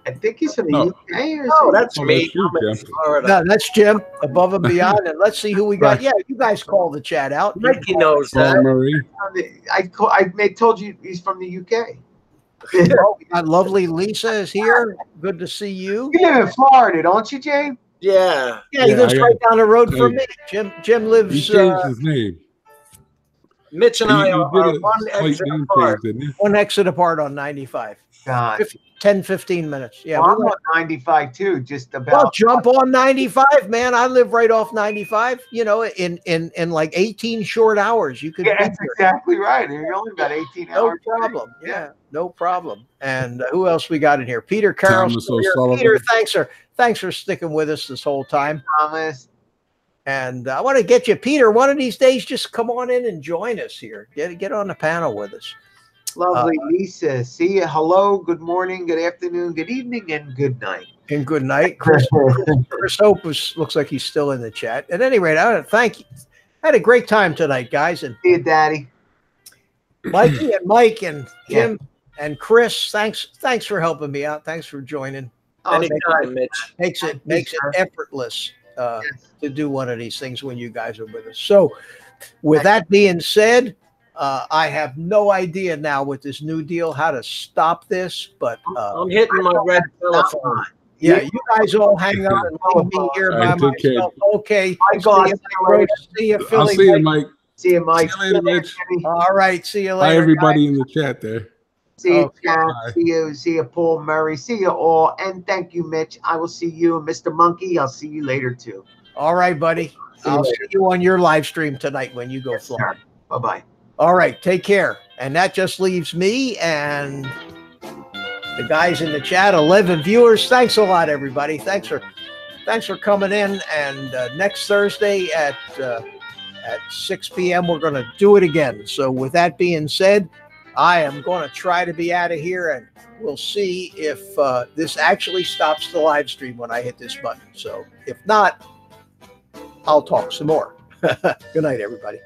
I think he's from the UK or something. Oh, that's me. That's you, no, that's Jim. Above and beyond, and let's see who we got. Yeah, you guys call the chat out. Mikey knows that. Marie. I told you he's from the UK. Oh, we got lovely Lisa is here. Good to see you. You live in Florida, don't you, James? Yeah. Yeah, he lives right down the road from me. Jim lives. He changed his name. Mitch and I are one exit apart. One exit apart on 95. God. 10-15 minutes. Yeah, well, I'm on 95 too. Just about. Well, jump on 95, man. I live right off 95. In like 18 short hours, you could. Yeah, that's exactly right. You're only about 18 hours. No problem. Yeah, no problem. And who else we got in here? Peter Carroll. Peter, thanks for sticking with us this whole time. Thomas. And I want to get you, Peter. One of these days, just come on in and join us here. Get on the panel with us. Lovely Lisa. See you. Hello. Good morning. Good afternoon. Good evening. And good night. And good night. Chris Hope looks like he's still in the chat. At any rate, I want to thank you. I had a great time tonight, guys. And see you, Daddy. Mikey and Mike and Jim. And Chris, thanks for helping me out. Thanks for joining. Anytime, Mitch. Makes it effortless to do one of these things when you guys are with us. So, with that being said, I have no idea now with this new deal how to stop this, but I'm hitting my red telephone. yeah, you guys all hang on and leave me here by myself. Okay. See you, Philly. I'll see you, Mike. See you, Mike. See you later, Mitch. All right. See you later. Bye, everybody guys. in the chat there. See you, Okay. Chad. Bye. See you, Paul Murray. See you all. And thank you, Mitch. I will see you, Mr. Monkey. I'll see you later, too. All right, buddy. I'll see you on your live stream tonight when you go flying. Bye-bye. All right. Take care. And that just leaves me and the guys in the chat, 11 viewers. Thanks a lot, everybody. Thanks for coming in. And next Thursday at 6 p.m., we're going to do it again. So with that being said, I am going to try to be out of here, and we'll see if this actually stops the live stream when I hit this button. So if not, I'll talk some more. Good night, everybody.